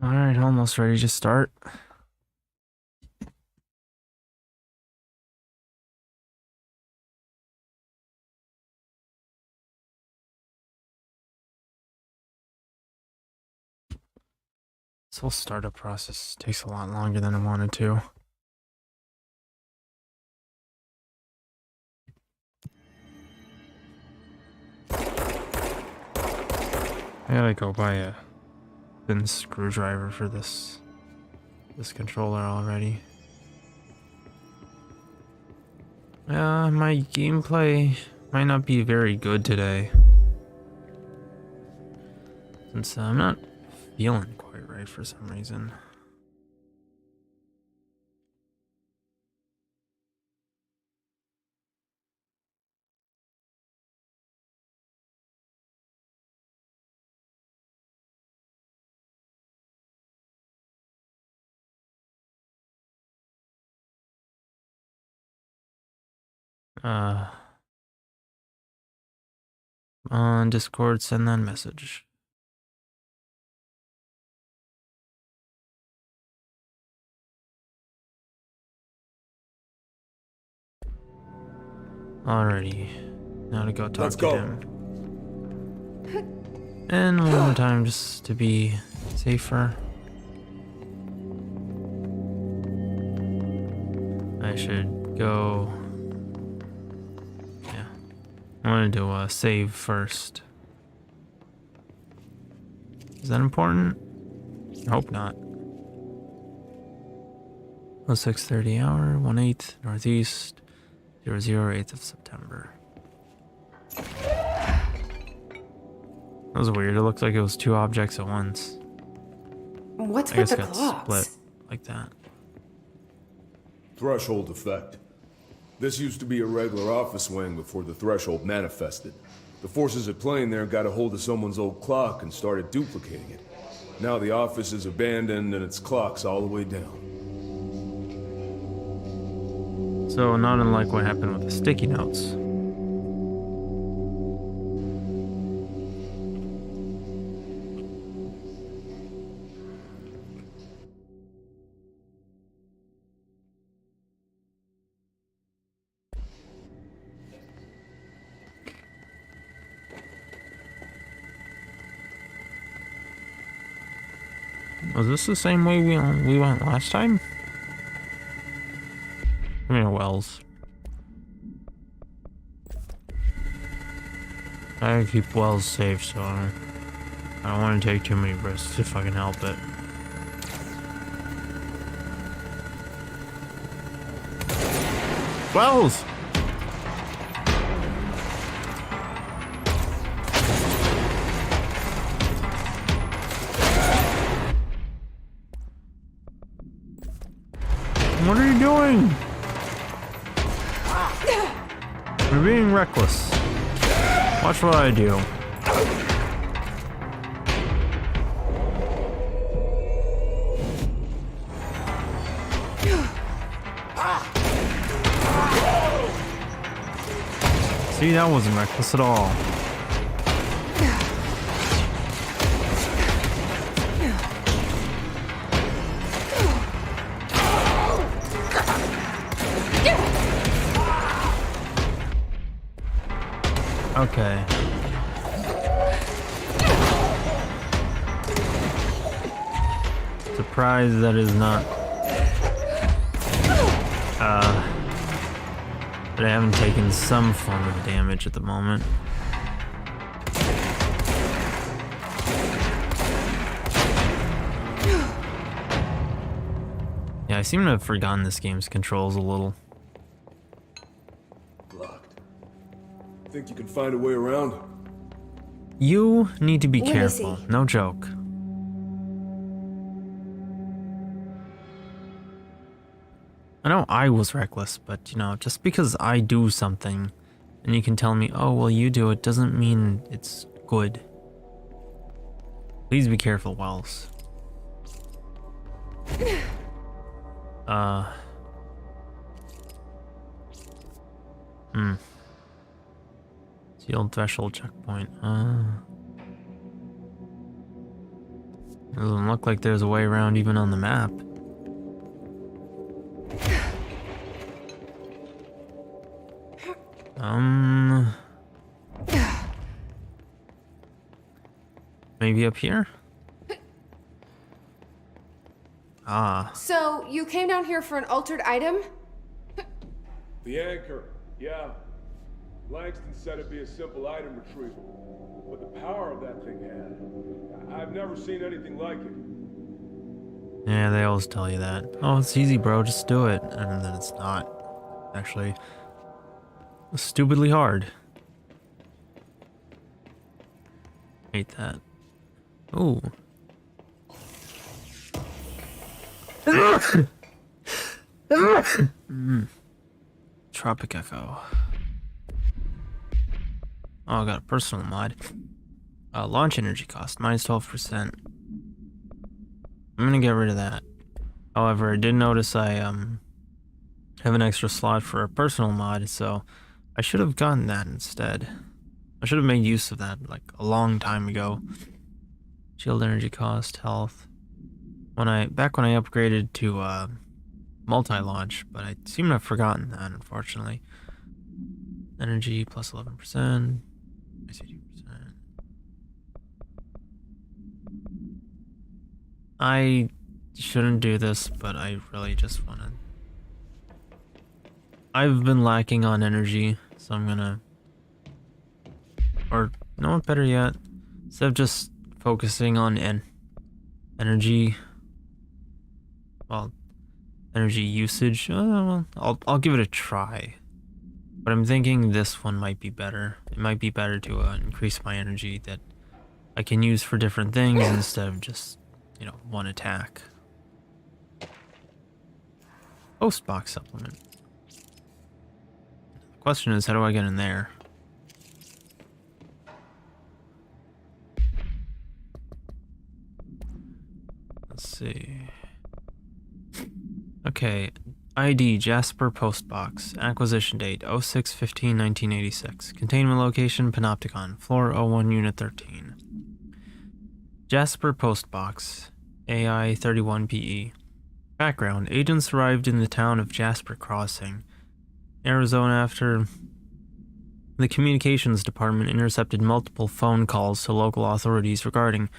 Alright, almost ready to start. This whole startup process takes a lot longer than I wanted to. I gotta go buy a thin screwdriver for this controller already. My gameplay might not be very good today, since I'm not feeling quite right for some reason. Uh, on Discord, send that message. Alrighty, now to go talk to him. And one more time just to be safer. I should go. Yeah, I wanted to save first. Is that important? I hope not. 0630 hour, 1/8 northeast, 008th of September. That was weird. It looked like it was two objects at once. What's I with guess the it got clocks? split like that. Threshold effect. This used to be a regular office wing before the threshold manifested. The forces at play in there got a hold of someone's old clock and started duplicating it. Now the office is abandoned and its clock's all the way down. So not unlike what happened with the sticky notes. Was this the same way we went last time? I mean, Wells. I gotta keep Wells safe, so I don't want to take too many risks if I can help it. Wells! What are you doing? You're being reckless. Watch what I do. See, that wasn't reckless at all. Okay. Surprised that is not. But I haven't taken some form of damage at the moment. Yeah, I seem to have forgotten this game's controls a little. Locked. Think you can find a way around? You need to be Let me careful, see. no joke. I know I was reckless, but you know, just because I do something and you can tell me, oh, well, you do it, doesn't mean it's good. Please be careful, Wells. It's the old threshold checkpoint. Doesn't look like there's a way around even on the map. Maybe up here? Ah. So, you came down here for an altered item? The anchor, yeah. Langston said it'd be a simple item retrieval. But the power of that thing had, I've never seen anything like it. Yeah, they always tell you that. Oh, it's easy, bro. Just do it. And then it's not. Actually, stupidly hard. Hate that. Ooh. Tropic Echo. Oh, I got a personal mod. Launch energy cost, minus 12%. I'm gonna get rid of that. However, I did notice I have an extra slot for a personal mod, so I should have gotten that instead. I should have made use of that like a long time ago. Shield energy cost, health. Back when I upgraded to multi-launch, but I seem to have forgotten that, unfortunately. Energy plus 11%. 80%. I shouldn't do this, but I really just want to. I've been lacking on energy, so I'm gonna. Or, you know what, better yet? Instead of just focusing on energy. Well, energy usage. Well, I'll give it a try. But I'm thinking this one might be better. It might be better to increase my energy that I can use for different things instead of just, you know, one attack. Post box supplement. The question is, how do I get in there? Let's see. Okay. ID Jasper Postbox. Acquisition date 06/15/1986. Containment location Panopticon. Floor 01 Unit 13. Jasper Postbox. AI 31PE. Background. Agents arrived in the town of Jasper Crossing, Arizona after the communications department intercepted multiple phone calls to local authorities regarding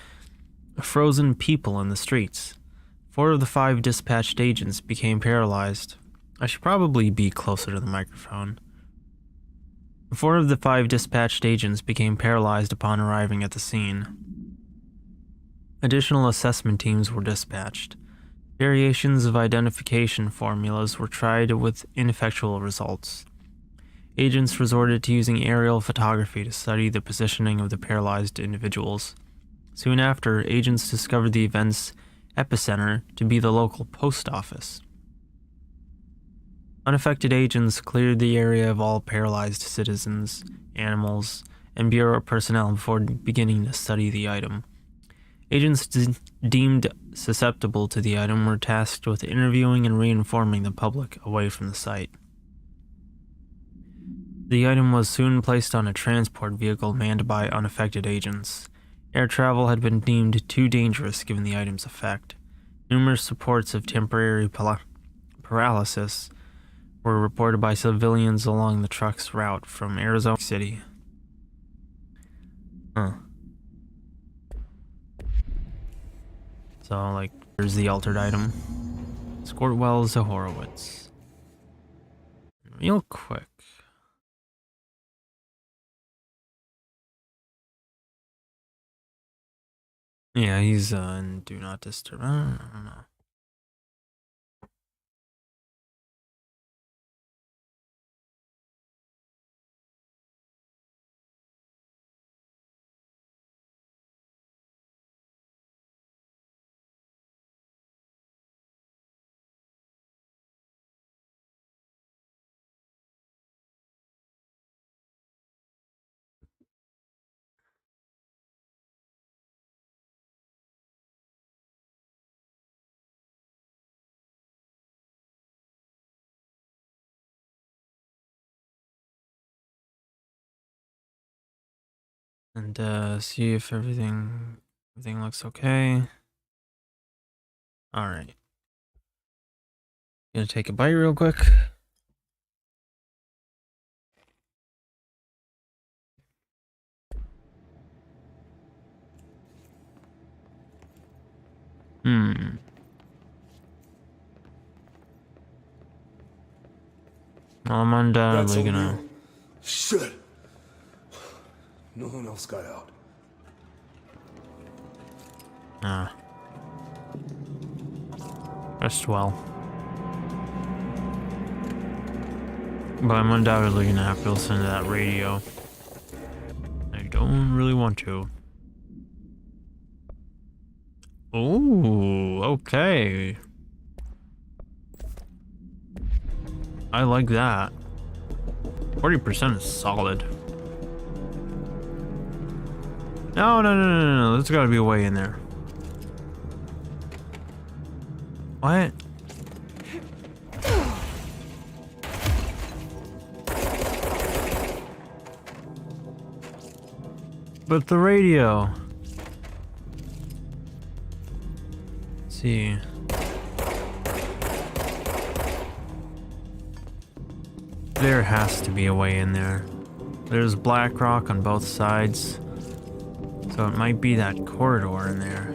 frozen people in the streets. 4 of the 5 dispatched agents became paralyzed. I should probably be closer to the microphone. 4 of the 5 dispatched agents became paralyzed upon arriving at the scene. Additional assessment teams were dispatched. Variations of identification formulas were tried with ineffectual results. Agents resorted to using aerial photography to study the positioning of the paralyzed individuals. Soon after, agents discovered the event's epicenter to be the local post office. Unaffected agents cleared the area of all paralyzed citizens, animals, and bureau personnel before beginning to study the item. Agents deemed susceptible to the item were tasked with interviewing and reinforming the public away from the site. The item was soon placed on a transport vehicle manned by unaffected agents. Air travel had been deemed too dangerous given the item's effect. Numerous reports of temporary paralysis were reported by civilians along the truck's route from Arizona City. So, like, here's the altered item. Squirt Wells to Horowitz. Real quick. Yeah, he's in Do Not Disturb. I don't know. And see if everything looks okay. Alright. Gonna take a bite real quick. Well, I'm undoubtedly gonna... Shit! No one else got out. Rest well. But I'm undoubtedly gonna have to listen to that radio. I don't really want to. Ooh, okay. I like that. 40% is solid. No. There's gotta be a way in there. What? But the radio. Let's see. There has to be a way in there. There's black rock on both sides. So it might be that corridor in there.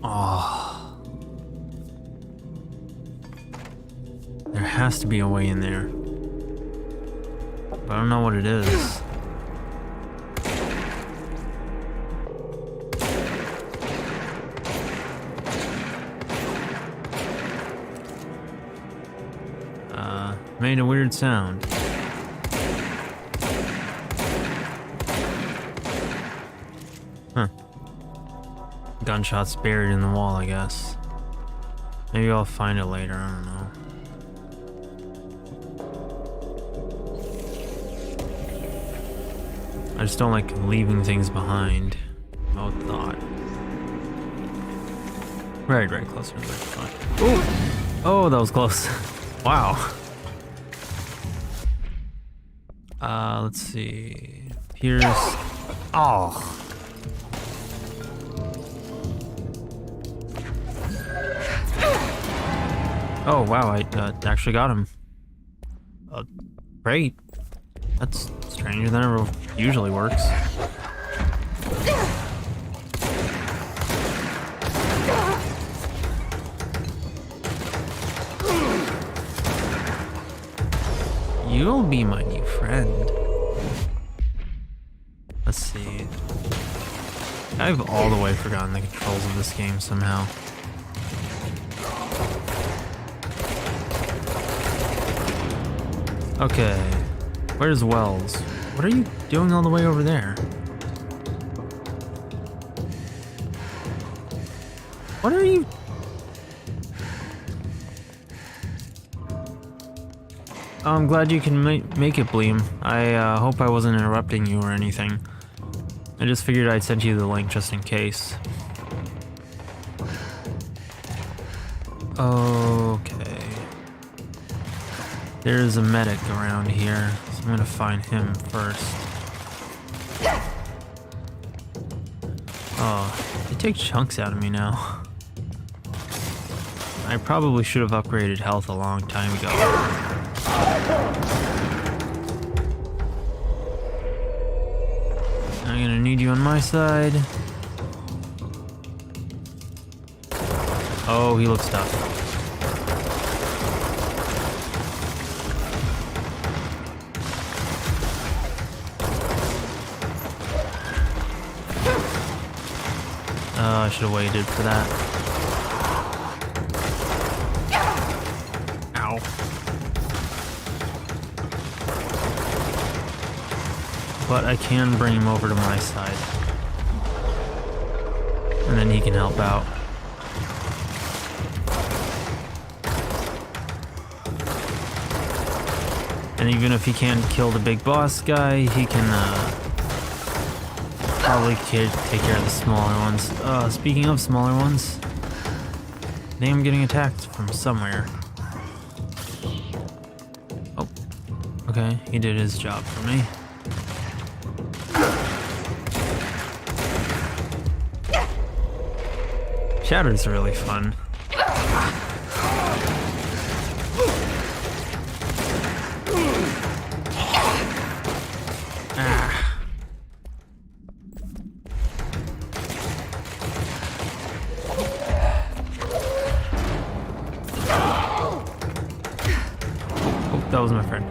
Oh. There has to be a way in there. But I don't know what it is. Made a weird sound. Huh. Gunshots buried in the wall, I guess. Maybe I'll find it later, I don't know. I just don't like leaving things behind. Oh, thought. Very close to the microphone. Ooh! Oh, that was close. Wow. Let's see. Here's... Oh. Oh, wow, I actually got him. Great. That's stranger than it usually works. You'll be my new friend. Let's see. I've all the way forgotten the controls of this game somehow. Okay. Where's Wells? What are you doing all the way over there? What are you... I'm glad you can make it, Bleem. I hope I wasn't interrupting you or anything. I just figured I'd send you the link just in case. Okay. There's a medic around here, so I'm gonna find him first. Oh, they take chunks out of me now. I probably should have upgraded health a long time ago. I'm gonna need you on my side. Oh, he looks tough. I should have waited for that. Ow. But I can bring him over to my side. And then he can help out. And even if he can't kill the big boss guy, he can probably take care of the smaller ones. Speaking of smaller ones, I think I'm getting attacked from somewhere. Oh, okay, he did his job for me. Shatter's really fun. Ah. Oh, that was my friend.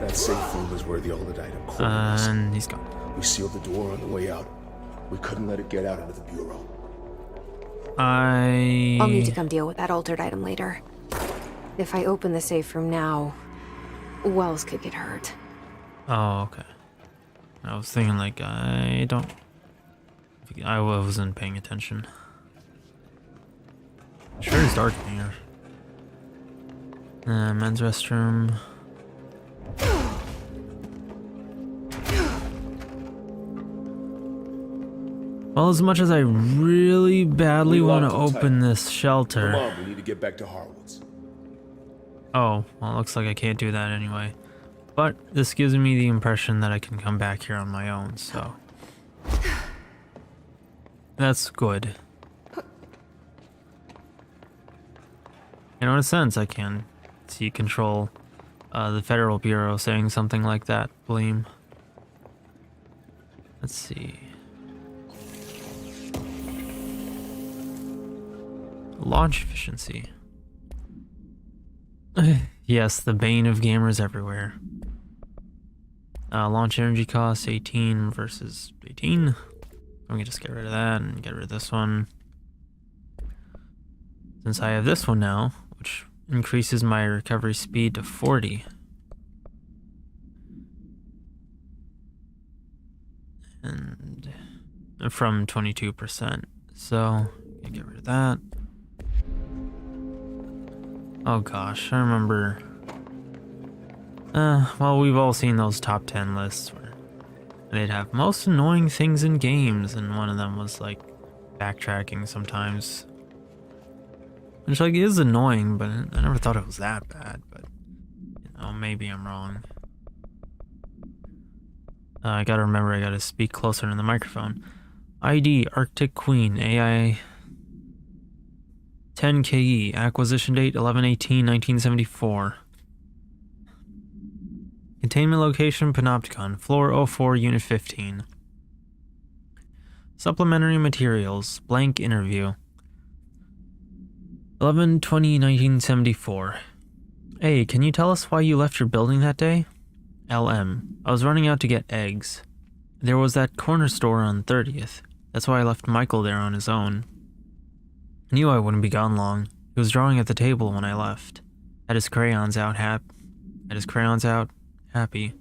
That safe room is where the altered item core is. And he's gone. We sealed the door on the way out. We couldn't let it get out into the bureau. I'll need to come deal with that altered item later. If I open the safe room now, Wells could get hurt. Oh, okay. I was thinking like, I wasn't paying attention. Sure it's dark in here. Men's restroom. Well, as much as I really badly want to open this shelter. Come on, we need to get back to Harwood's. Oh, well, it looks like I can't do that anyway. But this gives me the impression that I can come back here on my own, so. That's good. In a sense, I can see control the Federal Bureau saying something like that, Bleem. Let's see. Launch efficiency. Yes, the bane of gamers everywhere. Launch energy cost 18 versus 18. I'm gonna just get rid of that and get rid of this one. Since I have this one now, which increases my recovery speed to 40. And from 22%. So, get rid of that. Oh gosh, I remember. Well, we've all seen those top 10 lists where they'd have most annoying things in games, and one of them was like backtracking sometimes. Which like is annoying, but I never thought it was that bad, but you know, maybe I'm wrong. I gotta remember I gotta speak closer to the microphone. ID Arctic Queen AI 10 KE, acquisition date 11/18/1974. Containment location Panopticon, floor 04, unit 15. Supplementary materials, blank interview. 11/20/1974. Hey, can you tell us why you left your building that day? LM. I was running out to get eggs. There was that corner store on 30th. That's why I left Michael there on his own. I knew I wouldn't be gone long. He was drawing at the table when I left. Had his crayons out, happy.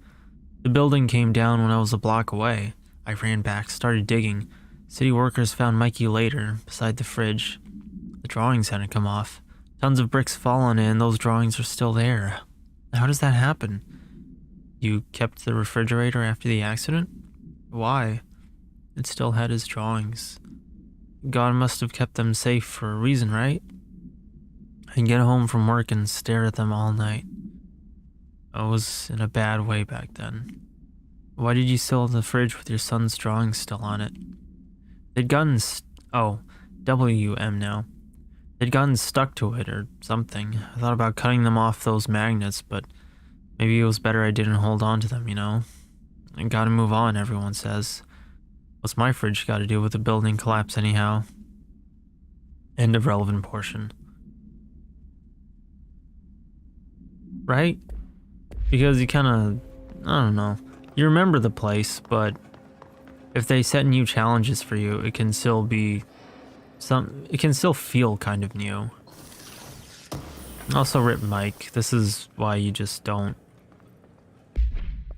The building came down when I was a block away. I ran back, started digging. City workers found Mikey later, beside the fridge. The drawings hadn't come off. Tons of bricks fallen in, those drawings are still there. How does that happen? You kept the refrigerator after the accident? Why? It still had his drawings. God must have kept them safe for a reason, right? I'd get home from work and stare at them all night. I was in a bad way back then. Why did you still have the fridge with your son's drawings still on it? They'd gotten WM now. They'd gotten stuck to it or something. I thought about cutting them off those magnets, but maybe it was better I didn't hold on to them, you know? I gotta move on, everyone says. What's my fridge got to do with the building collapse anyhow? End of relevant portion. Right? Because you kind of, I don't know. You remember the place, but if they set new challenges for you, it can still be it can still feel kind of new. Also, rip Mike. This is why you just don't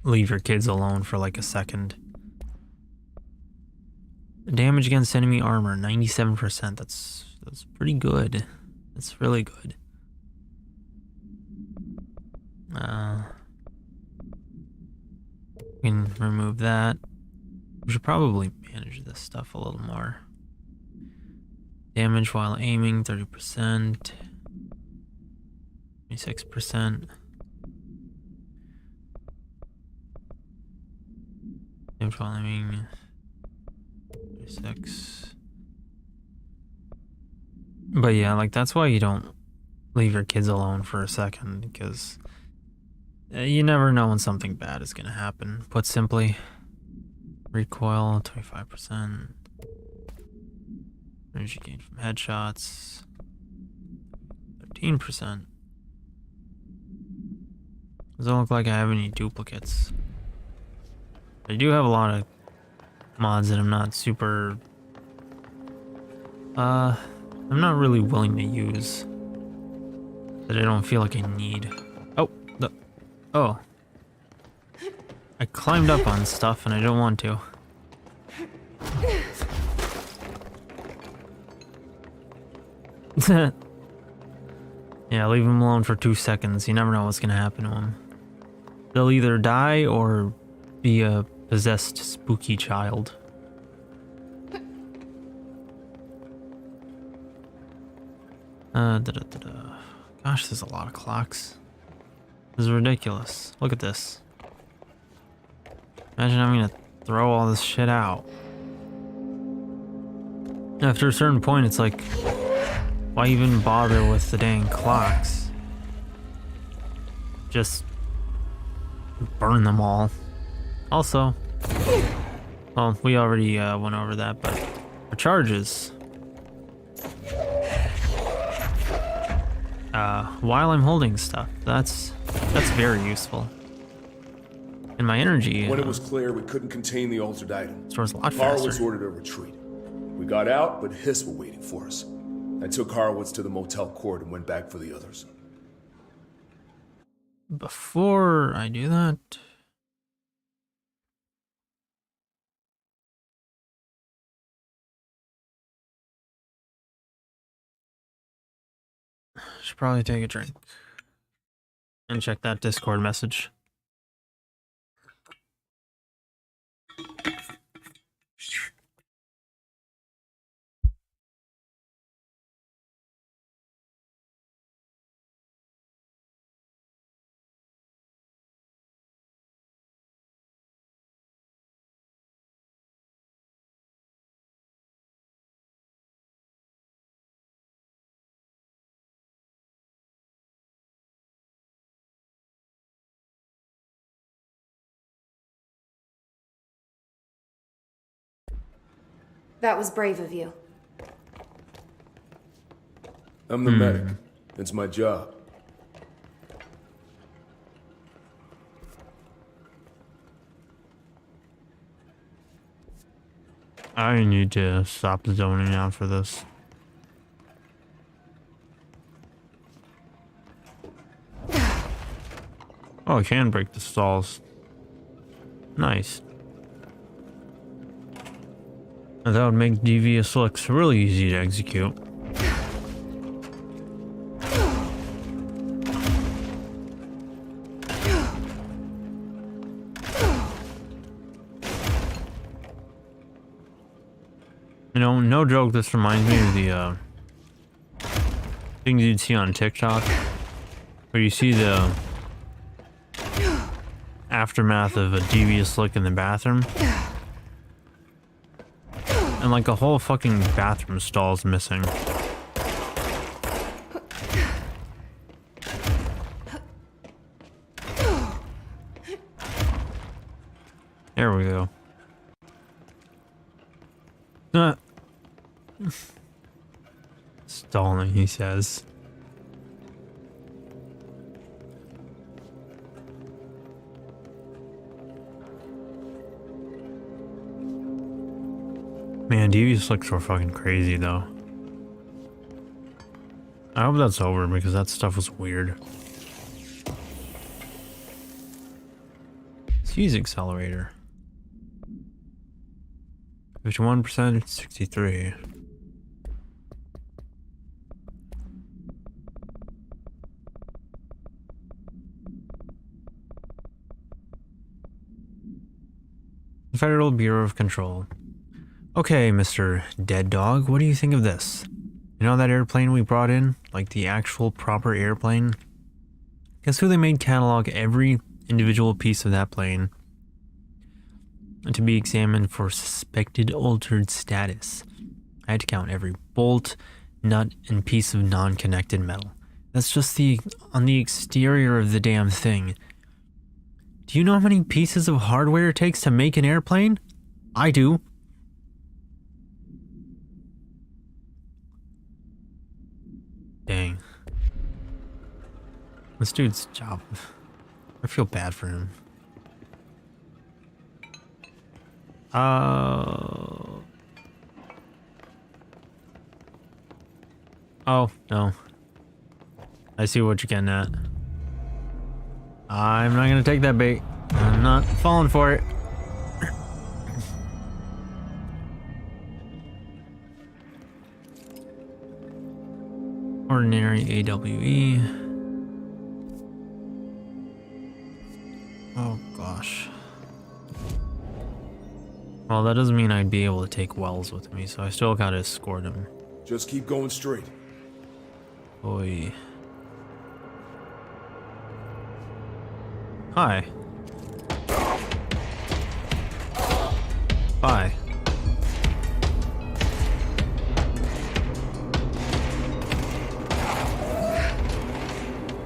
leave your kids alone for like a second. Damage against enemy armor, 97%. That's pretty good. That's really good. We can remove that. We should probably manage this stuff a little more. Damage while aiming, 30%. 26%. Damage while aiming, 26. But yeah, like, that's why you don't leave your kids alone for a second, because you never know when something bad is going to happen. Put simply, recoil 25%, energy gain from headshots 13%. Doesn't look like I have any duplicates. I do have a lot of mods that I'm not super I'm not really willing to use, that I don't feel like I need. Oh, I climbed up on stuff and I don't want to. Yeah, leave them alone for 2 seconds. You never know what's gonna happen to them. They'll either die or be a possessed spooky child. Gosh, there's a lot of clocks. This is ridiculous. Look at this. Imagine having to throw all this shit out. After a certain point, it's like, why even bother with the dang clocks? Just burn them all. Also, well, we already went over that, but for charges, while I'm holding stuff, that's very useful. And my energy, when it was clear we couldn't contain the altered item, stores a lot Harwood's faster. ordered a retreat. We got out, but Hiss were waiting for us. I took Harwood's to the motel court and went back for the others. Before I do that, I should probably take a drink and check that Discord message. That was brave of you. I'm the medic. It's my job. I need to stop zoning out for this. Oh, I can break the stalls. Nice. And that would make devious looks really easy to execute. You know, no joke, this reminds me of the things you'd see on TikTok, where you see the aftermath of a devious look in the bathroom. And like a whole fucking bathroom stall's missing. There we go. Stalling, he says. Man, devious looks were fucking crazy though. I hope that's over because that stuff was weird. Seize accelerator. 51%, 63. Federal Bureau of Control. Okay, Mr. Dead Dog, what do you think of this? You know that airplane we brought in? Like the actual proper airplane? Guess who they made catalog every individual piece of that plane to be examined for suspected altered status. I had to count every bolt, nut and piece of non-connected metal. That's just on the exterior of the damn thing. Do you know how many pieces of hardware it takes to make an airplane? I do. Dang. This dude's job. I feel bad for him. Oh, no. I see what you're getting at. I'm not gonna take that bait. I'm not falling for it. Ordinary AWE. Oh gosh. Well, that doesn't mean I'd be able to take Wells with me, so I still gotta escort him. Just keep going straight. Oi. Hi. Bye.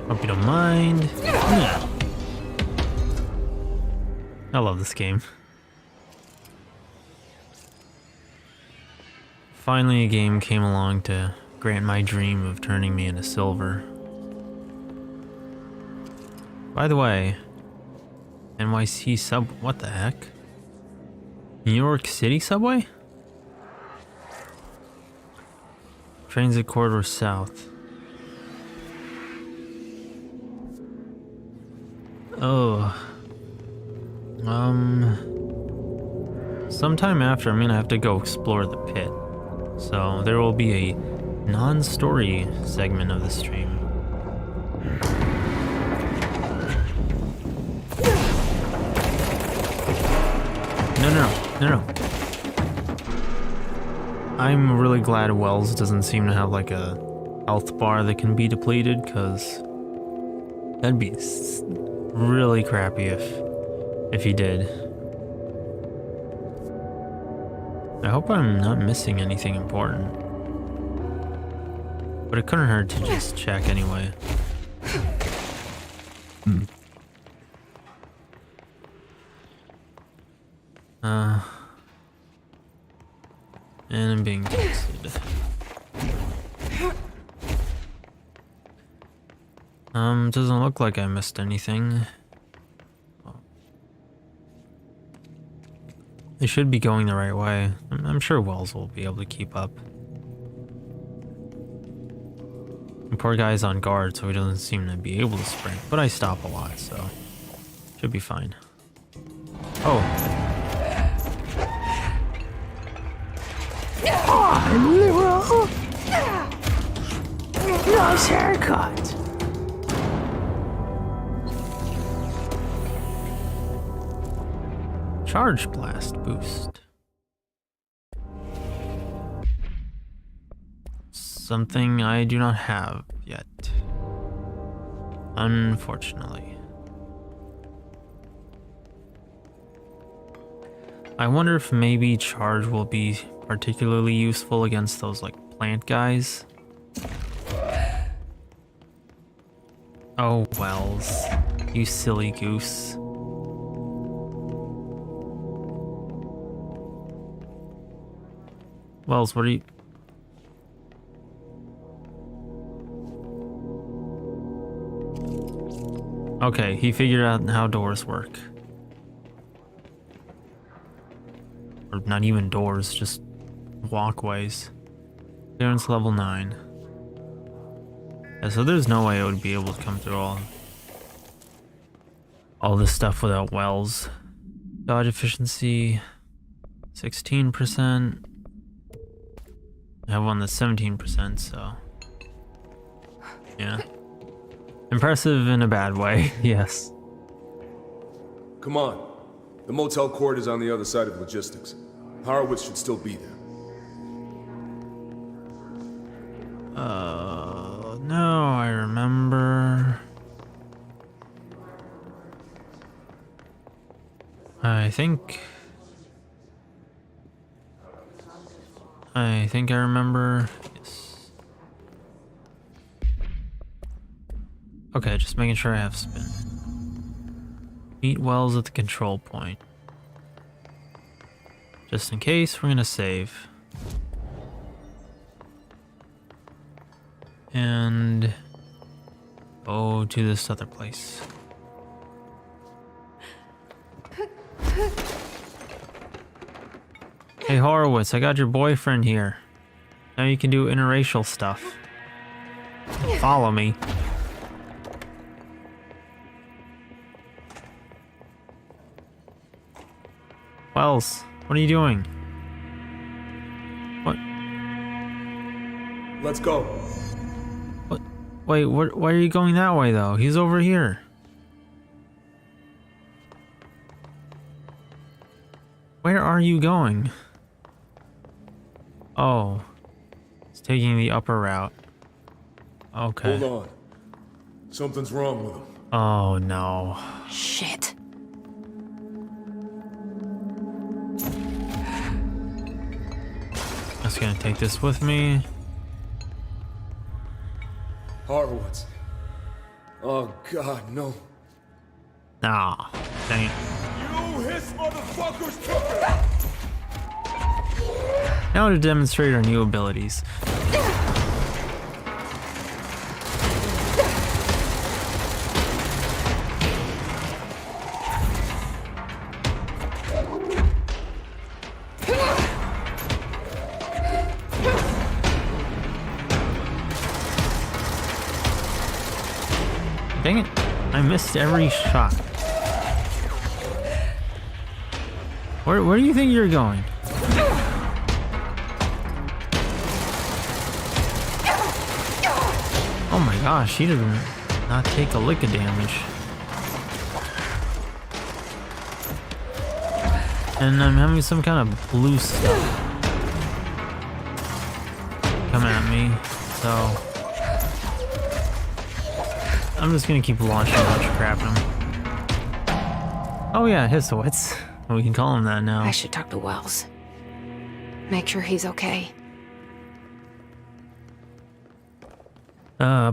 Hope you don't mind. Yeah. I love this game. Finally, a game came along to grant my dream of turning me into silver. By the way, NYC sub... what the heck? New York City subway? Transit corridor south. Oh. Sometime after, I'm gonna have to go explore the pit. So there will be a non-story segment of the stream. No. I'm really glad Wells doesn't seem to have like a health bar that can be depleted, because that'd be really crappy if he did. I hope I'm not missing anything important. But it couldn't hurt to just check anyway. And I'm being texted. Doesn't look like I missed anything. They should be going the right way. I'm sure Wells will be able to keep up. The poor guy's on guard, so he doesn't seem to be able to sprint, but I stop a lot, so should be fine. Oh. Liberal. Nice haircut. Charge blast boost. Something I do not have yet. Unfortunately. I wonder if maybe charge will be particularly useful against those like plant guys. Oh, Wells. You silly goose. Wells, what are you... Okay, he figured out how doors work. Or not even doors, just walkways. Clearance level 9. Yeah, so there's no way I would be able to come through all this stuff without Wells. Dodge efficiency 16%. I have one that's 17%, so yeah. Impressive in a bad way, yes. Come on. The motel court is on the other side of logistics. Horowitz should still be there. No, I remember. I think I remember. Yes. Okay, just making sure I have spin. Meet Wells at the control point. Just in case, we're gonna save. And go to this other place. Hey Horowitz, I got your boyfriend here. Now you can do interracial stuff. Follow me. Wells, what are you doing? What? Let's go. What? Wait, why are you going that way though? He's over here. Where are you going? Oh. It's taking the upper route. Okay. Hold on. Something's wrong with him. Oh no. Shit. I'm just gonna take this with me. Horowitz. Oh god, no. Ah, dang it. You hiss motherfuckers took it! Now to demonstrate our new abilities. Dang it, I missed every shot. Where do you think you're going? Oh my gosh, he doesn't not take a lick of damage. And I'm having some kind of blue stuff coming at me, so I'm just gonna keep launching a bunch of crap at him. Oh yeah, Hissowitz. We can call him that now. I should talk to Wells. Make sure he's okay.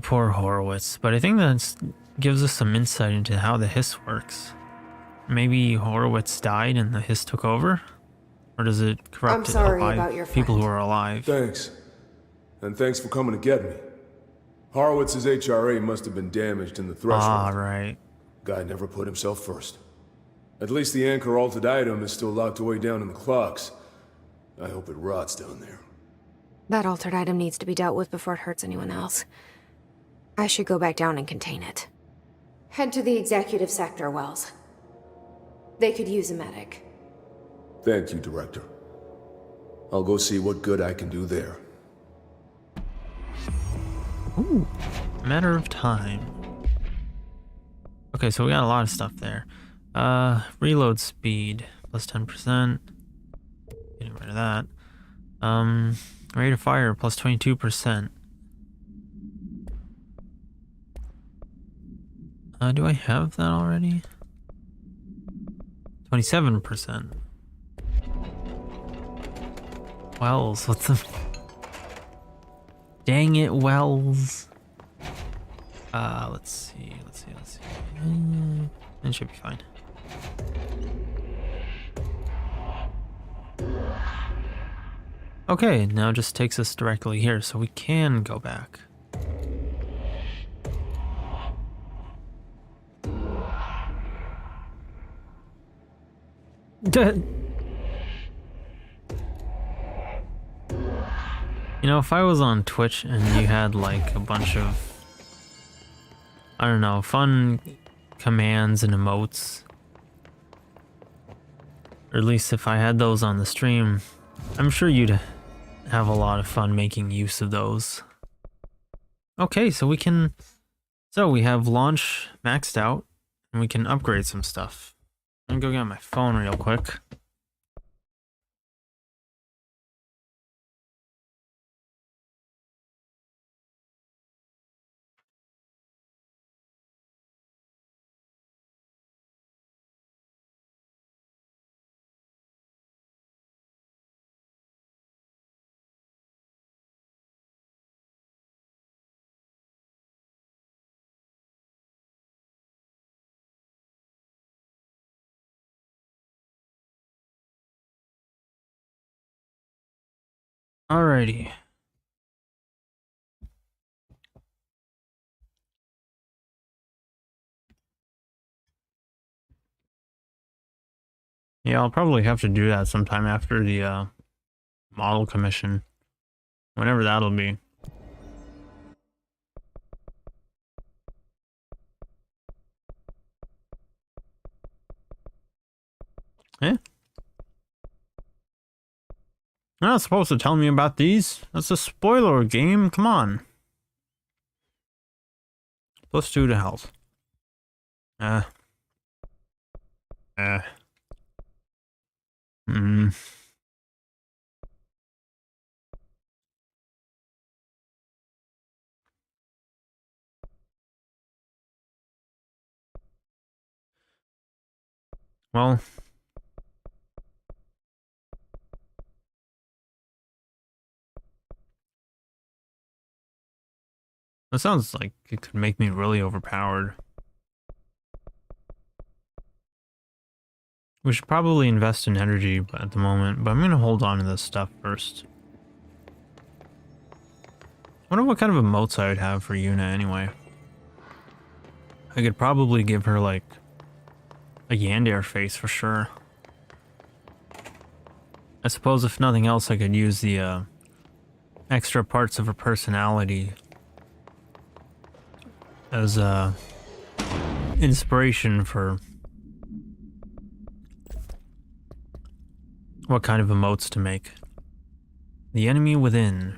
Poor Horowitz. But I think that gives us some insight into how the hiss works. Maybe Horowitz died and the hiss took over? Or does it corrupt I'm sorry alive about your people who friend. are alive? Thanks. And thanks for coming to get me. Horowitz's HRA must have been damaged in the threshold. Ah, right. Guy never put himself first. At least the anchor altered item is still locked away down in the clocks. I hope it rots down there. That altered item needs to be dealt with before it hurts anyone else. I should go back down and contain it. Head to the executive sector, Wells. They could use a medic. Thank you, Director. I'll go see what good I can do there. Ooh, matter of time. Okay, so we got a lot of stuff there. Reload speed, plus 10%. Getting rid of that. Rate of fire, plus 22%. Do I have that already? 27%. Wells, what's the... Dang it, Wells. Let's see. It should be fine. Okay, now it just takes us directly here, so we can go back. You know, if I was on Twitch and you had like a bunch of, I don't know, fun commands and emotes, or at least if I had those on the stream, I'm sure you'd have a lot of fun making use of those. Okay, so we have launch maxed out, and we can upgrade some stuff. I'm gonna go get my phone real quick. Alrighty. Yeah, I'll probably have to do that sometime after the model commission. Whenever that'll be. Eh? You're not supposed to tell me about these. That's a spoiler game. Come on. +2 to health. Hmm. Well. That sounds like it could make me really overpowered. We should probably invest in energy at the moment, but I'm gonna hold on to this stuff first. I wonder what kind of emotes I would have for Yu-nee anyway. I could probably give her like a Yandere face for sure. I suppose if nothing else I could use the extra parts of her personality as inspiration for what kind of emotes to make. The enemy within.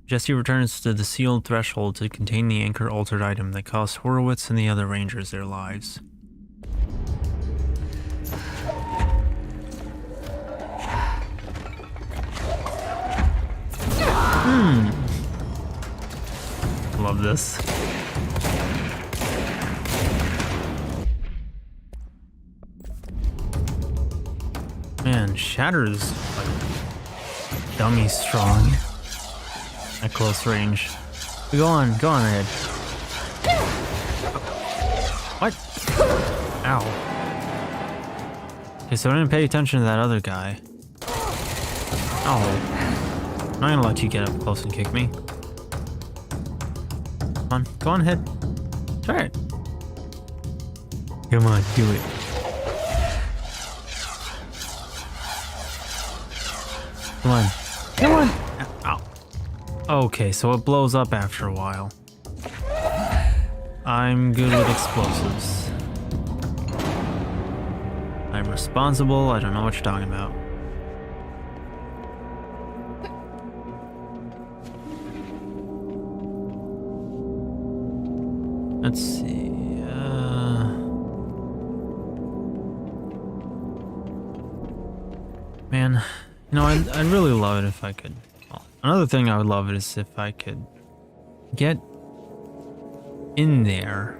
Jesse returns to the sealed threshold to contain the anchor altered item that cost Horowitz and the other rangers their lives. Love this. Man, Shatter's like dummy strong at close range. Go on ahead. What? Ow. Okay, so I didn't pay attention to that other guy. Oh. I'm not gonna let you get up close and kick me. Go on ahead. Try it. Come on, do it. Come on. Come on! Ow. Okay, so it blows up after a while. I'm good with explosives. I'm responsible, I don't know what you're talking about. Let's see, man, you know, I'd really love it if I could, well, another thing I would love it is if I could get in there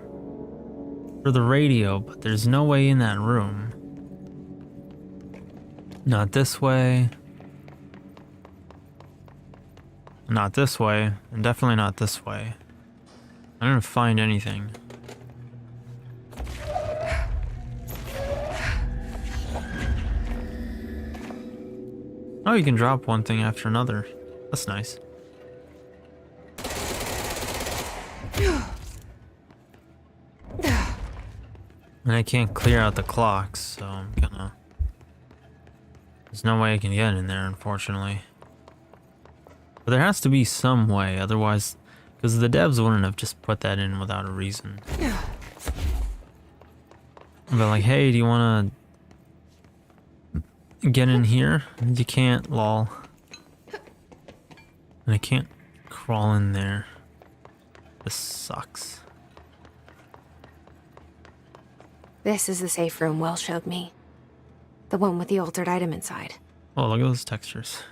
for the radio, but there's no way in that room. Not this way. Not this way, and definitely not this way. I didn't find anything. Oh, you can drop one thing after another. That's nice. And I can't clear out the clocks, so I'm gonna... There's no way I can get in there, unfortunately. But there has to be some way, otherwise... Because the devs wouldn't have just put that in without a reason. But like, hey, do you want to get in here? You can't, lol. And I can't crawl in there. This sucks. This is the safe room Will showed me. The one with the altered item inside. Oh, look at those textures.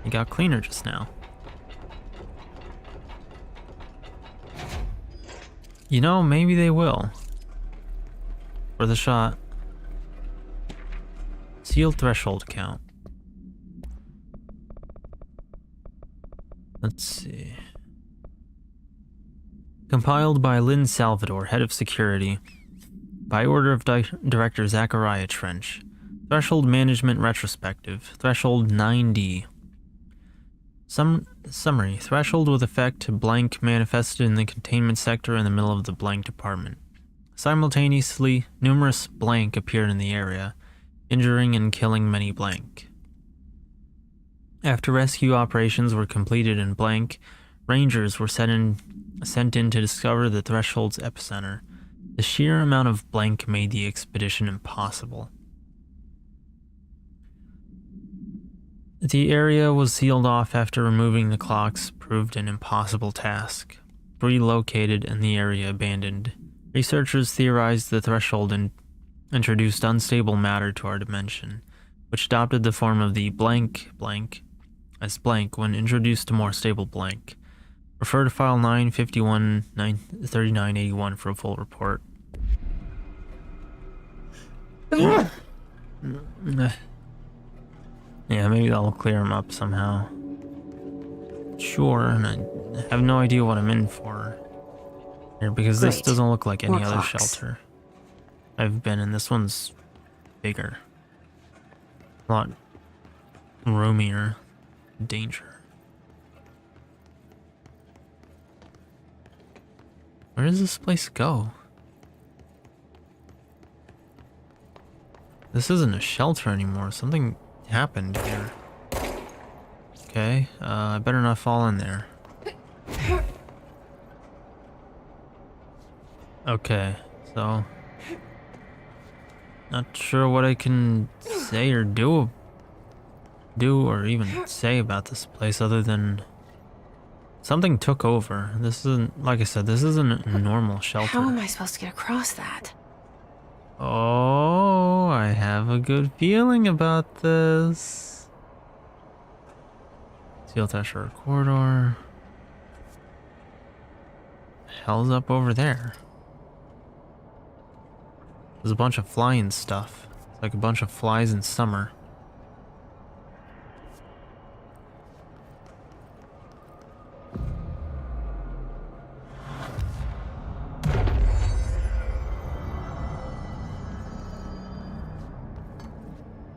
It got cleaner just now. You know, maybe they will. For the shot. Sealed threshold count. Let's see. Compiled by Lynn Salvador, head of security. By order of Director Zachariah Trench. Threshold Management Retrospective. Threshold 9D. Summary. Threshold with effect blank manifested in the containment sector in the middle of the blank department. Simultaneously, numerous blank appeared in the area, injuring and killing many blank. After rescue operations were completed in blank, Rangers were sent in to discover the threshold's epicenter. The sheer amount of blank made the expedition impossible. The area was sealed off after removing the clocks proved an impossible task. Relocated and the area abandoned. Researchers theorized the threshold introduced unstable matter to our dimension, which adopted the form of the blank as blank when introduced to more stable blank. Refer to file 951-3981 for a full report. Yeah, maybe that'll clear him up somehow. Sure, and I have no idea what I'm in for here because this doesn't look like any other shelter I've been in. This one's bigger, a lot roomier. Danger. Where does this place go? This isn't a shelter anymore. Something happened here. Okay, I better not fall in there. Okay, so not sure what I can say or do or even say about this place other than something took over. This isn't, like I said, this isn't a normal shelter. How am I supposed to get across that? Oh, I have a good feeling about this. Seal Thresher corridor. Hell's up over there? There's a bunch of flying stuff. It's like a bunch of flies in summer.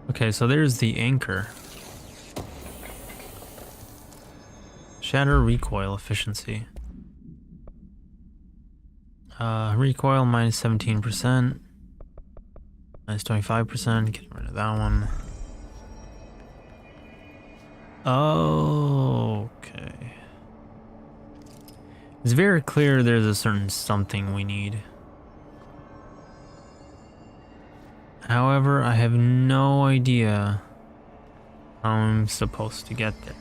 Okay, so there's the anchor. Shatter recoil efficiency. Recoil minus 17%. Minus 25%. Getting rid of that one. Okay. It's very clear there's a certain something we need. However, I have no idea how I'm supposed to get there.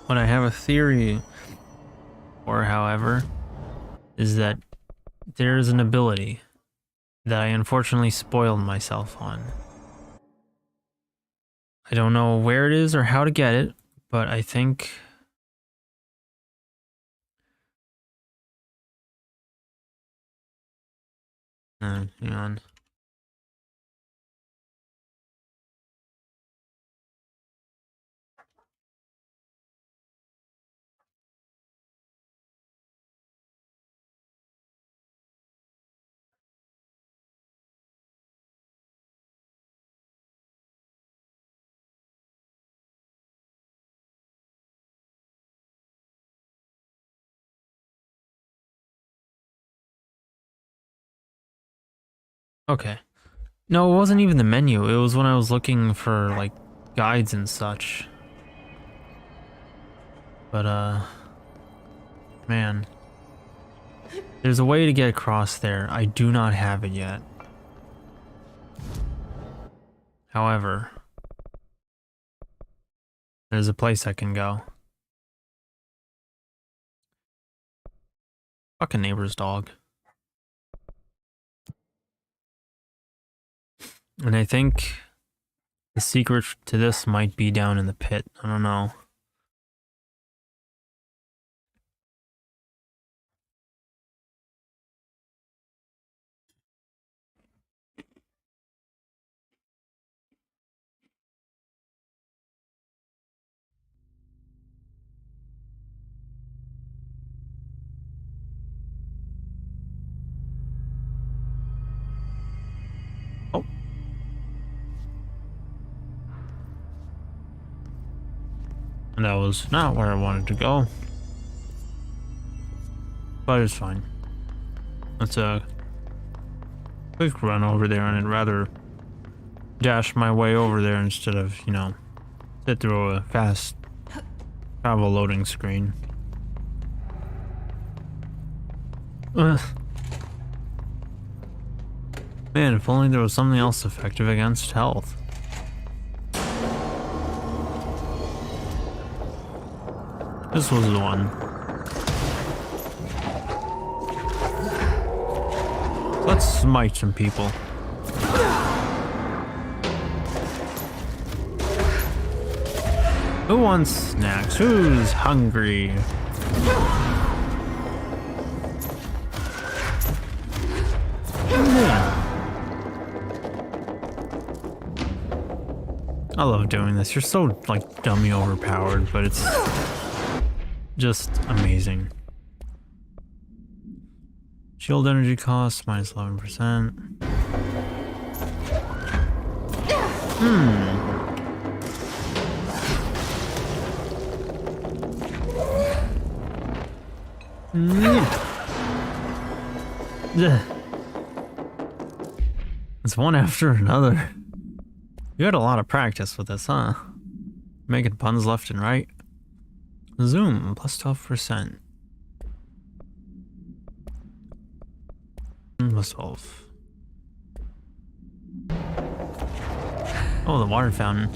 What I have a theory for, however, is that there's an ability that I unfortunately spoiled myself on. I don't know where it is or how to get it, but I think hang on. Okay. No, it wasn't even the menu. It was when I was looking for, like, guides and such. But, man. There's a way to get across there. I do not have it yet. However, there's a place I can go. Fucking neighbor's dog. And I think the secret to this might be down in the pit. I don't know. And that was not where I wanted to go. But it's fine. It's a quick run over there, and I'd rather dash my way over there instead of, you know, sit through a fast travel loading screen. Man, if only there was something else effective against health. This was the one. Let's smite some people. Who wants snacks? Who's hungry? I love doing this. You're so, like, dummy overpowered, but it's just amazing. Shield energy cost minus 11%. It's one after another. You had a lot of practice with this, huh? Making puns left and right. Zoom plus 12%. Plus 12. Oh, the water fountain.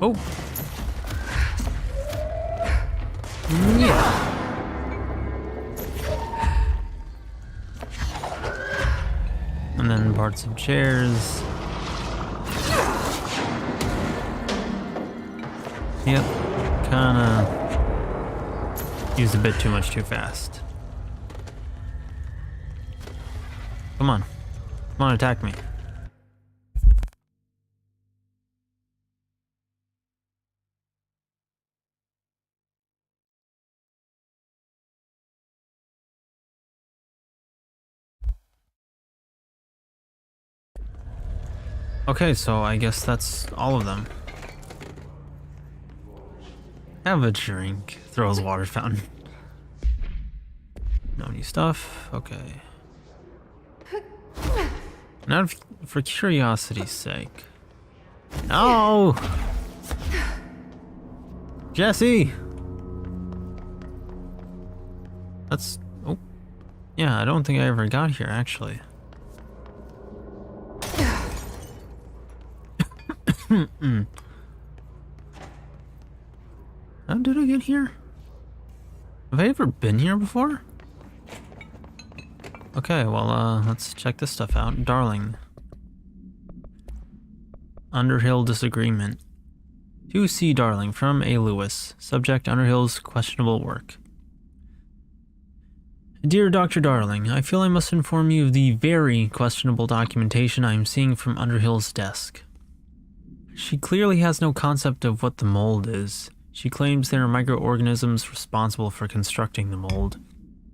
Oh. Yeah. And then parts of chairs. Yep, kinda used a bit too much too fast. Come on. Come on, attack me. Okay, so I guess that's all of them. Have a drink. Throws water fountain. No new stuff. Okay. Now, for curiosity's sake. No! Jesse! That's... Oh. Yeah, I don't think I ever got here, actually. How did I get here? Have I ever been here before? Okay, well, let's check this stuff out. Darling. Underhill disagreement. 2C Darling from A. Lewis. Subject Underhill's questionable work. Dear Dr. Darling, I feel I must inform you of the very questionable documentation I am seeing from Underhill's desk. She clearly has no concept of what the mold is. She claims there are microorganisms responsible for constructing the mold.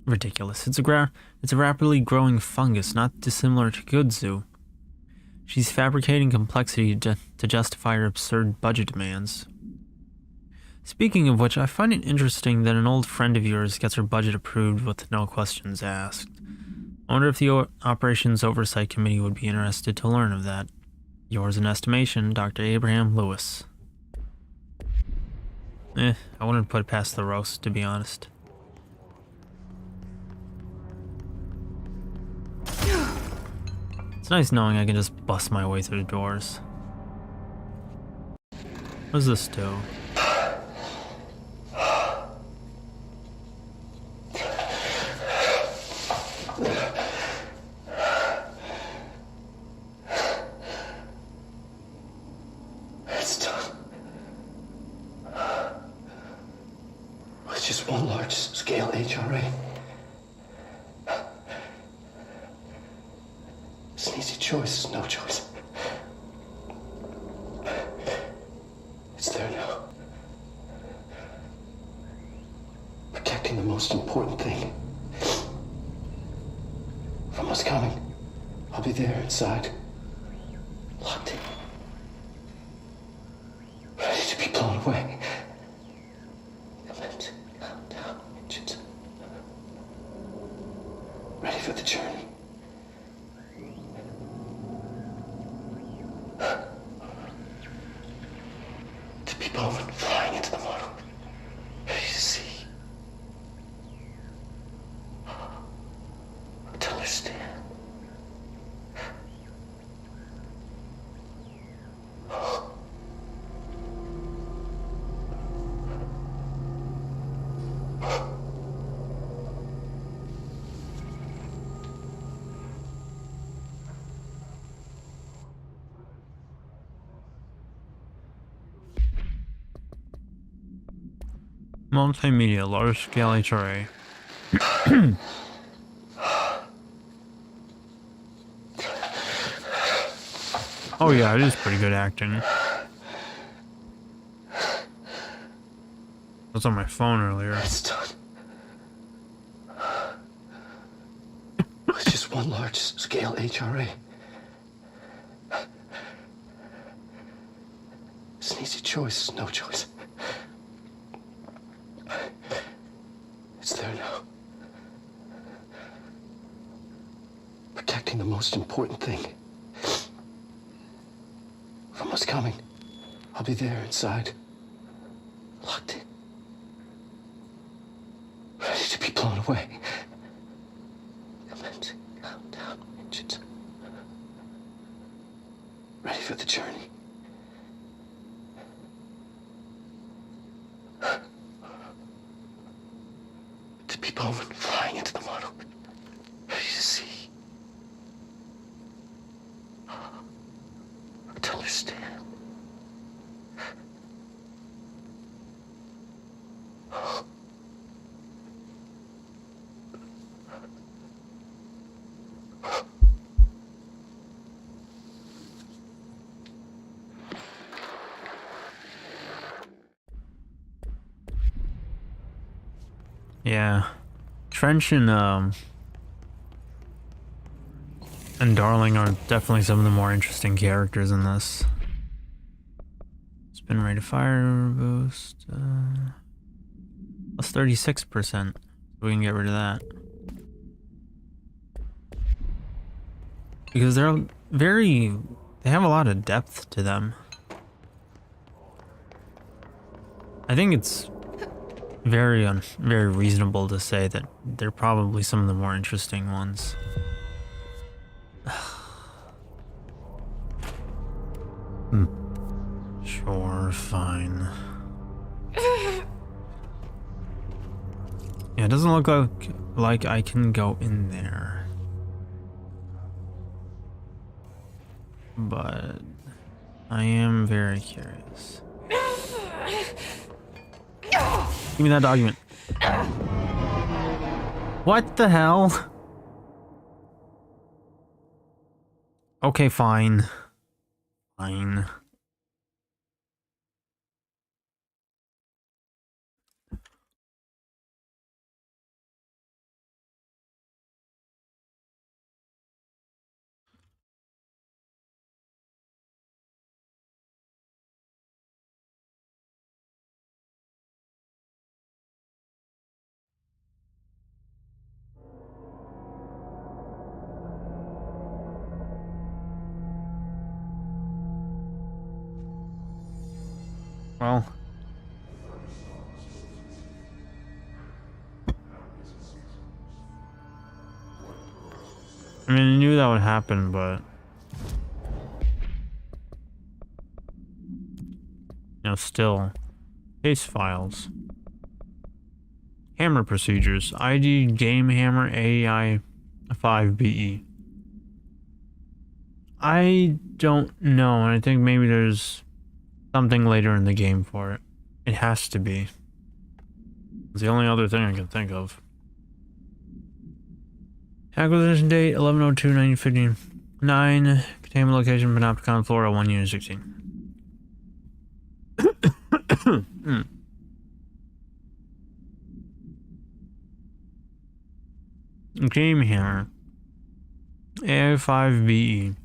Ridiculous. It's a rapidly growing fungus, not dissimilar to kudzu. She's fabricating complexity to justify her absurd budget demands. Speaking of which, I find it interesting that an old friend of yours gets her budget approved with no questions asked. I wonder if the Operations Oversight Committee would be interested to learn of that. Yours in estimation, Dr. Abraham Lewis. I wouldn't put it past the roast, to be honest. It's nice knowing I can just bust my way through the doors. What does this do? It's done. With just one large-scale HRA. It's an easy choice, no choice. It's there now. Protecting the most important thing. From what's coming, I'll be there inside. Locked in. Ready to be blown away. Commencing countdown engines. Ready for the journey. To be Bowman flying into the model. Ready to see. To understand. Multimedia, large-scale HRA. Oh yeah, it is pretty good acting. I was on my phone earlier. It's done. It's just one large-scale HRA. It's an easy choice, no choice. It's there now. Protecting the most important thing. From what's coming. I'll be there inside. Locked in. Ready to be blown away. Commencing countdown engines. Ready for the journey. To be Bowman flying into the model. Ready to see. To understand. Yeah. Trench and Darling are definitely some of the more interesting characters in this. Spin rate of fire boost. Plus 36%. We can get rid of that. Because they're they have a lot of depth to them. I think it's very reasonable to say that they're probably some of the more interesting ones. Sure, fine. Yeah, it doesn't look like I can go in there. But I am very curious. Give me that document. What the hell? Okay, fine. Fine. Well, I mean, I knew that would happen, but still, case files, hammer procedures, ID game hammer AI 5BE. I don't know, and I think maybe there's something later in the game for it. It has to be. It's the only other thing I can think of. Acquisition date 11/02/1959. Containment location Panopticon, Florida 1 Unit 16. Game hammer AI5BE.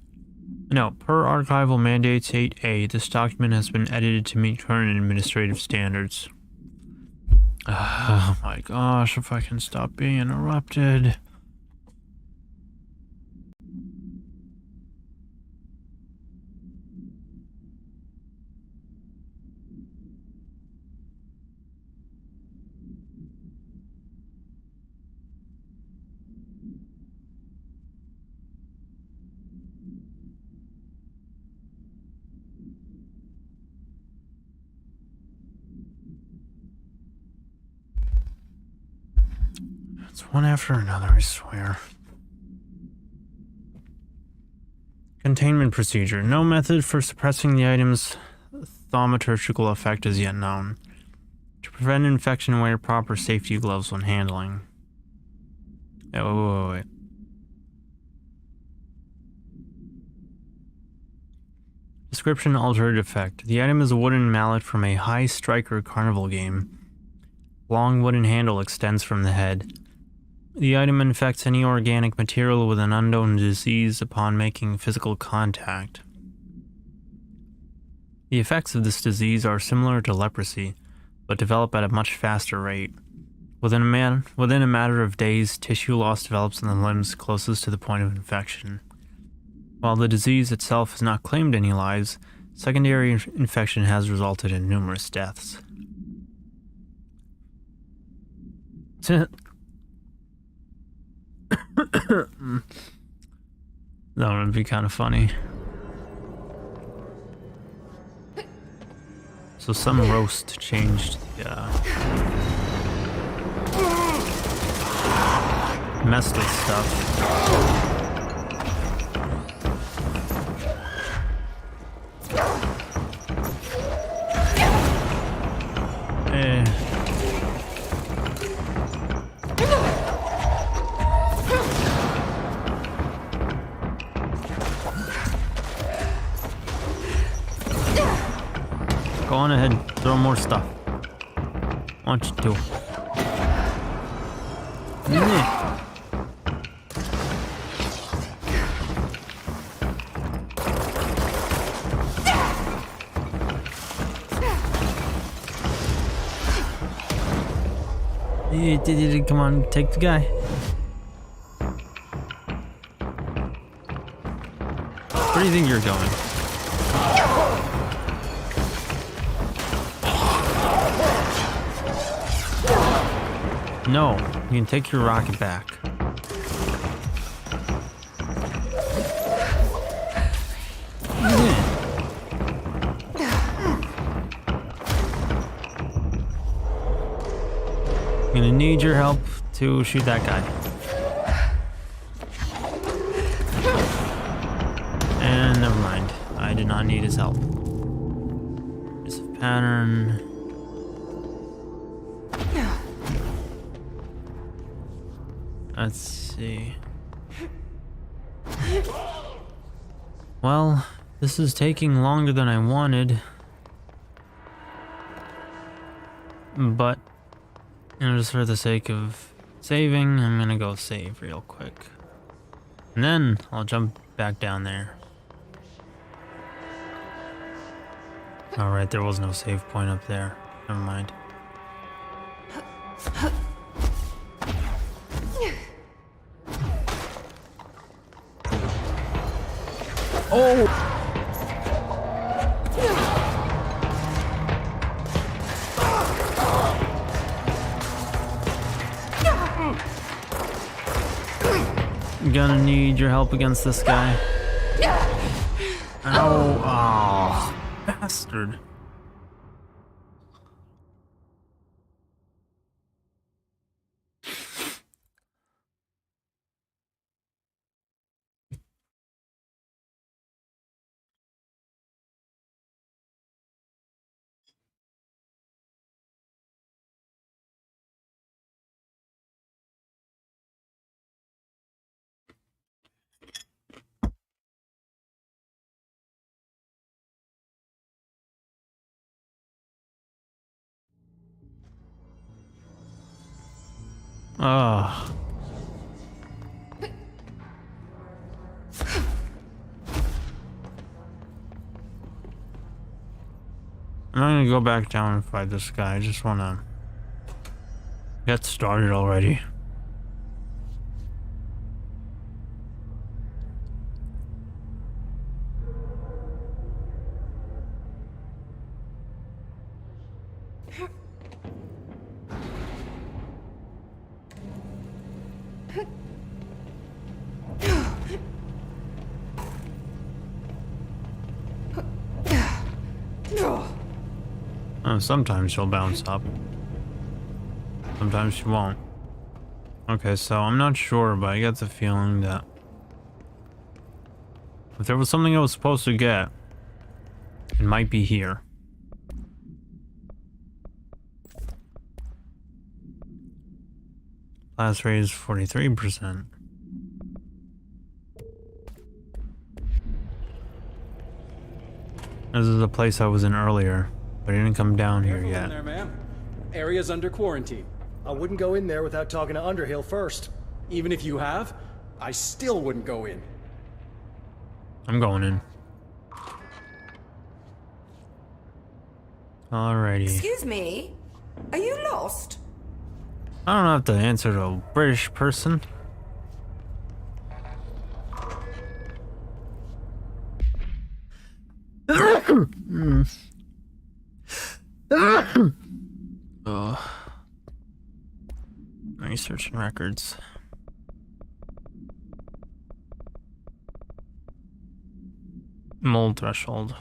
No, per archival mandates 8A, this document has been edited to meet current administrative standards. Oh my gosh, if I can stop being interrupted. It's one after another, I swear. Containment procedure. No method for suppressing the item's thaumaturgical effect is yet known. To prevent infection, wear proper safety gloves when handling. Oh, wait. Description: altered effect. The item is a wooden mallet from a high striker carnival game. Long wooden handle extends from the head. The item infects any organic material with an unknown disease upon making physical contact. The effects of this disease are similar to leprosy, but develop at a much faster rate. Within a matter of days, tissue loss develops in the limbs closest to the point of infection. While the disease itself has not claimed any lives, secondary infection has resulted in numerous deaths. That would be kind of funny. So some roast changed the, messed with stuff. Go on ahead, throw more stuff. Why don't you do it? Yeah. Come on, take the guy. Where do you think you're going? No, you can take your rocket back. I'm gonna need your help to shoot that guy. And never mind, I did not need his help. There's a pattern. Let's see. Well, this is taking longer than I wanted. But, just for the sake of saving, I'm gonna go save real quick. And then I'll jump back down there. Alright, there was no save point up there. Never mind. Oh! I'm gonna need your help against this guy. Ow! Oh, bastard. Oh. I'm not gonna go back down and fight this guy. I just wanna Get started already. Sometimes she'll bounce up. Sometimes she won't. Okay, so I'm not sure, but I get the feeling that if there was something I was supposed to get, it might be here. Last rate is 43%. This is the place I was in earlier, but I didn't come down here Careful yet. in there, ma'am. Area's under quarantine. I wouldn't go in there without talking to Underhill first. Even if you have, I still wouldn't go in. I'm going in. Alrighty. Excuse me? Are you lost? I don't have to answer to a British person. Research and records. Mold threshold.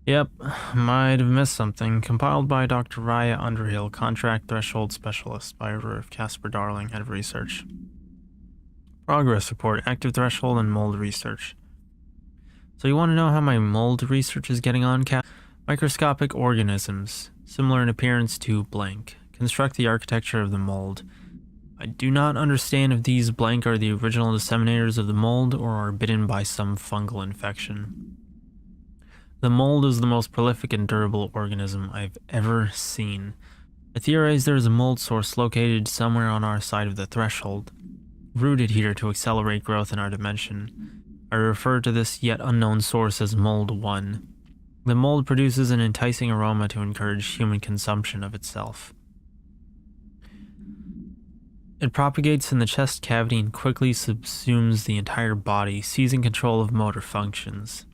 Yep, might have missed something. Compiled by Dr. Raya Underhill, contract threshold specialist, by order of Casper Darling, head of research. Progress report, active threshold and mold research. So you want to know how my mold research is getting on, Cap? Microscopic organisms, similar in appearance to blank. Construct the architecture of the mold. I do not understand if these blank are the original disseminators of the mold or are bitten by some fungal infection. The mold is the most prolific and durable organism I've ever seen. I theorize there is a mold source located somewhere on our side of the threshold, rooted here to accelerate growth in our dimension. I refer to this yet unknown source as Mold 1. The mold produces an enticing aroma to encourage human consumption of itself. It propagates in the chest cavity and quickly subsumes the entire body, seizing control of motor functions.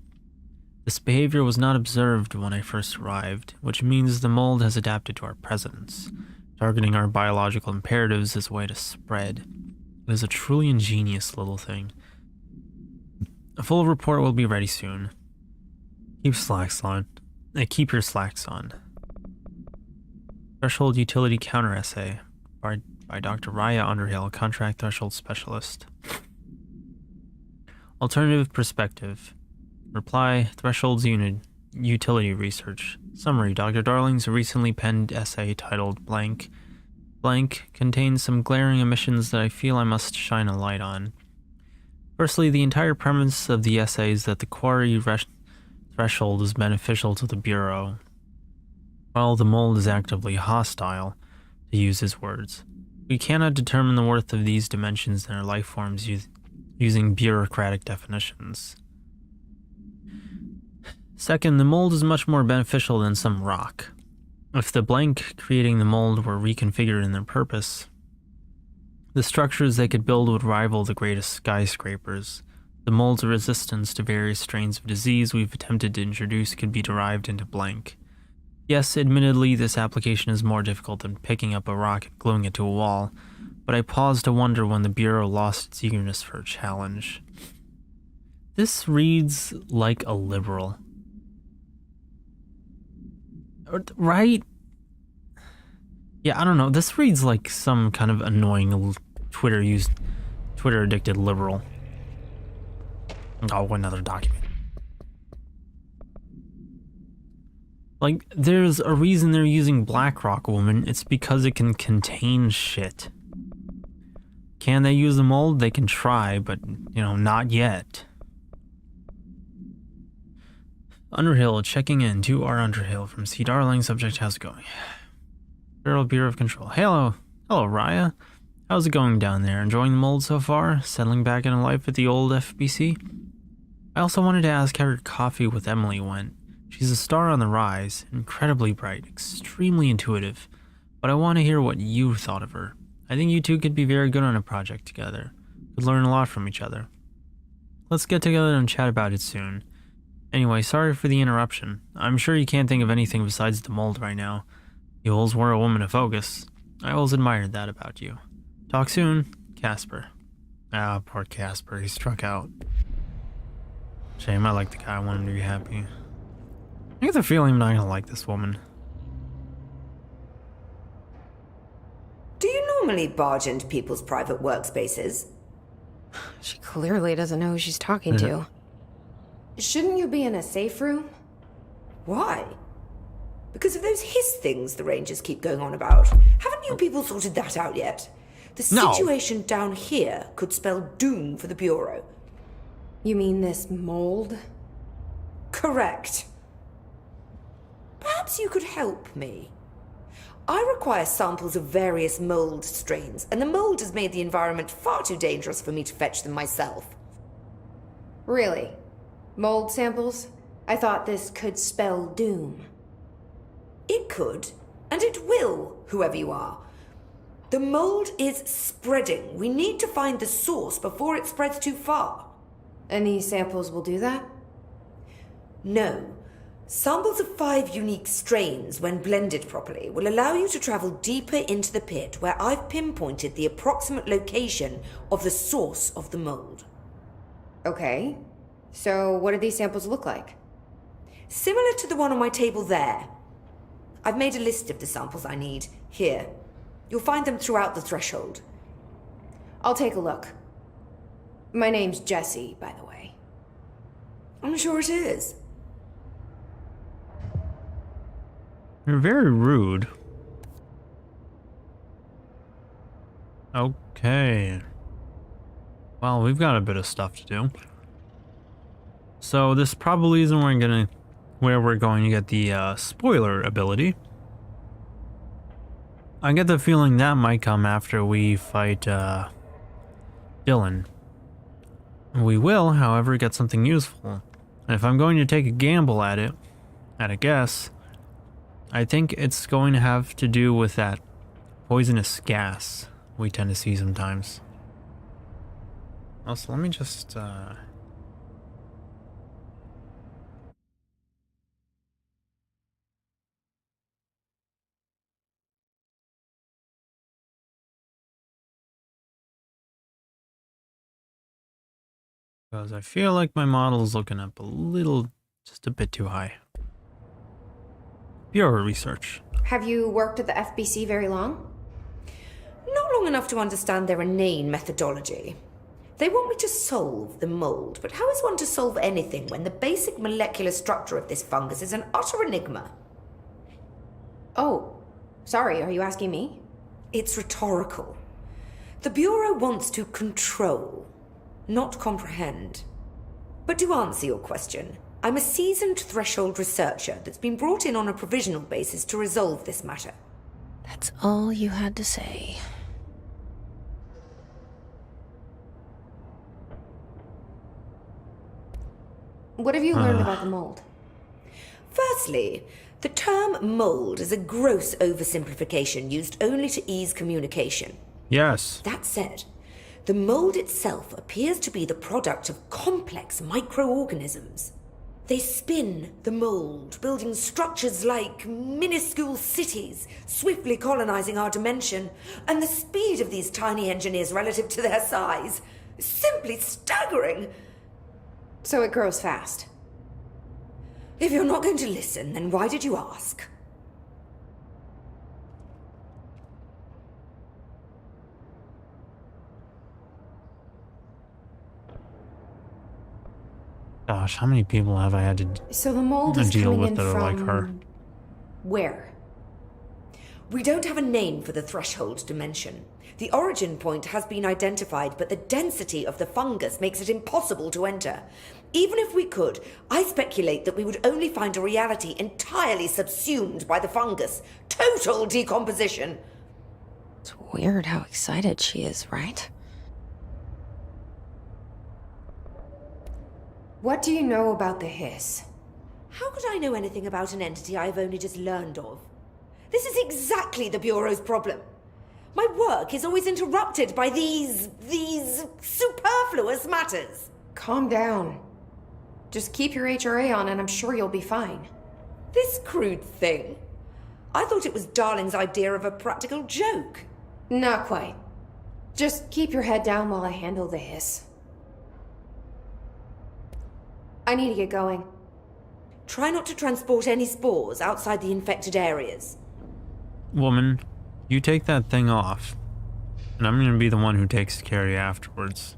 This behavior was not observed when I first arrived, which means the mold has adapted to our presence, targeting our biological imperatives as a way to spread. It is a truly ingenious little thing. A full report will be ready soon. Keep your slacks on. Threshold utility counter essay by Dr. Raya Underhill, contract threshold specialist. Alternative perspective. Reply, thresholds unit, utility research. Summary, Dr. Darling's recently penned essay titled Blank. Blank contains some glaring omissions that I feel I must shine a light on. Firstly, the entire premise of the essay is that the quarry threshold is beneficial to the Bureau, while the mold is actively hostile, to use his words. We cannot determine the worth of these dimensions in our life forms using bureaucratic definitions. Second, the mold is much more beneficial than some rock. If the blank creating the mold were reconfigured in their purpose, the structures they could build would rival the greatest skyscrapers. The mold's resistance to various strains of disease we've attempted to introduce could be derived into blank. Yes, admittedly, this application is more difficult than picking up a rock and gluing it to a wall, but I pause to wonder when the Bureau lost its eagerness for a challenge. This reads like a liberal. Right? Yeah, I don't know. This reads like some kind of annoying Twitter-addicted liberal. Oh, another document. Like, there's a reason they're using Blackrock Woman. It's because it can contain shit. Can they use the mold? They can try, but, not yet. Underhill, checking in. To R. Underhill from C. Darling. Subject, how's it going? Federal Bureau of Control. Hello, Raya. How's it going down there? Enjoying the mold so far? Settling back into life at the old FBC? I also wanted to ask how your coffee with Emily went. She's a star on the rise, incredibly bright, extremely intuitive, but I want to hear what you thought of her. I think you two could be very good on a project together. Could learn a lot from each other. Let's get together and chat about it soon. Anyway, sorry for the interruption. I'm sure you can't think of anything besides the mold right now. You always were a woman of focus. I always admired that about you. Talk soon, Casper. Ah, poor Casper. He struck out. Shame, I like the guy. I want him to be happy. I get the feeling I'm not gonna like this woman. Do you normally barge into people's private workspaces? She clearly doesn't know who she's talking to. Shouldn't you be in a safe room? Why? Because of those hiss things the Rangers keep going on about. Haven't you people sorted that out yet? The situation down here could spell doom for the Bureau. You mean this mold? Correct. Perhaps you could help me. I require samples of various mold strains, and the mold has made the environment far too dangerous for me to fetch them myself. Really? Mold samples? I thought this could spell doom. It could, and it will, whoever you are. The mold is spreading. We need to find the source before it spreads too far. And these samples will do that? No. Samples of 5 unique strains, when blended properly, will allow you to travel deeper into the pit where I've pinpointed the approximate location of the source of the mold. Okay. So what do these samples look like? Similar to the one on my table there. I've made a list of the samples I need. Here. You'll find them throughout the threshold. I'll take a look. My name's Jessie, by the way. I'm sure it is. You're very rude. Okay. Well, we've got a bit of stuff to do. So this probably isn't where we're going to get the spoiler ability. I get the feeling that might come after we fight Dylan. We will, however, get something useful. And if I'm going to take a gamble at a guess, I think it's going to have to do with that poisonous gas we tend to see sometimes. Also, let me just because I feel like my model is looking up just a bit too high. Bureau research. Have you worked at the FBC very long? Not long enough to understand their inane methodology. They want me to solve the mold, but how is one to solve anything when the basic molecular structure of this fungus is an utter enigma? Oh, sorry, are you asking me? It's rhetorical. The Bureau wants to control, not comprehend. But to answer your question, I'm a seasoned threshold researcher that's been brought in on a provisional basis to resolve this matter. That's all you had to say. What have you learned about the mold? Firstly, the term mold is a gross oversimplification used only to ease communication. Yes. That said, the mold itself appears to be the product of complex microorganisms. They spin the mold, building structures like minuscule cities, swiftly colonizing our dimension, and the speed of these tiny engineers relative to their size is simply staggering. So it grows fast. If you're not going to listen, then why did you ask? Gosh, how many people have I had to So the mold is deal coming with in that are like from her? where? We don't have a name for the threshold dimension. The origin point has been identified, but the density of the fungus makes it impossible to enter. Even if we could, I speculate that we would only find a reality entirely subsumed by the fungus. Total decomposition. It's weird how excited she is, right? What do you know about the hiss? How could I know anything about an entity I've only just learned of? This is exactly the Bureau's problem. My work is always interrupted by these superfluous matters. Calm down. Just keep your HRA on and I'm sure you'll be fine. This crude thing? I thought it was Darling's idea of a practical joke. Not quite. Just keep your head down while I handle the hiss. I need to get going. Try not to transport any spores outside the infected areas. Woman, you take that thing off, and I'm gonna be the one who takes care of you afterwards.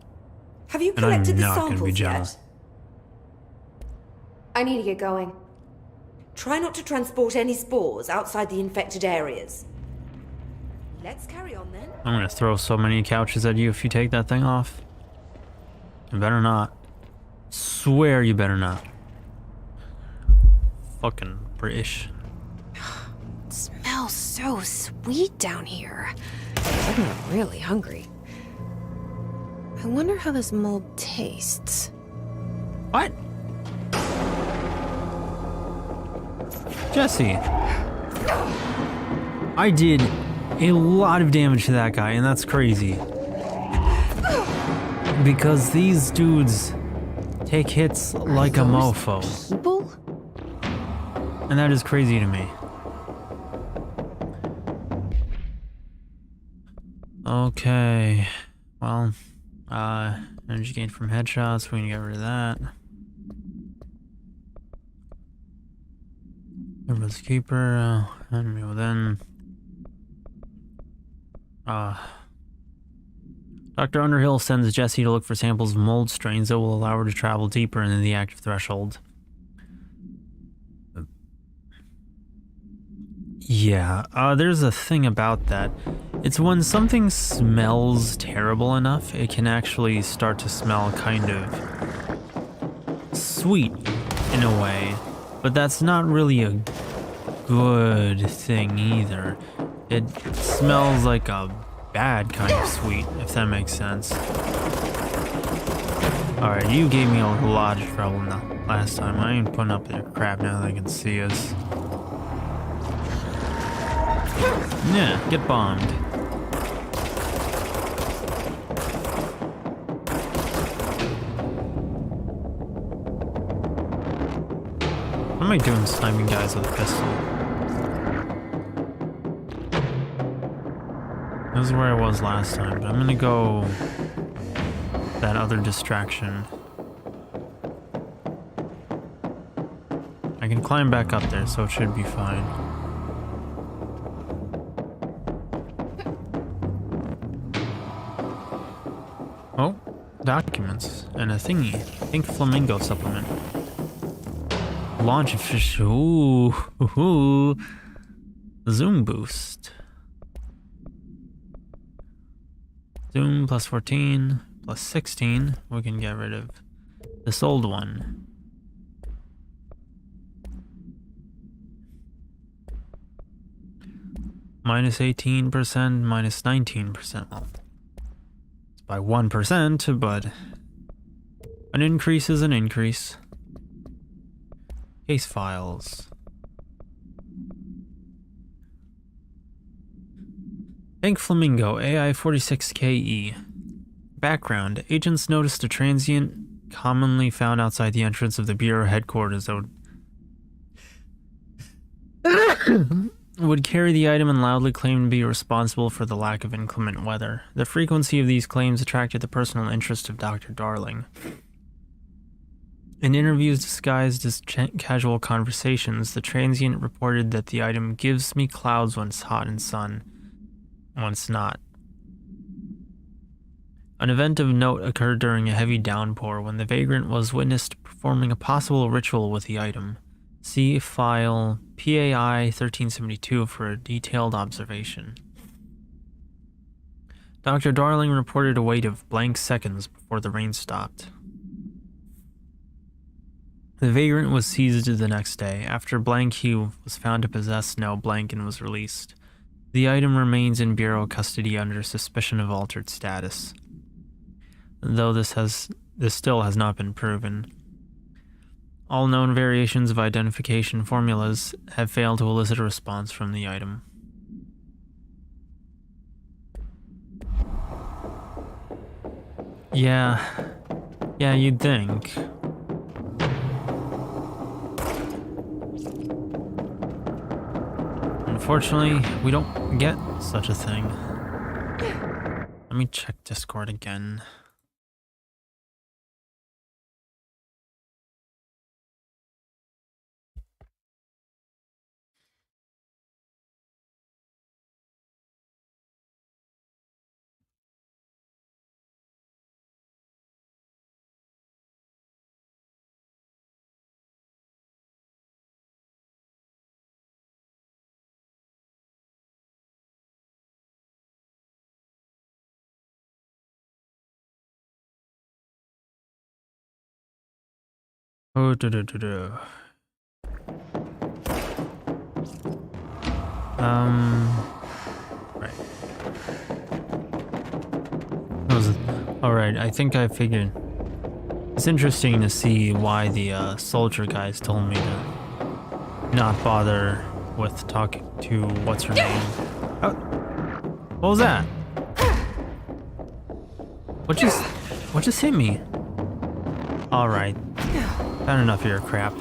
Have you And I'm collected the not gonna be samples jealous. yet? I need to get going. Try not to transport any spores outside the infected areas. Let's carry on then. I'm gonna throw so many couches at you if you take that thing off. You better not. Swear you better not. Fucking British. It smells so sweet down here. I'm really hungry. I wonder how this mold tastes. What? Jesse. I did a lot of damage to that guy, and that's crazy. Because these dudes take hits like a mofo. People? And that is crazy to me. Okay. Well, energy gain from headshots, we can get rid of that. Everyone's keeper, enemy within. Dr. Underhill sends Jessie to look for samples of mold strains that will allow her to travel deeper into the active threshold. Yeah, there's a thing about that. It's when something smells terrible enough, it can actually start to smell kind of sweet in a way. But that's not really a good thing either. It smells like a bad kind of sweet, if that makes sense. Alright, you gave me a lot of trouble last time. I ain't putting up with your crap now that I can see us. Yeah, get bombed. What am I doing sniping guys with a pistol? This is where I was last time, but I'm gonna go that other distraction. I can climb back up there, so it should be fine. Oh, documents and a thingy. Pink flamingo supplement. Launch of fish. Ooh. Zoom boost. Zoom plus 14 plus 16. We can get rid of this old one. Minus 18%, minus 19%. Well, it's by 1%, but an increase is an increase. Case files. Pink Flamingo, AI 46KE. Background. Agents noticed a transient commonly found outside the entrance of the Bureau headquarters that would carry the item and loudly claim to be responsible for the lack of inclement weather. The frequency of these claims attracted the personal interest of Dr. Darling. In interviews disguised as casual conversations, the transient reported that the item gives me clouds when it's hot and sun, once not. An event of note occurred during a heavy downpour when the vagrant was witnessed performing a possible ritual with the item. See file PAI 1372 for a detailed observation. Dr. Darling reported a wait of blank seconds before the rain stopped. The vagrant was seized the next day. After blank, he was found to possess no blank and was released. The item remains in Bureau custody under suspicion of altered status, though this still has not been proven. All known variations of identification formulas have failed to elicit a response from the item. Yeah, you'd think. Unfortunately, we don't get such a thing. Let me check Discord again. Oh, right. Alright, I think I figured. It's interesting to see why the soldier guys told me to not bother with talking to what's her name. Oh, what was that? What just hit me? Alright. Not enough of your crap.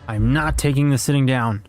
I'm not taking the sitting down.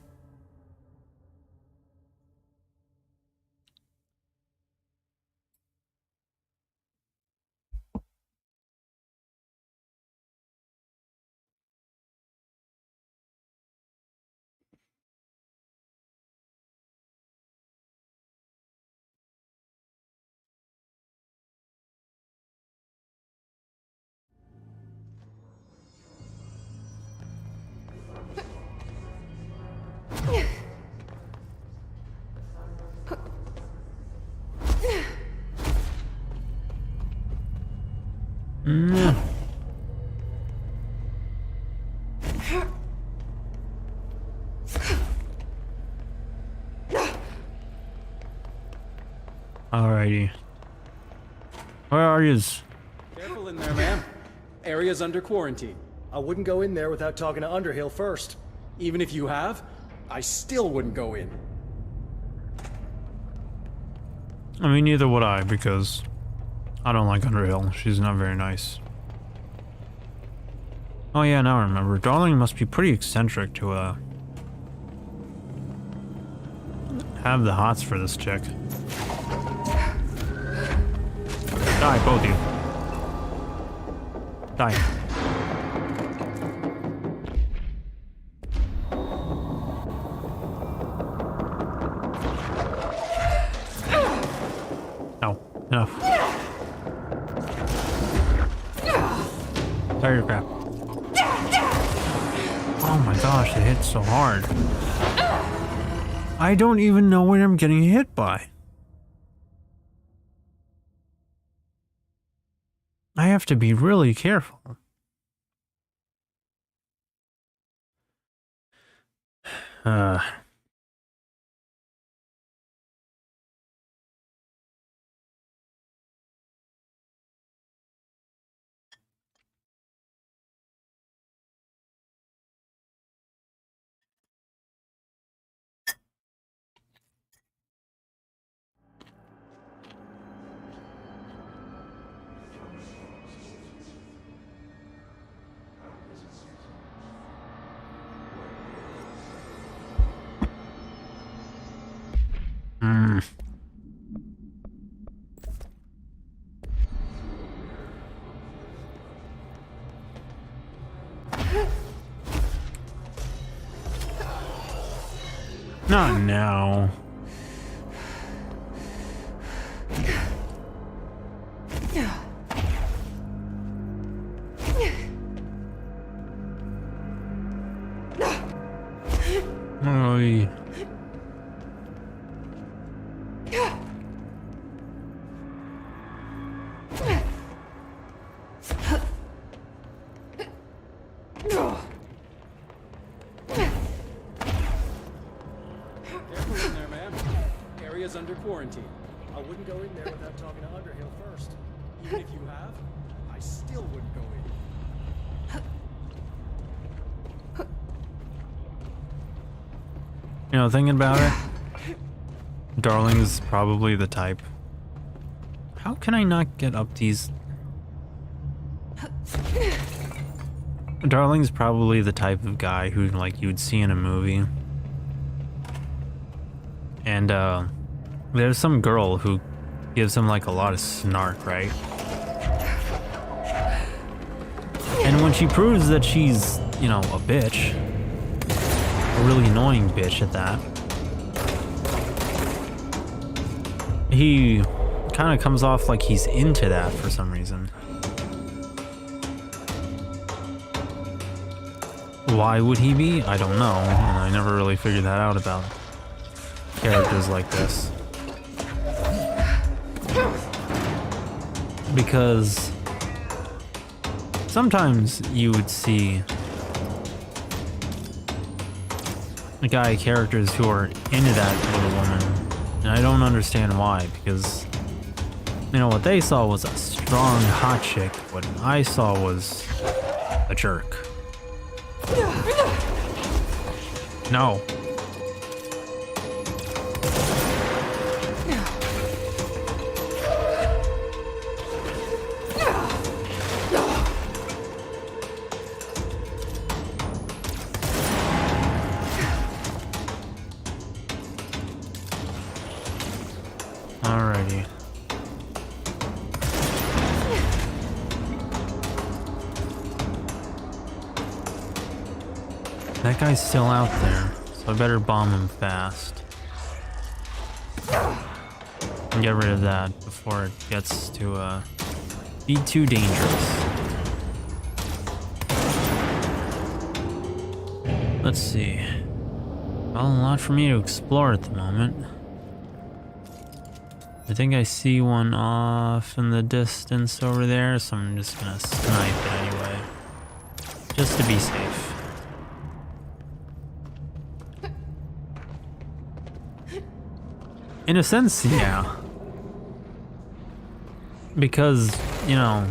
Alrighty. Where are yous? Careful in there, ma'am. Area's under quarantine. I wouldn't go in there without talking to Underhill first. Even if you have, I still wouldn't go in. I mean, neither would I, because I don't like Underhill. She's not very nice. Oh yeah, now I remember. Darling must be pretty eccentric to, have the hots for this chick. Die, both of you. Die. No, enough. Sorry, your crap. Oh my gosh, it hit so hard. I don't even know what I'm getting hit by. I have to be really careful. Not now. Oy. under quarantine. I wouldn't go in there without talking to Underhill first. Even if you have, I still wouldn't go in. You know, thinking about it, Darling's probably the type. How can I not get up these? Darling's probably the type of guy who, like, you'd see in a movie. And, there's some girl who gives him, like, a lot of snark, right? And when she proves that she's, you know, a bitch, a really annoying bitch at that, he kind of comes off like he's into that for some reason. Why would he be? I don't know, and I never really figured that out about characters like this. Because sometimes you would see guy characters who are into that little woman, and I don't understand why, because, you know, what they saw was a strong hot chick, what I saw was a jerk. No. Alrighty. That guy's still out there, so I better bomb him fast. And get rid of that before it gets to be too dangerous. Let's see. Well, a lot for me to explore at the moment. I think I see one off in the distance over there, so I'm just gonna snipe it anyway. Just to be safe. In a sense, yeah. Because, you know,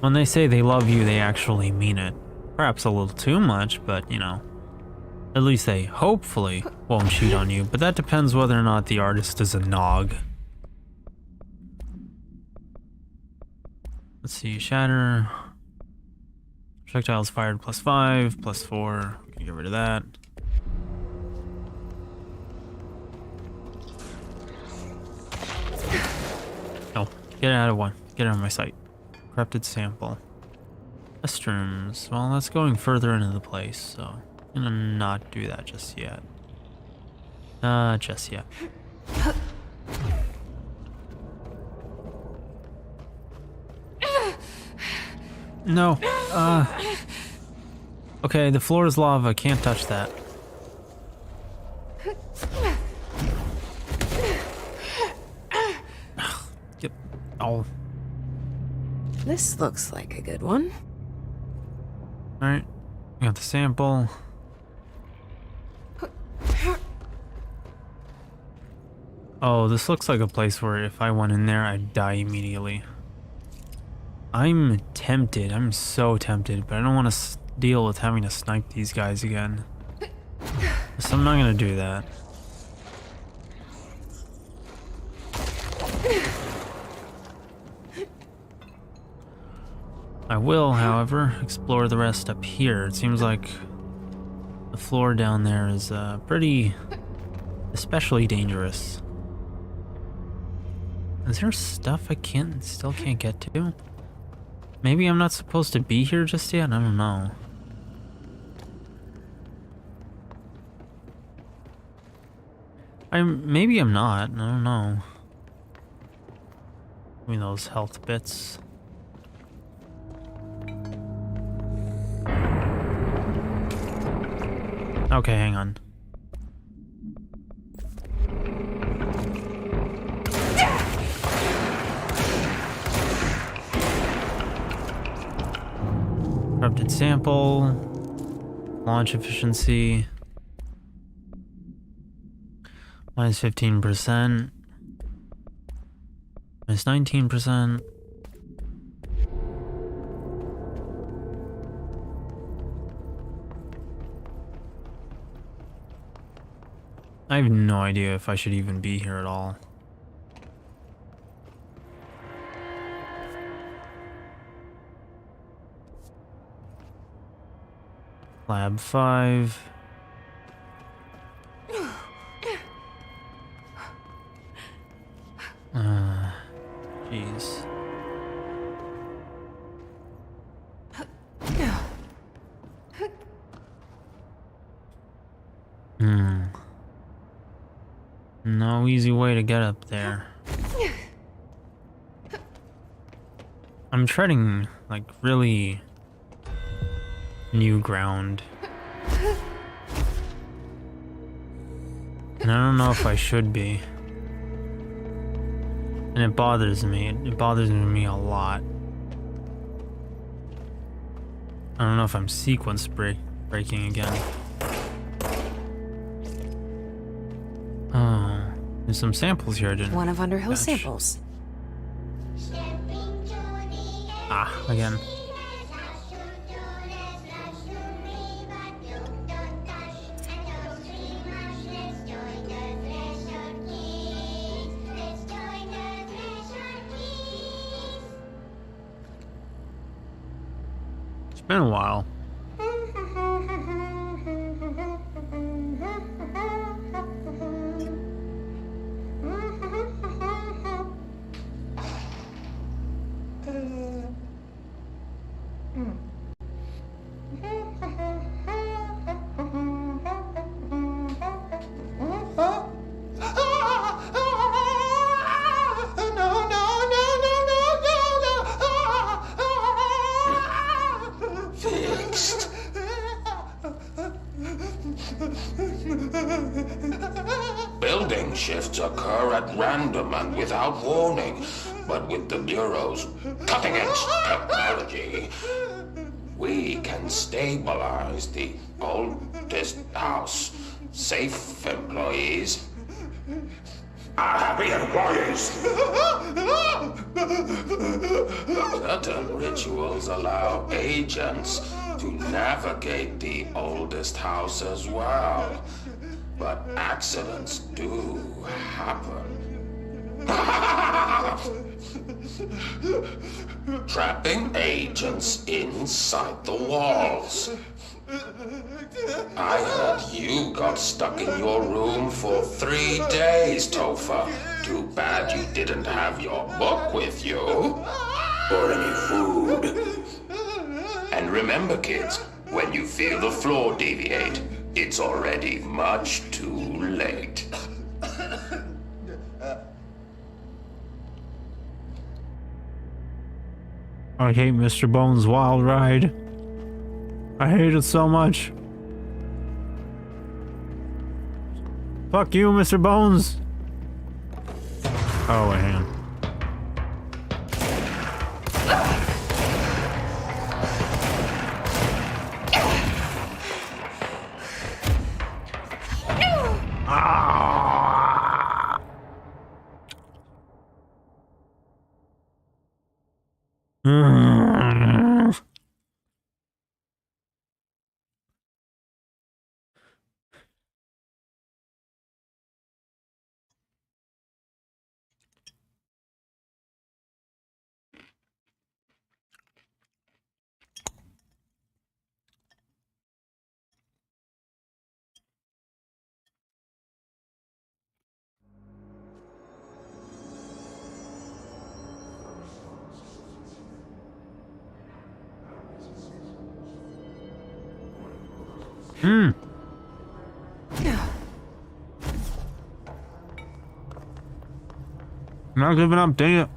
when they say they love you, they actually mean it. Perhaps a little too much, but, you know, at least they hopefully won't cheat on you. But that depends whether or not the artist is a nog. Let's see, shatter. Projectiles fired +5, +4. We can get rid of that. Oh, get out of one. Get out of my sight. Corrupted sample. Restrooms. Well, that's going further into the place, so I'm gonna not do that just yet. Just yet. No. Okay, the floor is lava. Can't touch that. Get. Oh. This looks like a good one. Alright. We got the sample. Oh, this looks like a place where if I went in there, I'd die immediately. I'm tempted. I'm so tempted, but I don't want to deal with having to snipe these guys again. So I'm not going to do that. I will, however, explore the rest up here. It seems like the floor down there is pretty especially dangerous. Is there stuff I still can't get to? Maybe I'm not supposed to be here just yet? I don't know. Maybe I'm not. I don't know. Give me those health bits. Okay, hang on. Corrupted sample. Launch efficiency. -15%. It's 19%. I have no idea if I should even be here at all. Lab 5. Jeez. No easy way to get up there. I'm treading, like, really new ground. And I don't know if I should be. And it bothers me. It bothers me a lot. I don't know if I'm sequence breaking again. Oh, there's some samples here I didn't One of Underhill's catch. samples. Ah, again. It's been a while. Fixed. Building shifts occur at random and without warning, but with the Bureau's cutting-edge technology, we can stabilize the oldest house. Safe employees are happy employees. Certain rituals allow agents to navigate the oldest house as well. But accidents do happen. Trapping agents inside the walls. I heard you got stuck in your room for 3 days, Topher. Too bad you didn't have your book with you. Or any food. And remember, kids, when you feel the floor deviate, it's already much too late. I hate Mr. Bones' wild ride. I hate it so much. Fuck you, Mr. Bones. Oh, hang on. Not giving up, dang it.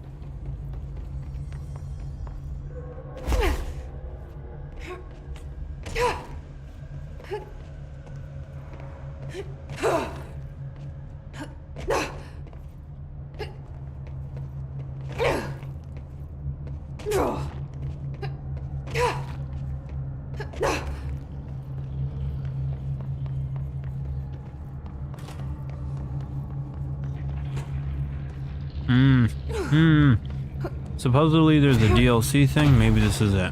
Supposedly there's a DLC thing. Maybe this is it.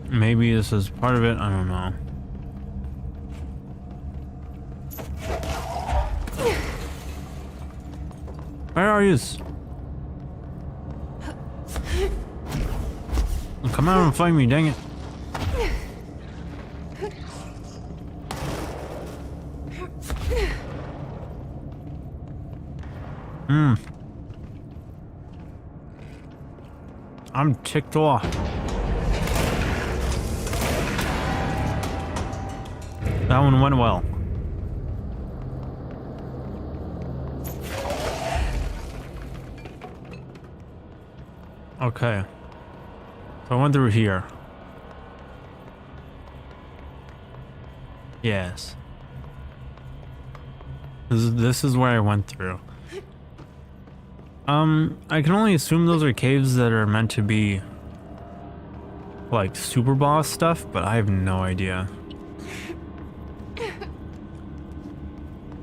Maybe this is part of it. I don't know. Where are you? Come out and find me, dang it. I'm ticked off. That one went well. Okay. So I went through here. Yes. This is where I went through. I can only assume those are caves that are meant to be like super boss stuff, but I have no idea.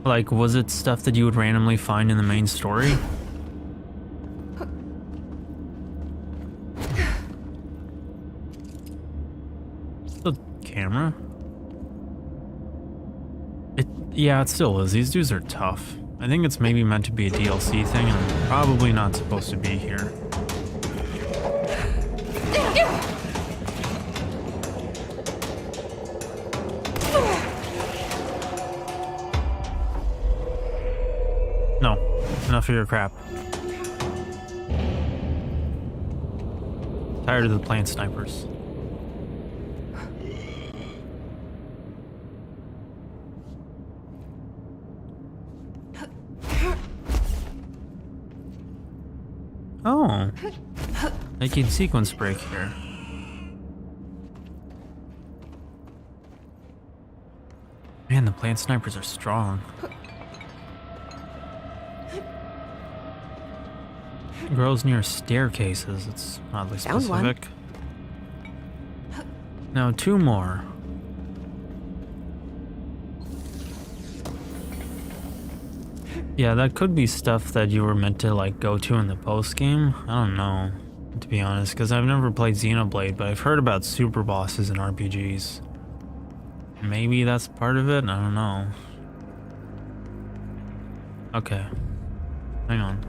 Like, was it stuff that you would randomly find in the main story? The camera? Yeah, it still is. These dudes are tough. I think it's maybe meant to be a DLC thing, and I'm probably not supposed to be here. No, enough of your crap. Tired of the plant snipers. Oh, I can sequence break here. Man, the plant snipers are strong. It grows near staircases. It's oddly Found one. specific. Now 2 more. Yeah, that could be stuff that you were meant to like go to in the post game. I don't know, to be honest, because I've never played Xenoblade, but I've heard about super bosses in RPGs. Maybe that's part of it. I don't know. Okay, hang on.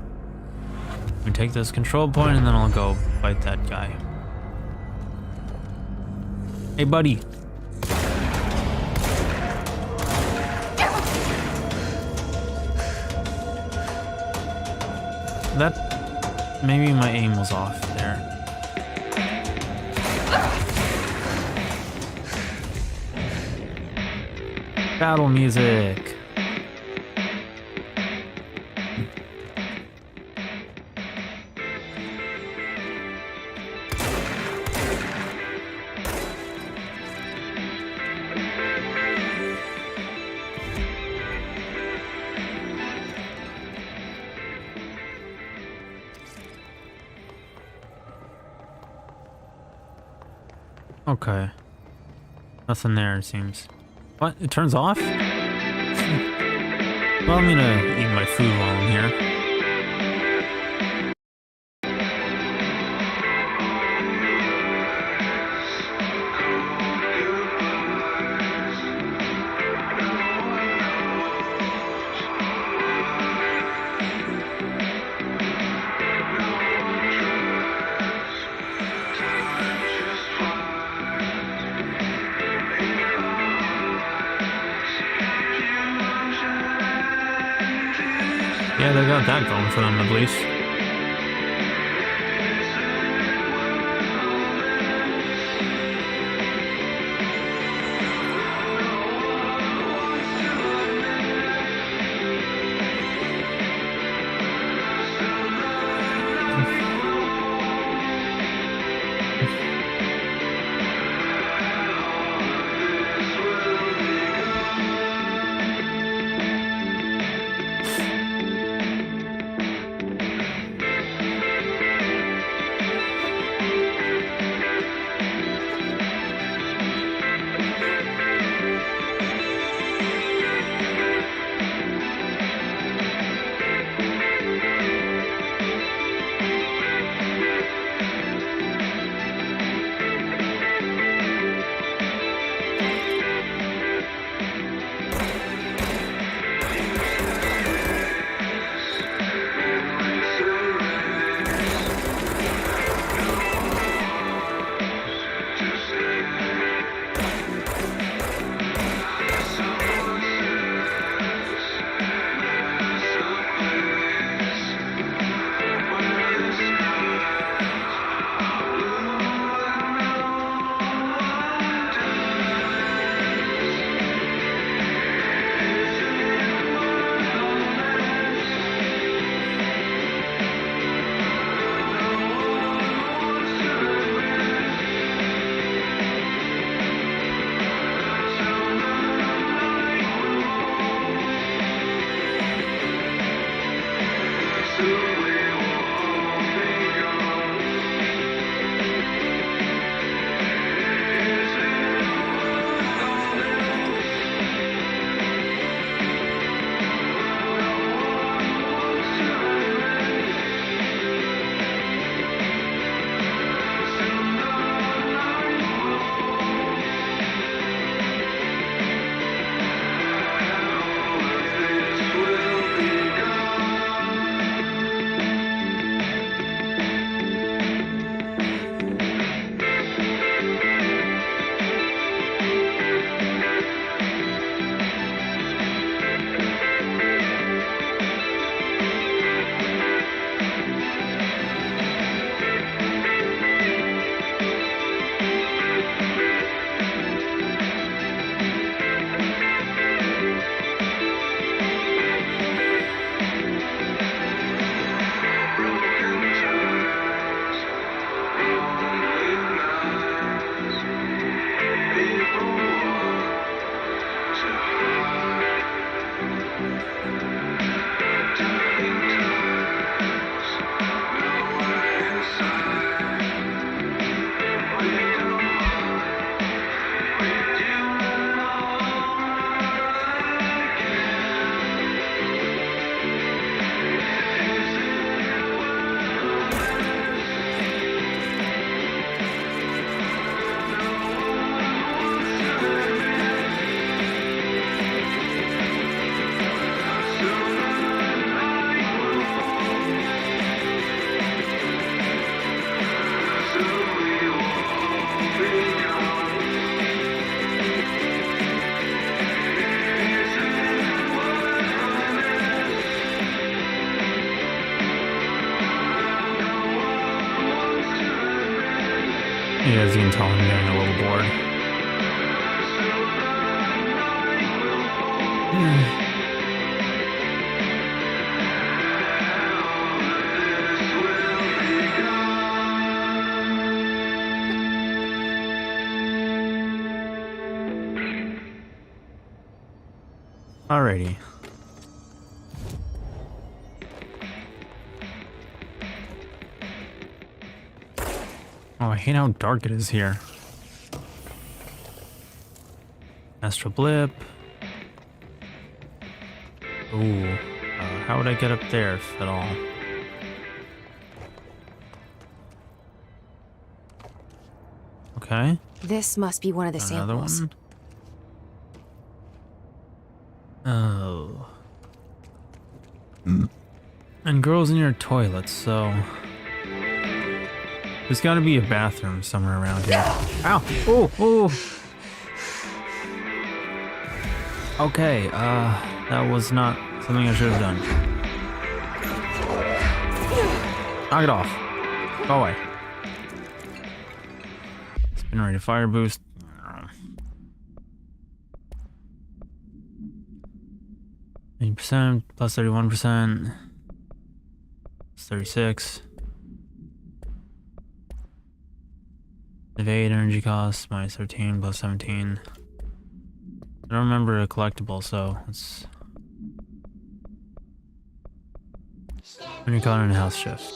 Let me take this control point and then I'll go fight that guy. Hey, buddy. That, maybe my aim was off there. Battle music. Okay. Nothing there, it seems. What? It turns off? Well, I'm gonna eat my food while I'm here. Yeah, they got that going for them at least. As you can tell, I'm getting a little bored. Alrighty. Oh, I hate how dark it is here. Astral blip. Ooh. How would I get up there, if at all? Okay. This must be one of the Another samples. one. Oh. And girls in your toilets, so... There's gotta be a bathroom somewhere around here. Ow! Oh! Oh! Okay, that was not something I should have done. Knock it off. Go away. Spin rate of fire boost. 80%, plus 31%, plus 36. Evade energy cost, minus 13, plus 17. I don't remember a collectible, so it's... When you're caught in a house shift.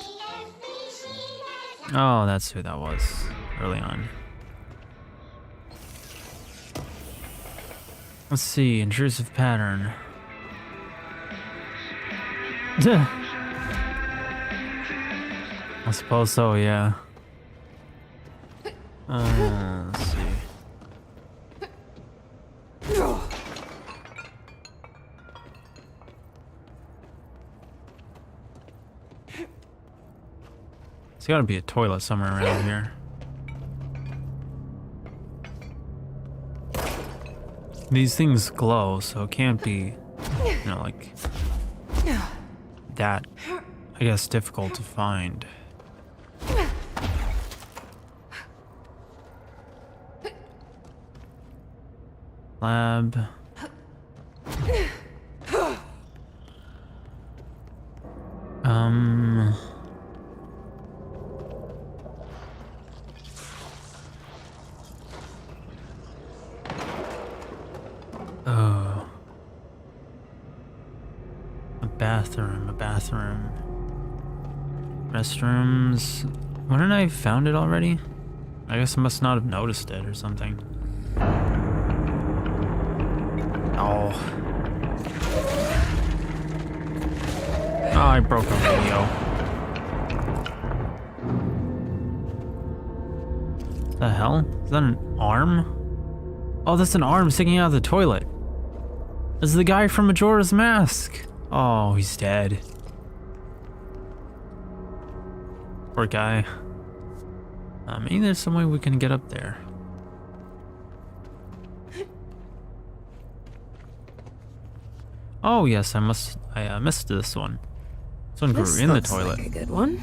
Oh, that's who that was, early on. Let's see, intrusive pattern. I suppose so, yeah. Let's see. There's gotta be a toilet somewhere around here. These things glow, so it can't be, you know, like... that, I guess, difficult to find. Lab. Oh. A bathroom. Restrooms. Wouldn't I have found it already? I guess I must not have noticed it or something. Oh. Oh, I broke a radio. The hell? Is that an arm? Oh, that's an arm sticking out of the toilet. This is the guy from Majora's Mask. Oh, he's dead. Poor guy. Maybe there's some way we can get up there. Oh yes, I missed this one. This one grew in the toilet. Like a good one.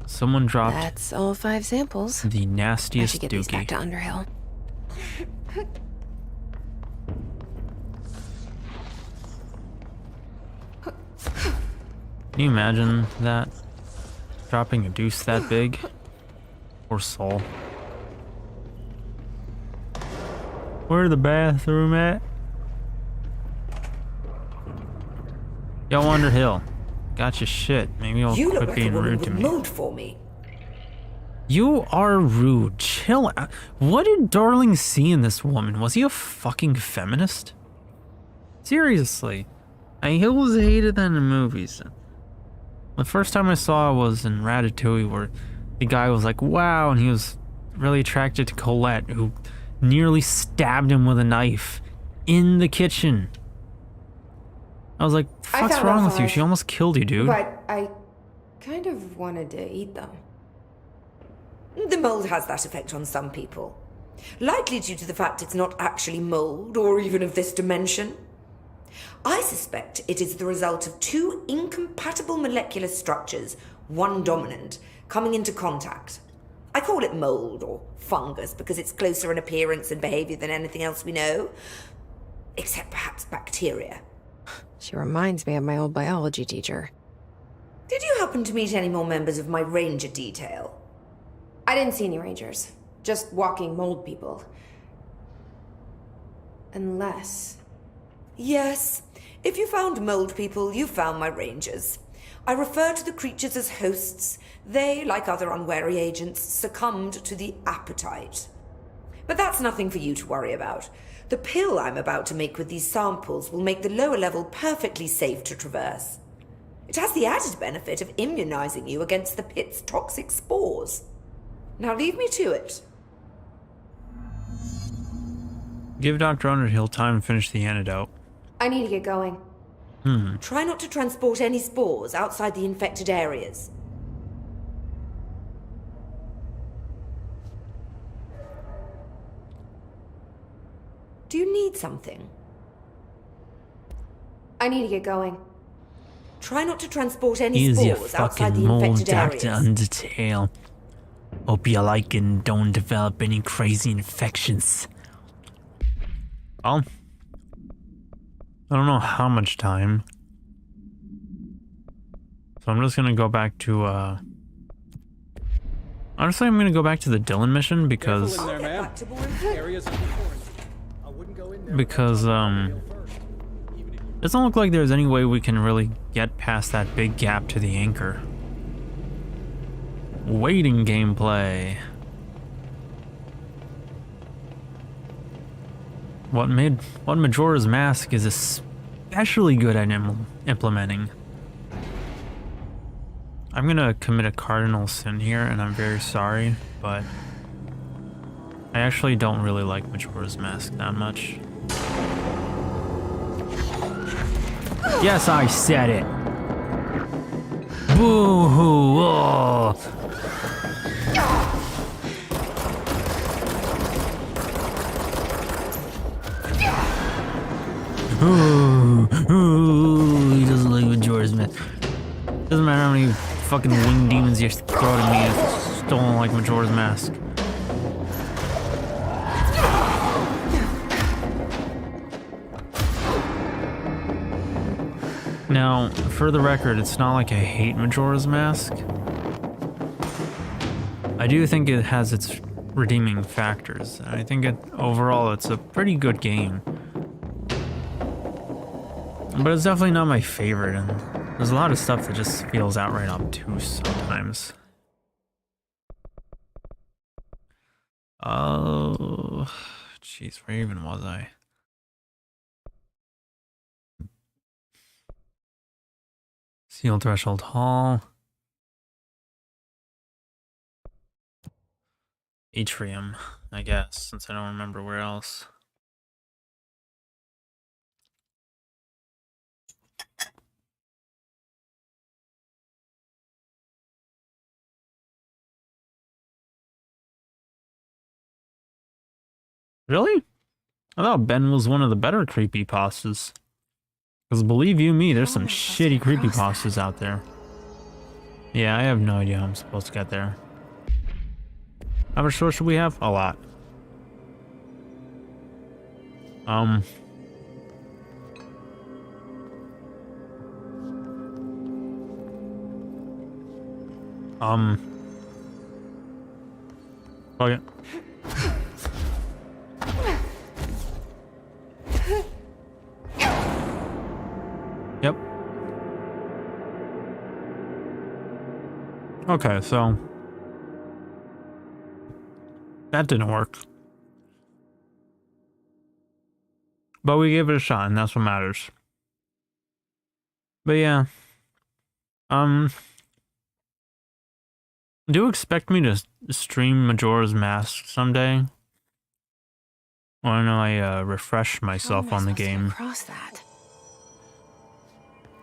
Someone dropped That's all 5 samples. the I nastiest should get these back dookie. to Underhill. Can you imagine that? Dropping a deuce that big? Poor soul. Where's the bathroom at? Yo, Underhill. Got your shit. Maybe I'll You look quit like a being woman rude to with me. mold for me. You are rude. Chill out. What did Darling see in this woman? Was he a fucking feminist? Seriously. He was hated in the movies. The first time I saw it was in Ratatouille, where the guy was like, wow, and he was really attracted to Colette, who nearly stabbed him with a knife in the kitchen. I was like, what's found wrong all with you? 5, She almost killed you, dude. But I kind of wanted to eat them. The mold has that effect on some people. Likely due to the fact it's not actually mold, or even of this dimension. I suspect it is the result of 2 incompatible molecular structures, one dominant, coming into contact. I call it mold or fungus because it's closer in appearance and behavior than anything else we know. Except perhaps bacteria. She reminds me of my old biology teacher. Did you happen to meet any more members of my ranger detail? I didn't see any rangers. Just walking mold people. Unless... Yes. If you found mold people, you found my rangers. I refer to the creatures as hosts. They, like other unwary agents, succumbed to the appetite. But that's nothing for you to worry about. The pill I'm about to make with these samples will make the lower level perfectly safe to traverse. It has the added benefit of immunizing you against the pit's toxic spores. Now leave me to it. Give Dr. Underhill time to finish the antidote. I need to get going. Try not to transport any spores outside the infected areas. Do you need something? I need to get going. Try not to transport any Here's your spores outside fucking the mold, infected Dr. areas. Undertale. Hope you like it and don't develop any crazy infections. Well, I don't know how much time. So I'm just gonna go back to, honestly, I'm gonna go back to the Dylan mission because... Careful in there, ma'am. Area's under quarantine. I wouldn't go in there Because, without talking to Underhill first. doesn't look like there's any way we can really get past that big gap to the anchor. Waiting gameplay. What Majora's Mask is especially good at implementing. I'm gonna commit a cardinal sin here, and I'm very sorry, but I actually don't really like Majora's Mask that much. Yes, I said it. Boo-hoo. Oh. Ooh, he doesn't like Majora's Mask. Doesn't matter how many fucking winged demons you throw at me, I still don't like Majora's Mask. Now, for the record, it's not like I hate Majora's Mask. I do think it has its redeeming factors. I think overall it's a pretty good game. But it's definitely not my favorite, and there's a lot of stuff that just feels outright obtuse sometimes. Oh, jeez, where even was I? Seal Threshold Hall. Atrium, I guess, since I don't remember where else. Really? I thought Ben was one of the better creepypastas. Because believe you me, there's some shitty creepypastas out there. Yeah, I have no idea how I'm supposed to get there. How much store should we have? A lot. Okay. Yep. Okay, so that didn't work. But we gave it a shot, and that's what matters. But yeah. Do you expect me to stream Majora's Mask someday? Why don't I refresh myself on the game? Across that.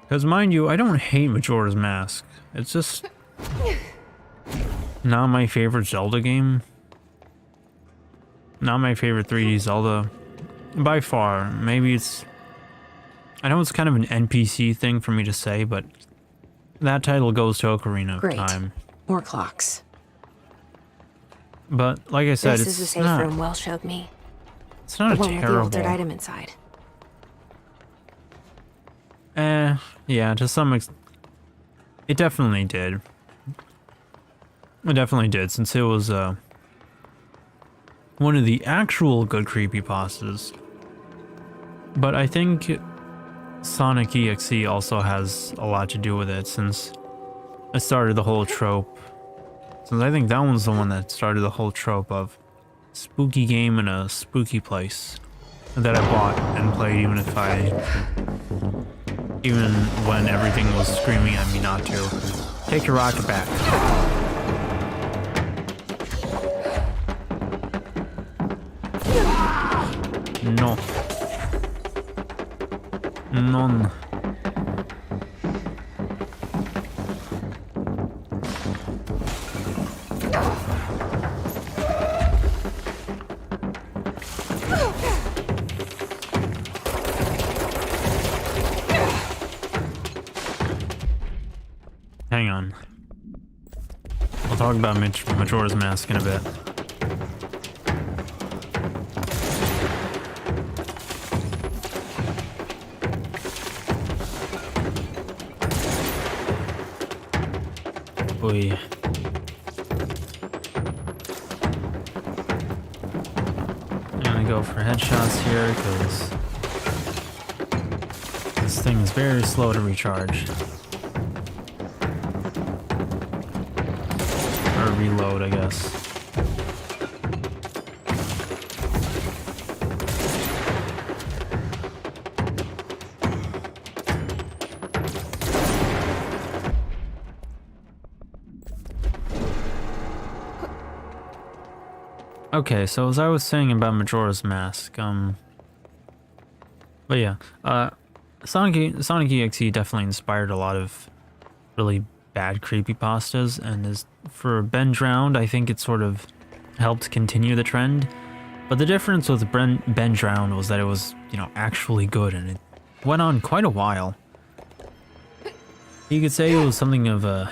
Because mind you, I don't hate Majora's Mask. It's just not my favorite Zelda game. Not my favorite 3D Zelda. By far. Maybe it's... I know it's kind of an NPC thing for me to say, but that title goes to Ocarina of Time. More clocks. But like I said, This is the safe room Wells showed me. It's not The a one with the altered terrible. item inside. Yeah, to some extent, it definitely did. It definitely did, since it was one of the actual good creepypastas. But I think Sonic EXE also has a lot to do with it, since it started the whole trope. Since I think that one's the one that started the whole trope of spooky game in a spooky place that I bought and played even when everything was screaming at me not to. Take your rocket back. No. None. Hang on. We'll talk about Majora's Mask in a bit. Boy. I'm gonna go for headshots here because this thing is very slow to recharge. Or reload, I guess. Okay, so as I was saying about Majora's Mask, but yeah, Sonic EXE definitely inspired a lot of really bad creepypastas, and as for Ben Drowned, I think it sort of helped continue the trend. But the difference with Ben Drowned was that it was, you know, actually good, and it went on quite a while. You could say it was something of a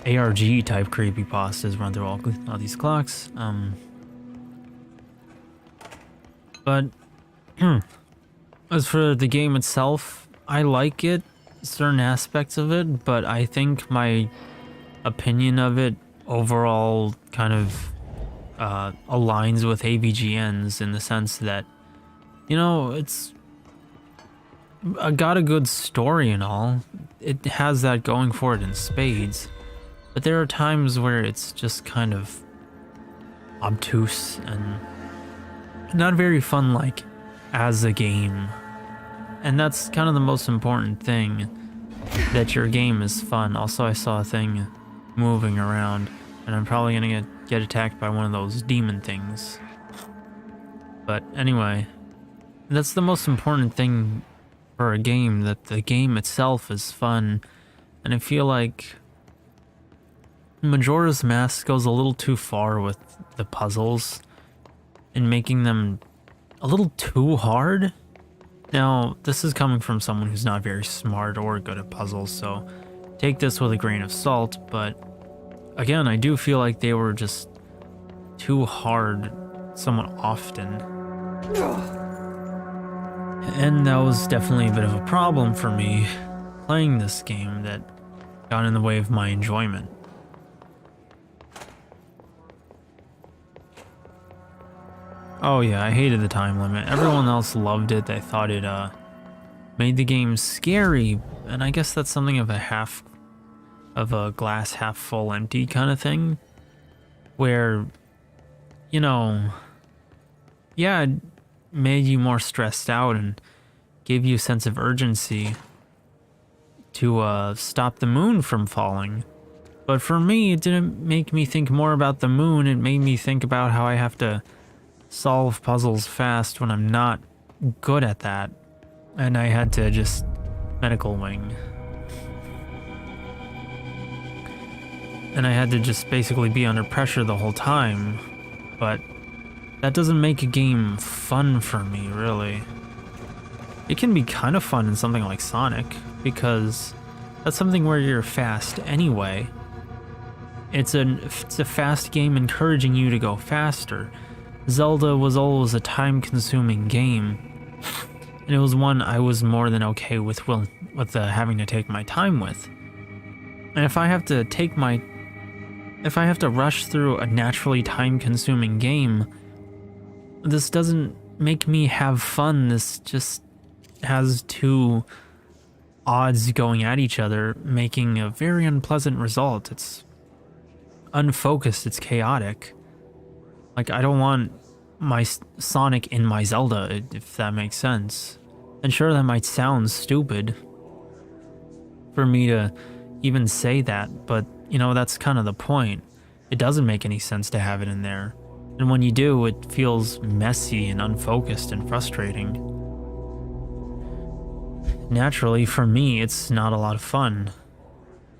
ARG type creepypastas run through all these clocks. But as for the game itself, I like it, certain aspects of it, but I think my opinion of it overall kind of aligns with AVGN's in the sense that, you know, it's got a good story and all. It has that going for it in spades, but there are times where it's just kind of obtuse and not very fun, like, as a game. And that's kind of the most important thing, that your game is fun. Also, I saw a thing moving around, and I'm probably gonna get attacked by one of those demon things. But anyway, that's the most important thing for a game, that the game itself is fun. And I feel like Majora's Mask goes a little too far with the puzzles and making them a little too hard. Now, this is coming from someone who's not very smart or good at puzzles, so take this with a grain of salt, but again, I do feel like they were just too hard somewhat often. And that was definitely a bit of a problem for me playing this game that got in the way of my enjoyment. Oh yeah, I hated the time limit. Everyone else loved it. They thought it made the game scary, and I guess that's something of a glass half full empty kind of thing, where, you know, yeah, it made you more stressed out and gave you a sense of urgency to stop the moon from falling. But for me, it didn't make me think more about the moon. It made me think about how I have to solve puzzles fast when I'm not good at that, and I had to just medical wing, and I had to just basically be under pressure the whole time. But that doesn't make a game fun for me, really. It can be kind of fun in something like Sonic, because that's something where you're fast anyway, It's a fast game encouraging you to go faster. Zelda was always a time-consuming game, and it was one I was more than okay with having to take my time with. And if I have to rush through a naturally time-consuming game, this doesn't make me have fun. This just has two odds going at each other, making a very unpleasant result. It's unfocused, it's chaotic. Like, I don't want my Sonic in my Zelda, if that makes sense. And sure, that might sound stupid for me to even say that, but, you know, that's kind of the point. It doesn't make any sense to have it in there. And when you do, it feels messy and unfocused and frustrating. Naturally, for me, it's not a lot of fun.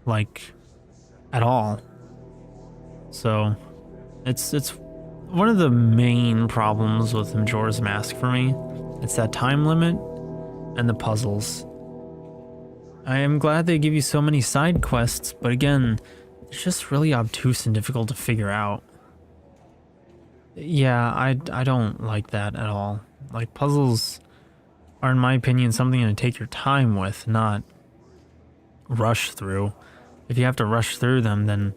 Like, at all. So, it's one of the main problems with Majora's Mask for me. It's that time limit and the puzzles. I am glad they give you so many side quests, but again, it's just really obtuse and difficult to figure out. Yeah, I don't like that at all. Like, puzzles are, in my opinion, something to take your time with, not rush through. If you have to rush through them, then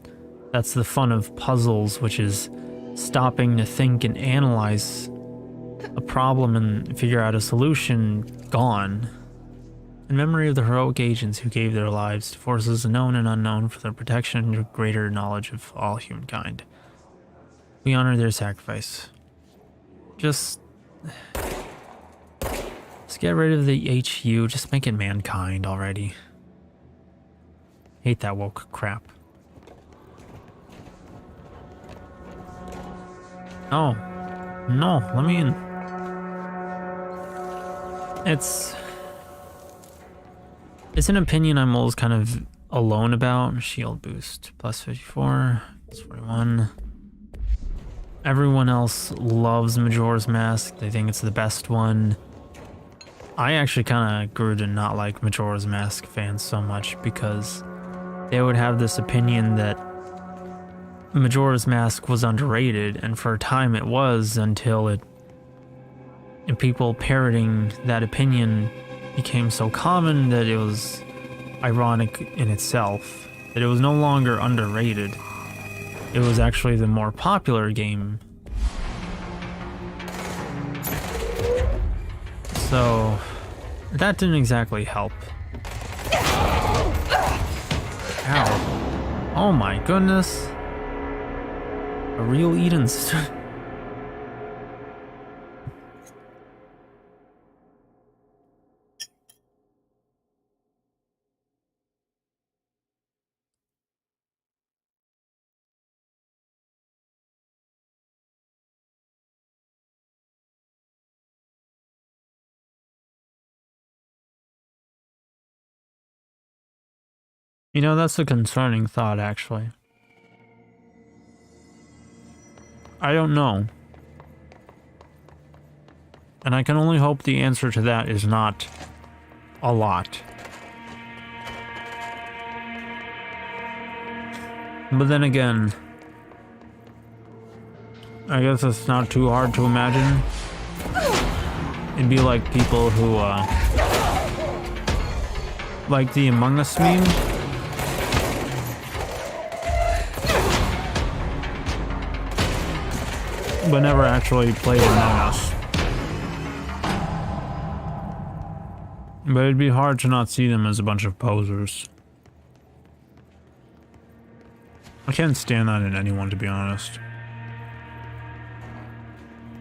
that's the fun of puzzles, which is stopping to think and analyze a problem and figure out a solution, gone. In memory of the heroic agents who gave their lives to forces known and unknown for their protection and greater knowledge of all humankind, we honor their sacrifice. Just get rid of the HU, just make it mankind already. Hate that woke crap. Oh, no, let me in. It's an opinion I'm always kind of alone about. Shield boost, plus 54, plus 41. Everyone else loves Majora's Mask. They think it's the best one. I actually kind of grew to not like Majora's Mask fans so much because they would have this opinion that Majora's Mask was underrated, and for a time it was, until and people parroting that opinion became so common that it was ironic in itself, that it was no longer underrated. It was actually the more popular game. So that didn't exactly help. Ow. Oh my goodness. A real Eden's. You know, that's a concerning thought, actually. I don't know. And I can only hope the answer to that is not a lot. But then again, I guess it's not too hard to imagine. It'd be like people who, like the Among Us meme. But never actually played Among Us. But it'd be hard to not see them as a bunch of posers. I can't stand that in anyone, to be honest.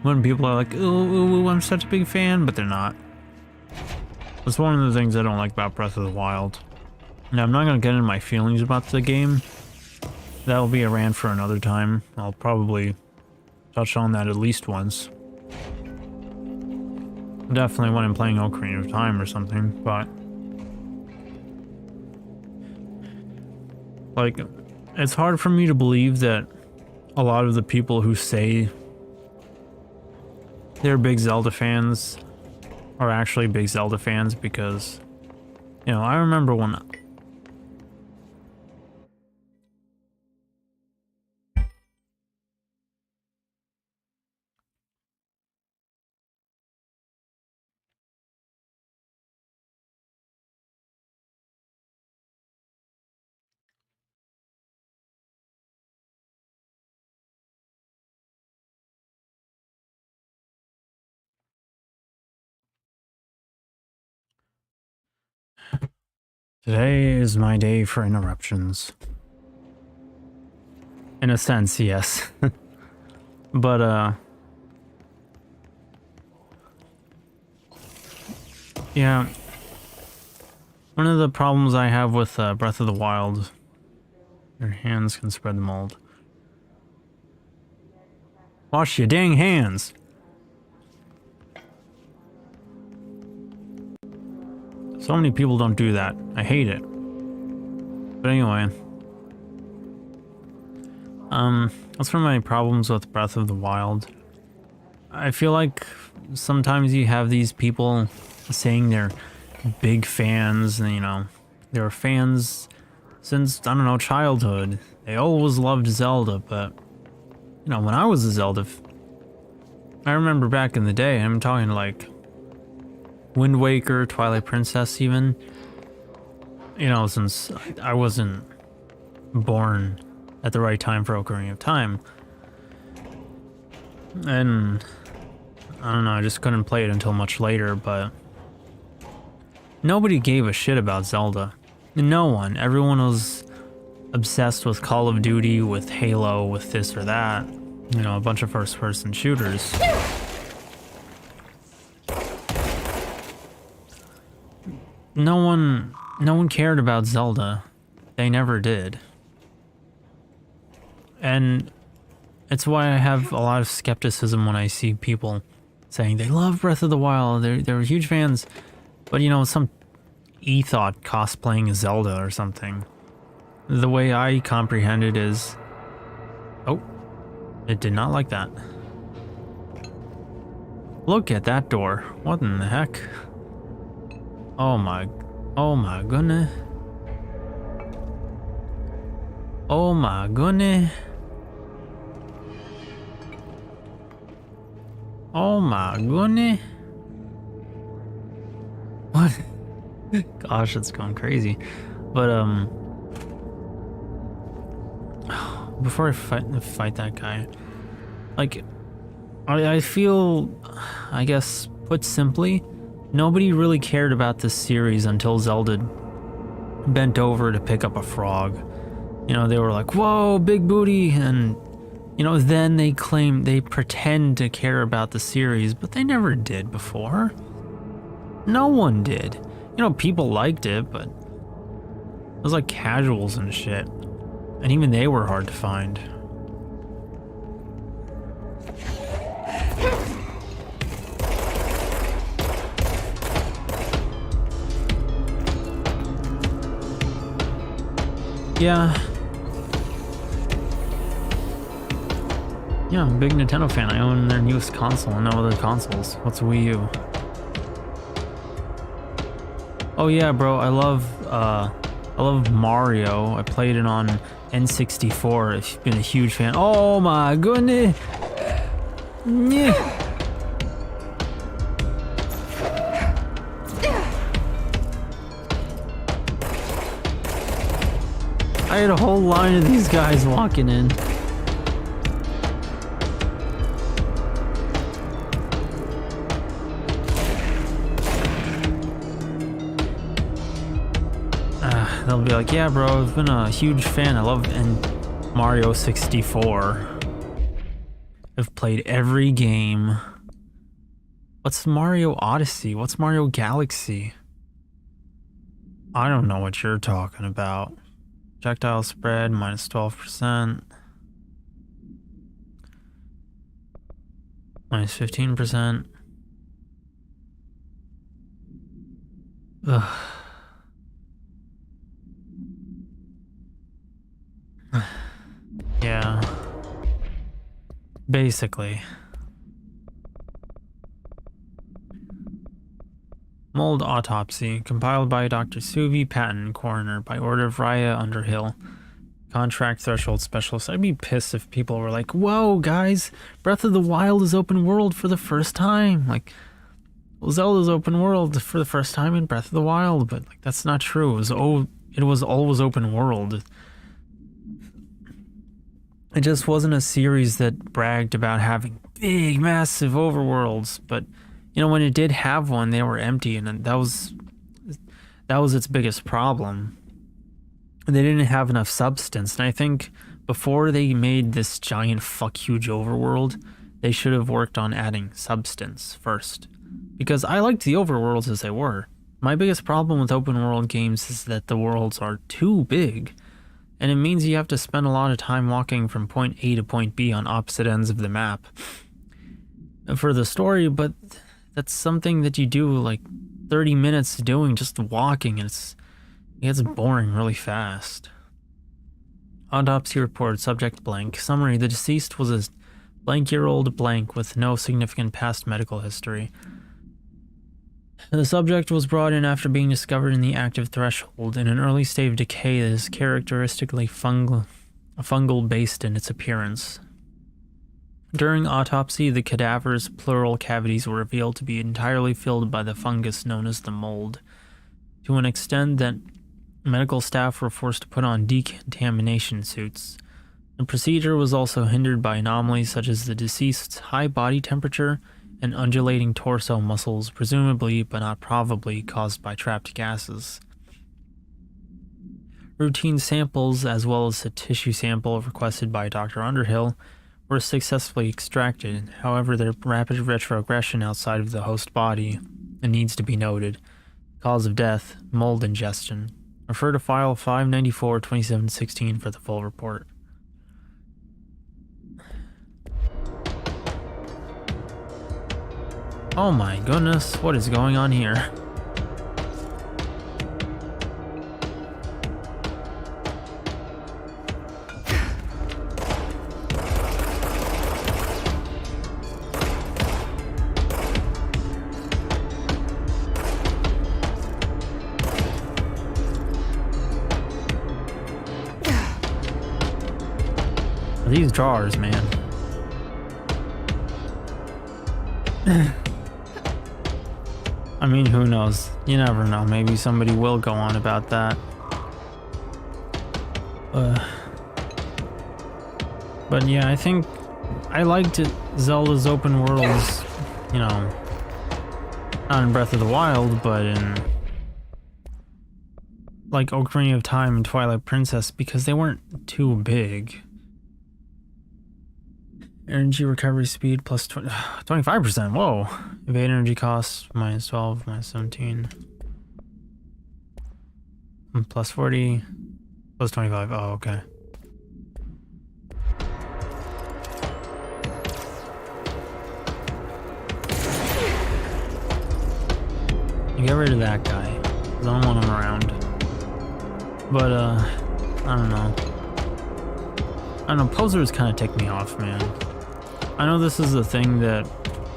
When people are like, ooh, I'm such a big fan, but they're not. That's one of the things I don't like about Breath of the Wild. Now, I'm not going to get into my feelings about the game. That'll be a rant for another time. I'll probably touch on that at least once. Definitely when I'm playing Ocarina of Time or something, but like, it's hard for me to believe that a lot of the people who say they're big Zelda fans are actually big Zelda fans, because, you know, I remember when Today is my day for interruptions. In a sense, yes. But, yeah. One of the problems I have with Breath of the Wild, your hands can spread the mold. Wash your dang hands! So many people don't do that. I hate it. But anyway. That's one of my problems with Breath of the Wild. I feel like sometimes you have these people saying they're big fans, and, you know, they were fans since, I don't know, childhood. They always loved Zelda, but, you know, when I was a Zelda, I remember back in the day, I'm talking like Wind Waker, Twilight Princess even, you know, since I wasn't born at the right time for Ocarina of Time. And I don't know, I just couldn't play it until much later, but nobody gave a shit about Zelda. No one. Everyone was obsessed with Call of Duty, with Halo, with this or that. You know, a bunch of first-person shooters. No one cared about Zelda. They never did. And it's why I have a lot of skepticism when I see people saying they love Breath of the Wild. They're huge fans. But, you know, some ethot cosplaying Zelda or something. The way I comprehend it is... Oh, it did not like that. Look at that door. What in the heck? Oh my goodness. Oh my goodness. Oh my goodness. What? Gosh, it's going crazy. But, before I fight that guy, like, I feel, I guess, put simply, nobody really cared about this series until Zelda bent over to pick up a frog. You know, they were like, whoa, big booty, and, you know, then they pretend to care about the series, but they never did before. No one did. You know, people liked it, but it was like casuals and shit. And even they were hard to find. Yeah. Yeah, I'm a big Nintendo fan. I own their newest console and no other consoles. What's a Wii U? Oh yeah, bro, I love Mario. I played it on N64. I've been a huge fan. Oh my goodness! Yeah. I had a whole line of these guys walking in. They'll be like, yeah, bro, I've been a huge fan. I love Mario 64. I've played every game. What's Mario Odyssey? What's Mario Galaxy? I don't know what you're talking about. Projectile spread, minus 12%. Minus 15%. Ugh. Yeah. Basically. Mold Autopsy, compiled by Dr. Suvi Patton, coroner, by order of Raya Underhill, contract threshold specialist. I'd be pissed if people were like, whoa, guys, Breath of the Wild is open world for the first time. Like, well, Zelda's open world for the first time in Breath of the Wild, but like, that's not true. It was always open world. It just wasn't a series that bragged about having big, massive overworlds, but, you know, when it did have one, they were empty, and that was That was its biggest problem. They didn't have enough substance, and I think before they made this giant fuck huge overworld, they should have worked on adding substance first. Because I liked the overworlds as they were. My biggest problem with open world games is that the worlds are too big, and it means you have to spend a lot of time walking from point A to point B on opposite ends of the map for the story, but that's something that you do like 30 minutes doing, just walking, and it gets boring really fast. Autopsy report, subject blank. Summary, the deceased was a blank-year-old blank with no significant past medical history. The subject was brought in after being discovered in the active threshold in an early state of decay that is characteristically fungal-based in its appearance. During autopsy, the cadaver's pleural cavities were revealed to be entirely filled by the fungus known as the mold, to an extent that medical staff were forced to put on decontamination suits. The procedure was also hindered by anomalies such as the deceased's high body temperature and undulating torso muscles, presumably but not probably caused by trapped gases. Routine samples, as well as a tissue sample requested by Dr. Underhill, were successfully extracted. However, their rapid retrogression outside of the host body needs to be noted. Cause of death, mold ingestion. Refer to file 594-2716 for the full report. Oh my goodness, what is going on here? These drawers, man. I mean, who knows? You never know. Maybe somebody will go on about that. But yeah, I think I liked Zelda's open worlds, you know, not in Breath of the Wild, but in like Ocarina of Time and Twilight Princess, because they weren't too big. Energy recovery speed plus 25%. Whoa. Evade energy cost minus 12, minus 17. Plus 40. Plus 25. Oh, okay. You get rid of that guy. I don't want him around. But, I don't know. I don't know. Posers kind of tick me off, man. I know this is a thing that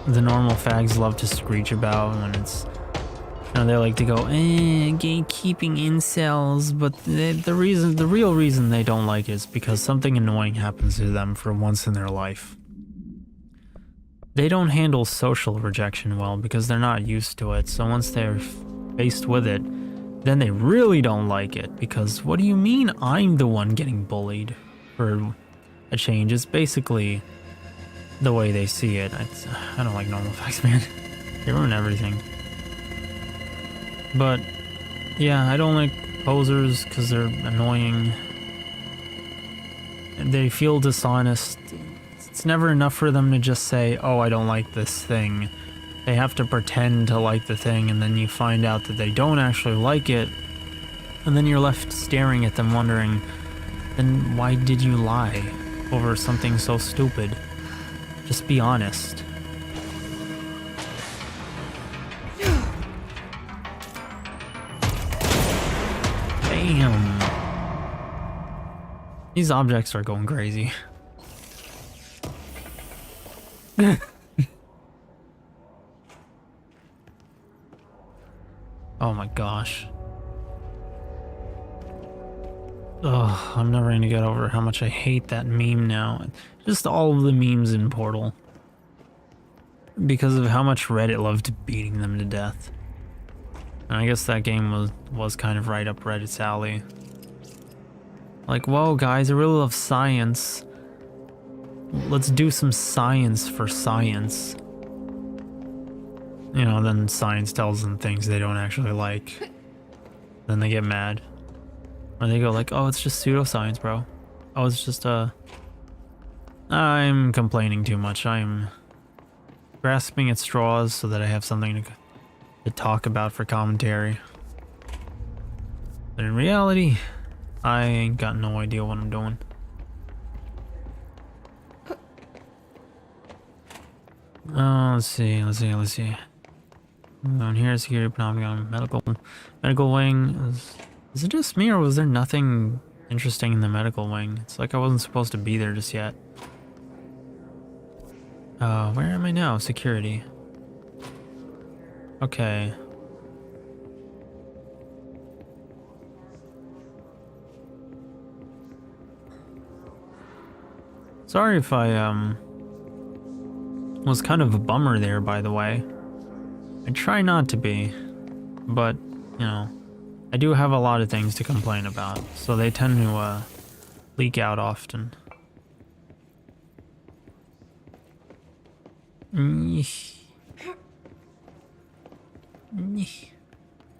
the normal fags love to screech about when it's, you know, they like to go, gatekeeping incels, but the real reason they don't like it is because something annoying happens to them for once in their life. They don't handle social rejection well because they're not used to it, so once they're faced with it, then they really don't like it, because what do you mean I'm the one getting bullied for a change? It's basically the way they see it. I don't like normal facts, man. They ruin everything. But yeah, I don't like posers because they're annoying. They feel dishonest. It's never enough for them to just say, oh, I don't like this thing. They have to pretend to like the thing, and then you find out that they don't actually like it, and then you're left staring at them wondering, then why did you lie over something so stupid? Just be honest. Damn. These objects are going crazy. Oh my gosh. Ugh, I'm never gonna get over how much I hate that meme now. Just all of the memes in Portal. Because of how much Reddit loved beating them to death. And I guess that game was kind of right up Reddit's alley. Like, whoa guys, I really love science. Let's do some science for science. You know, then science tells them things they don't actually like. Then they get mad. Or they go like, oh, it's just pseudoscience, bro. Oh, it's just, I'm complaining too much. I'm grasping at straws so that I have something to talk about for commentary. But in reality, I ain't got no idea what I'm doing. Oh, let's see. Down here, security, panopticon, medical wing. Is it just me, or was there nothing interesting in the medical wing? It's like I wasn't supposed to be there just yet. Where am I now? Security. Okay. Sorry if I, was kind of a bummer there, by the way. I try not to be, but, you know, I do have a lot of things to complain about, so they tend to, leak out often. There's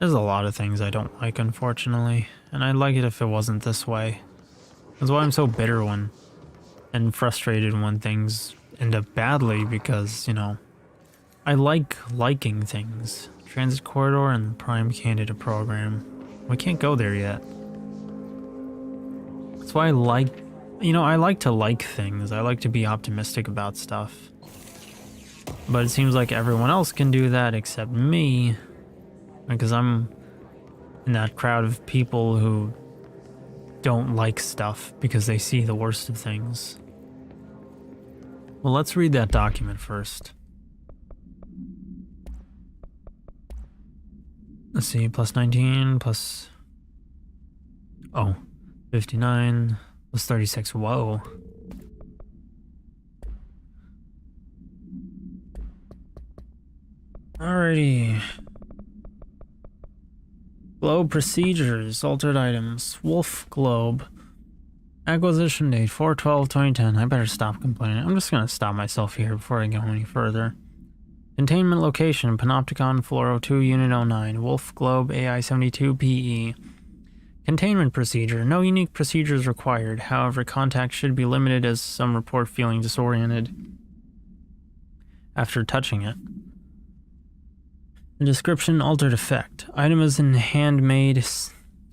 a lot of things I don't like, unfortunately, and I'd like it if it wasn't this way. That's why I'm so bitter and frustrated when things end up badly, because, you know, I like liking things. Transit corridor and the prime candidate program. We can't go there yet. That's why I like, you know, I like to like things. I like to be optimistic about stuff. But it seems like everyone else can do that except me, because I'm in that crowd of people who don't like stuff because they see the worst of things. Well, let's read that document first. Let's see, plus 19, plus... Oh, 59, plus 36, whoa. Alrighty. Globe procedures, altered items, Wolf Globe. Acquisition date, 4/12/2010. I better stop complaining. I'm just gonna stop myself here before I go any further. Containment location, Panopticon, Floor 02, Unit 09. Wolf Globe, AI-72 PE. Containment procedure. No unique procedures required. However, contact should be limited as some report feeling disoriented after touching it. The description, altered effect. Item is in handmade.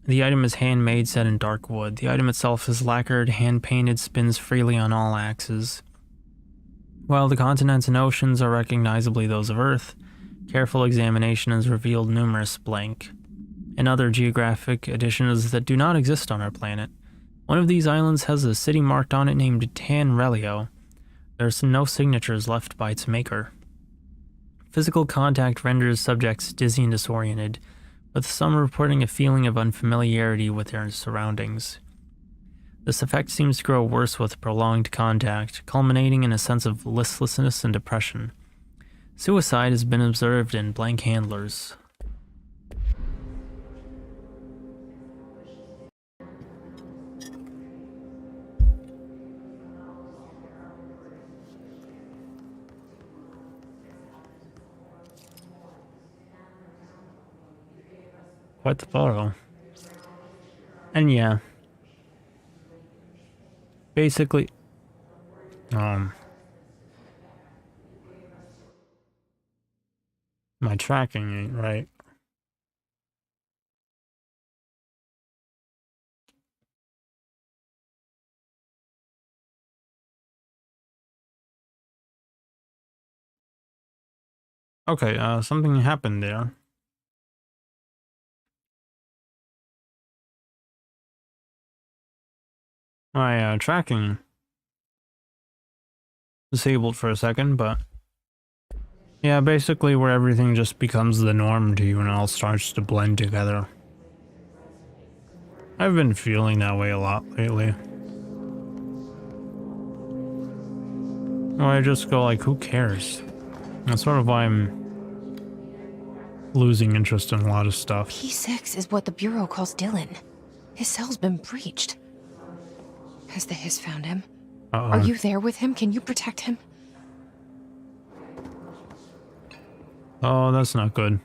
The item is handmade, set in dark wood. The item itself is lacquered, hand-painted, spins freely on all axes. While the continents and oceans are recognizably those of Earth, careful examination has revealed numerous blank and other geographic additions that do not exist on our planet. One of these islands has a city marked on it named Tan Relio. There's no signatures left by its maker. Physical contact renders subjects dizzy and disoriented, with some reporting a feeling of unfamiliarity with their surroundings. This effect seems to grow worse with prolonged contact, culminating in a sense of listlessness and depression. Suicide has been observed in blank handlers. Quite the photo. And yeah. Basically, my tracking ain't right. Okay, something happened there. My tracking disabled for a second, but yeah, basically where everything just becomes the norm to you and it all starts to blend together. I've been feeling that way a lot lately. Or I just go like, who cares? That's sort of why I'm losing interest in a lot of stuff. P6 is what the Bureau calls Dylan. His cell's been breached. Has the Hiss found him? Are you there with him? Can you protect him? Oh, that's not good.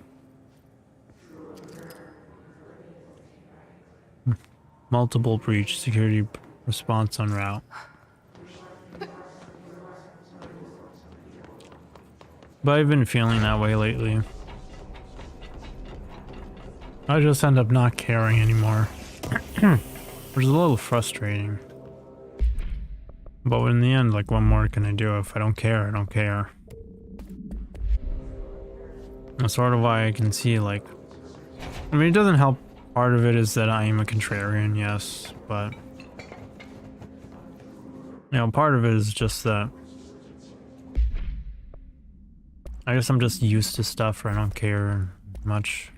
Multiple breach. Security response en route. But I've been feeling that way lately. I just end up not caring anymore. Which is a little frustrating. But in the end, like, what more can I do? If I don't care, I don't care. That's sort of why I can see, like... I mean, it doesn't help. Part of it is that I am a contrarian, yes, but... You know, part of it is just that... I guess I'm just used to stuff where I don't care much.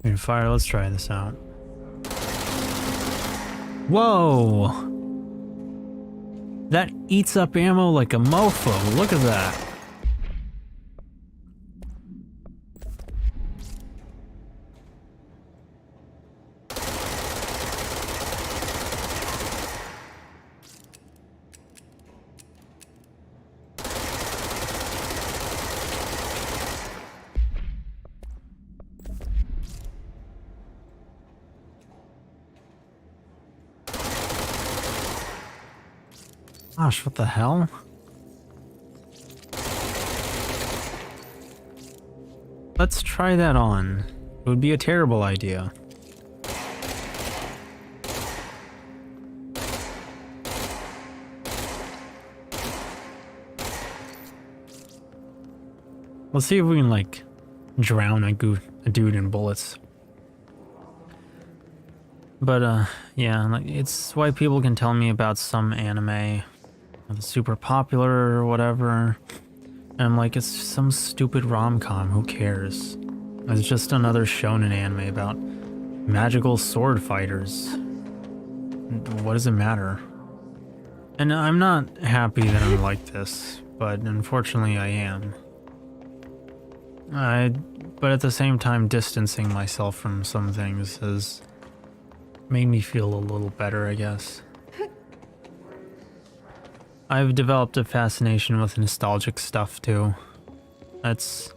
I mean, fire, let's try this out. Whoa! That eats up ammo like a mofo. Look at that. Gosh, what the hell? Let's try that on. It would be a terrible idea. Let's see if we can, like, drown a dude in bullets. But, yeah, like, it's why people can tell me about some anime that's super popular or whatever. And I'm like, it's some stupid rom-com, who cares? It's just another shonen anime about magical sword fighters. What does it matter? And I'm not happy that I'm like this, but unfortunately I am. But at the same time, distancing myself from some things has made me feel a little better, I guess. I've developed a fascination with nostalgic stuff too. That's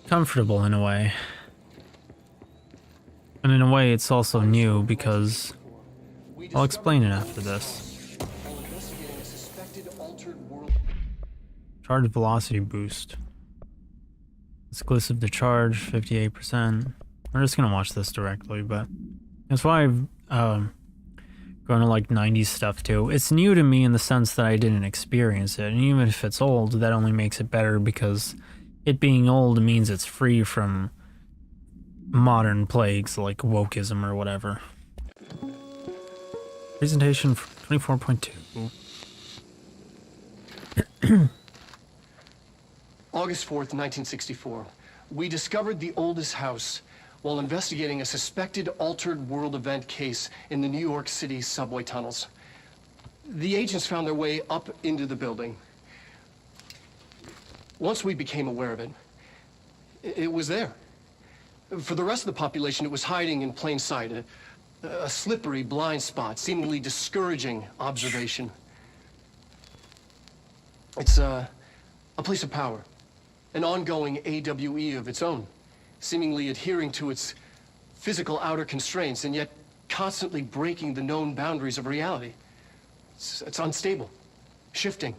comfortable in a way. And in a way it's also new because I'll explain it after this. Charge velocity boost. Exclusive to charge, 58%. We're just gonna watch this directly, but that's why I've gone to like 90s stuff too. It's new to me in the sense that I didn't experience it, and even if it's old, that only makes it better because it being old means it's free from modern plagues like wokeism or whatever. Presentation 24.2. August 4th, 1964. We discovered the oldest house while investigating a suspected altered world event case in the New York City subway tunnels. The agents found their way up into the building. Once we became aware of it, it was there. For the rest of the population, it was hiding in plain sight, a slippery blind spot, seemingly discouraging observation. It's a place of power, an ongoing AWE of its own, seemingly adhering to its physical outer constraints and yet constantly breaking the known boundaries of reality. It's unstable, shifting.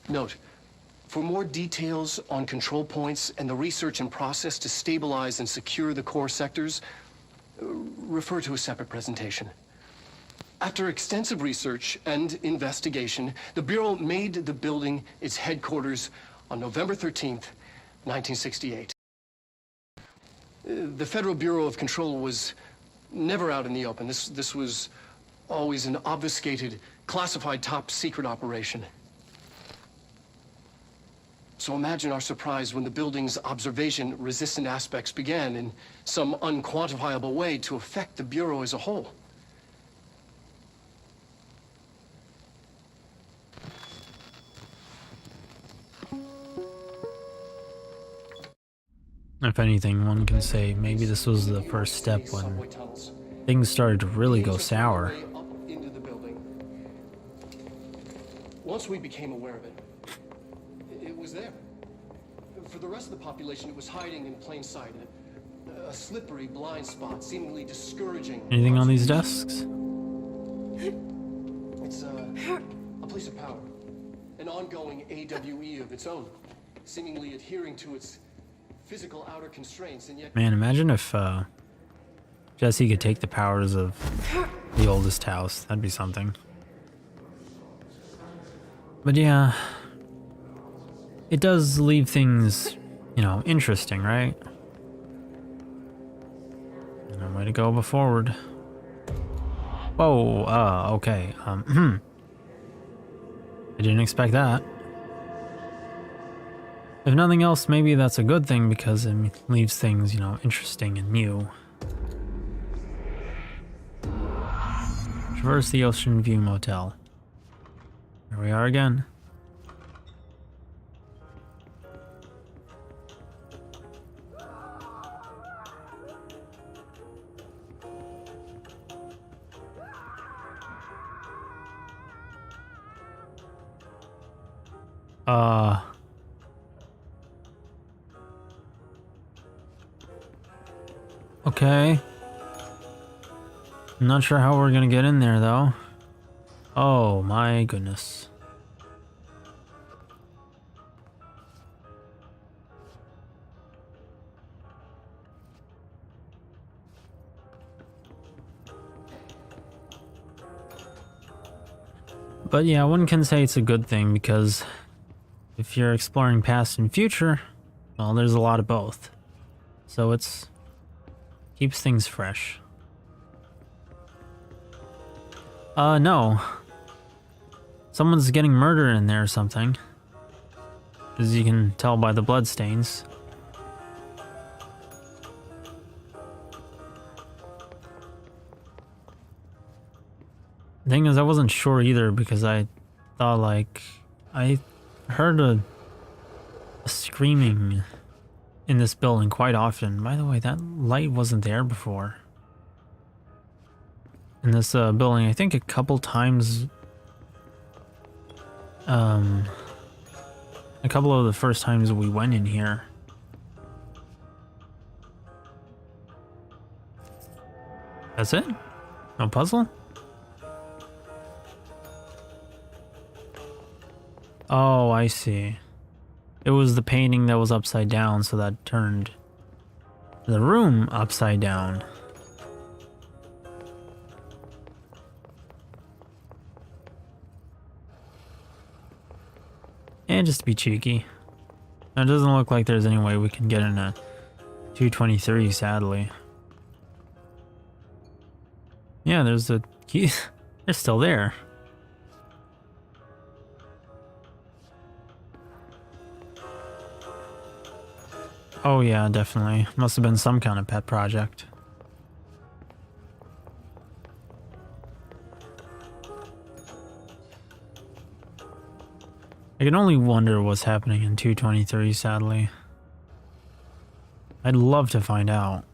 Note, for more details on control points and the research and process to stabilize and secure the core sectors, refer to a separate presentation. After extensive research and investigation, the Bureau made the building its headquarters on November 13th, 1968. The Federal Bureau of Control was never out in the open. This was always an obfuscated, classified top-secret operation. So imagine our surprise when the building's observation-resistant aspects began in some unquantifiable way to affect the Bureau as a whole. If anything, one can say maybe this was the first step when things started to really go sour. Once we became aware of it, it was there. For the rest of the population, it was hiding in plain sight, a slippery blind spot, seemingly discouraging. Anything on these desks? It's a place of power. An ongoing AWE of its own, seemingly adhering to its physical outer constraints, and yet... Man, imagine if Jesse could take the powers of the oldest house. That'd be something. But yeah, it does leave things, you know, interesting, right? No way to go but forward. Whoa, okay. I didn't expect that. If nothing else, maybe that's a good thing because it leaves things, you know, interesting and new. Traverse the Ocean View Motel. Here we are again. Okay. I'm not sure how we're gonna get in there though. Oh my goodness. But yeah, one can say it's a good thing because if you're exploring past and future, well, there's a lot of both. So it's keeps things fresh. No. Someone's getting murdered in there or something. As you can tell by the bloodstains. The thing is, I wasn't sure either because I thought, like, I heard a screaming in this building quite often. By the way, that light wasn't there before. In this building, I think a couple times. A couple of the first times we went in here. That's it? No puzzle? Oh, I see. It was the painting that was upside down, so that turned the room upside down. And just to be cheeky. It doesn't look like there's any way we can get in a 223, sadly. Yeah, there's the key. They're still there. Oh yeah, definitely. Must have been some kind of pet project. I can only wonder what's happening in 223, sadly. I'd love to find out.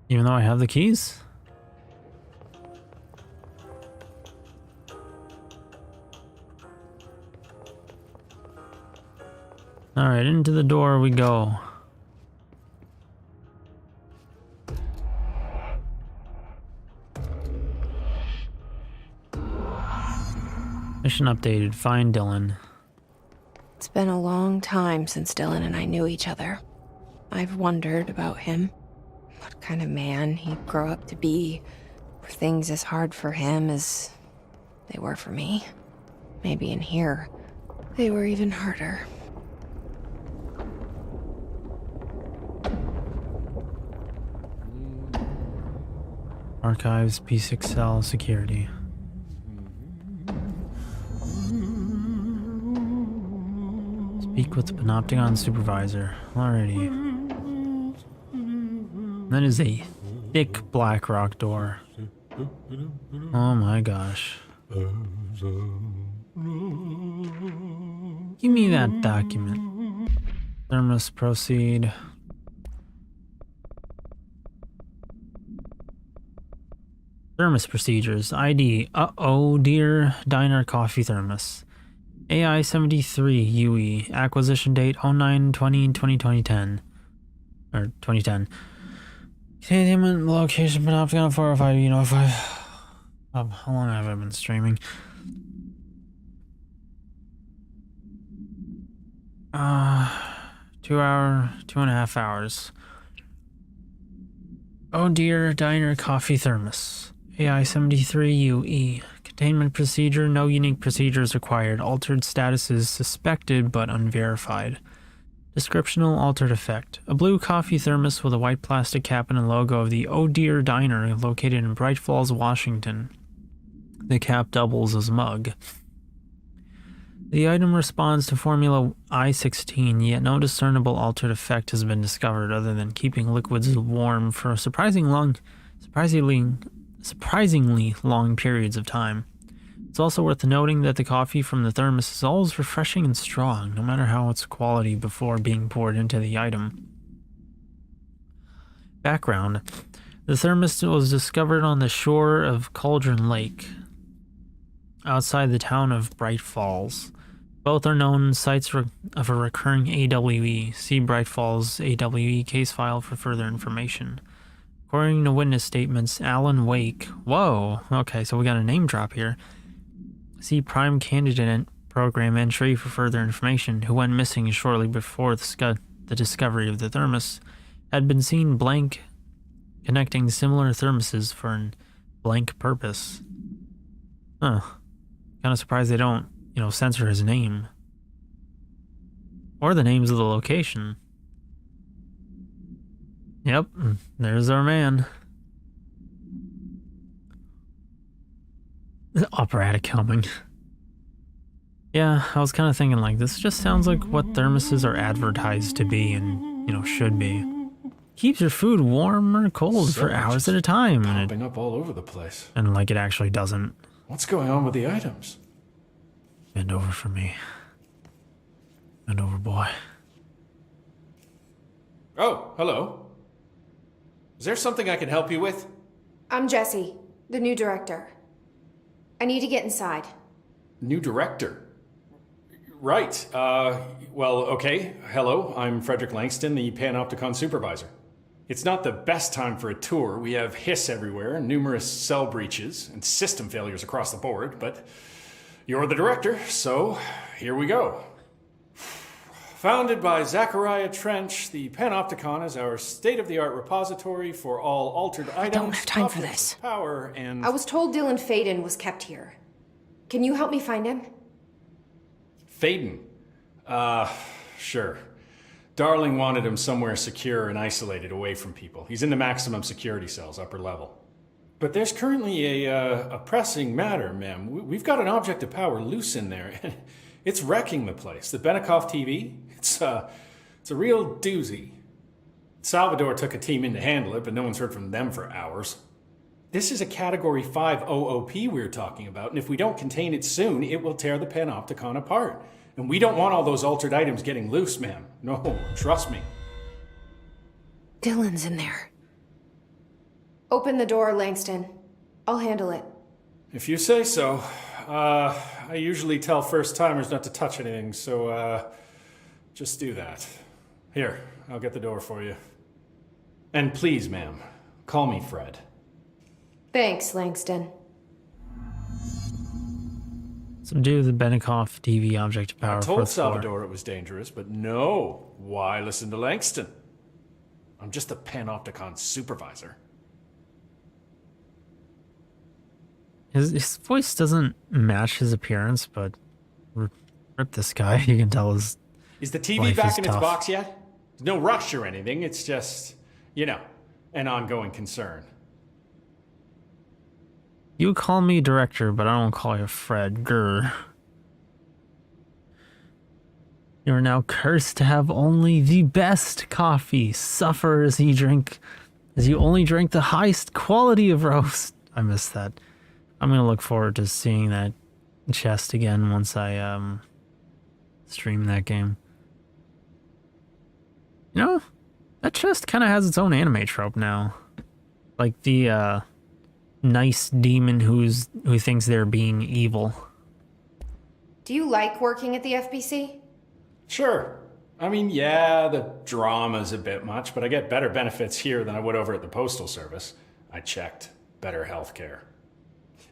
Even though I have the keys? Alright, into the door we go. Mission updated. Find Dylan. It's been a long time since Dylan and I knew each other. I've wondered about him. What kind of man he'd grow up to be. Were things as hard for him as they were for me? Maybe in here, they were even harder. Archives, P6L, security. Speak with the Panopticon supervisor. Alrighty. That is a thick black rock door. Oh my gosh. Give me that document. Thermos, proceed. Is Thermos procedures. ID. Uh-oh, dear diner coffee thermos. AI 73 UE. Acquisition date 09/20/2010. Or 2010. Containment location Panopticon 405 5. How long have I been streaming? 2.5 hours. Oh dear, diner coffee thermos. AI 73 UE. Containment procedure, no unique procedures required. Altered statuses suspected but unverified. Descriptional altered effect. A blue coffee thermos with a white plastic cap and a logo of the Oh Dear Diner located in Bright Falls, Washington. The cap doubles as mug. The item responds to Formula I-16, yet no discernible altered effect has been discovered other than keeping liquids warm for surprisingly long periods of time. It's also worth noting that the coffee from the thermos is always refreshing and strong, no matter how its quality before being poured into the item. Background. The thermos was discovered on the shore of Cauldron Lake, outside the town of Bright Falls. Both are known sites of a recurring AWE. See Bright Falls AWE case file for further information. According to witness statements, Alan Wake. Whoa, okay, so we got a name drop here. See Prime Candidate Program entry for further information, who went missing shortly before the discovery of the thermos, had been seen blank connecting similar thermoses for an blank purpose. Huh. Kind of surprised they don't, censor his name. Or the names of the location. Yep, there's our man. Operatic humming. Yeah, I was kind of thinking like, this just sounds like what thermoses are advertised to be and, should be. Keeps your food warm or cold for hours at a time. Popping up all over the place. And like it actually doesn't. What's going on with the items? Bend over for me. Bend over, boy. Oh, hello. Is there something I can help you with? I'm Jessie, the new director. I need to get inside. New director? Right. Well, okay. Hello, I'm Frederick Langston, the Panopticon supervisor. It's not the best time for a tour. We have hiss everywhere, numerous cell breaches, and system failures across the board, but you're the director, so here we go. Founded by Zachariah Trench, the Panopticon is our state-of-the-art repository for all altered items. I don't have time for this. Power and... I was told Dylan Faden was kept here. Can you help me find him? Faden? Sure. Darling wanted him somewhere secure and isolated away from people. He's in the maximum security cells, upper level. But there's currently a pressing matter, ma'am. We've got an object of power loose in there. It's wrecking the place. The Benikoff TV, it's a real doozy. Salvador took a team in to handle it, but no one's heard from them for hours. This is a Category 5 OOP we're talking about, and if we don't contain it soon, it will tear the Panopticon apart. And we don't want all those altered items getting loose, ma'am. No, trust me. Dylan's in there. Open the door, Langston. I'll handle it. If you say so. I usually tell first-timers not to touch anything, so, just do that. Here, I'll get the door for you. And please, ma'am, call me Fred. Thanks, Langston. Subdue the Benikoff TV object of power. I told Salvador it was dangerous, but no. Why listen to Langston? I'm just the Panopticon supervisor. His voice doesn't match his appearance, but rip this guy. You can tell his Is the TV back in its box yet? There's no rush or anything. It's just, an ongoing concern. You call me director, but I don't call you Fred. Grr. You are now cursed to have only the best coffee. Suffer as you only drink the highest quality of roast. I missed that. I'm gonna look forward to seeing that chest again once I stream that game. That chest kind of has its own anime trope now. Like the nice demon who thinks they're being evil. Do you like working at the FBC? Sure. I mean, yeah, the drama's a bit much, but I get better benefits here than I would over at the Postal Service. I checked. Better healthcare.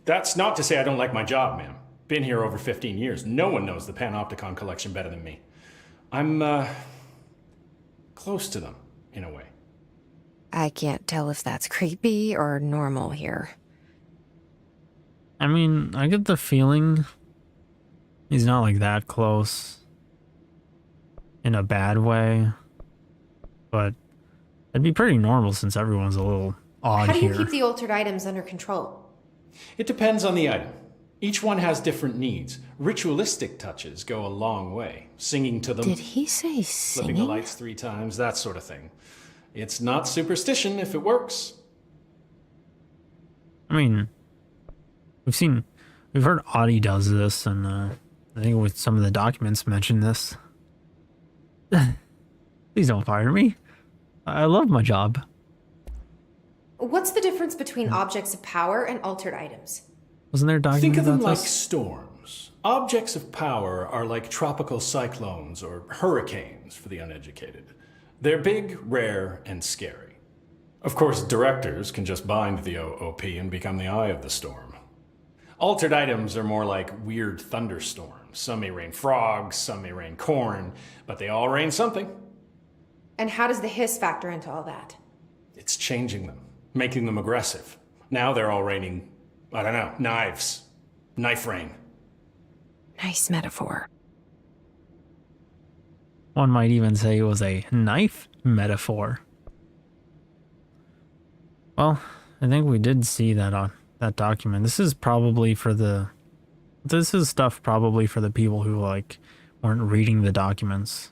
That's not to say I don't like my job, ma'am. Been here over 15 years. No one knows the Panopticon collection better than me. I'm, close to them, in a way. I can't tell if that's creepy or normal here. I mean, I get the feeling he's not like that close in a bad way, but it'd be pretty normal since everyone's a little odd How do you here. keep the altered items under control? It depends on the item. Each one has different needs. Ritualistic touches go a long way. Singing to them. Did he say Flipping the singing? lights 3 times, that sort of thing. It's not superstition if it works. I mean, we've heard Audie does this, and I think with some of the documents mention this. Please don't fire me. I love my job. What's the difference between objects of power and altered items? Wasn't there a document Think of them about like this? storms. Objects of power are like tropical cyclones or hurricanes for the uneducated. They're big, rare, and scary. Of course, directors can just bind the OOP and become the eye of the storm. Altered items are more like weird thunderstorms. Some may rain frogs, some may rain corn, but they all rain something. And how does the hiss factor into all that? It's changing them, making them aggressive. Now they're all raining, I don't know, knives. Knife rain. Nice metaphor. One might even say it was a knife metaphor. Well, I think we did see that that document. This is stuff probably for the people who weren't reading the documents.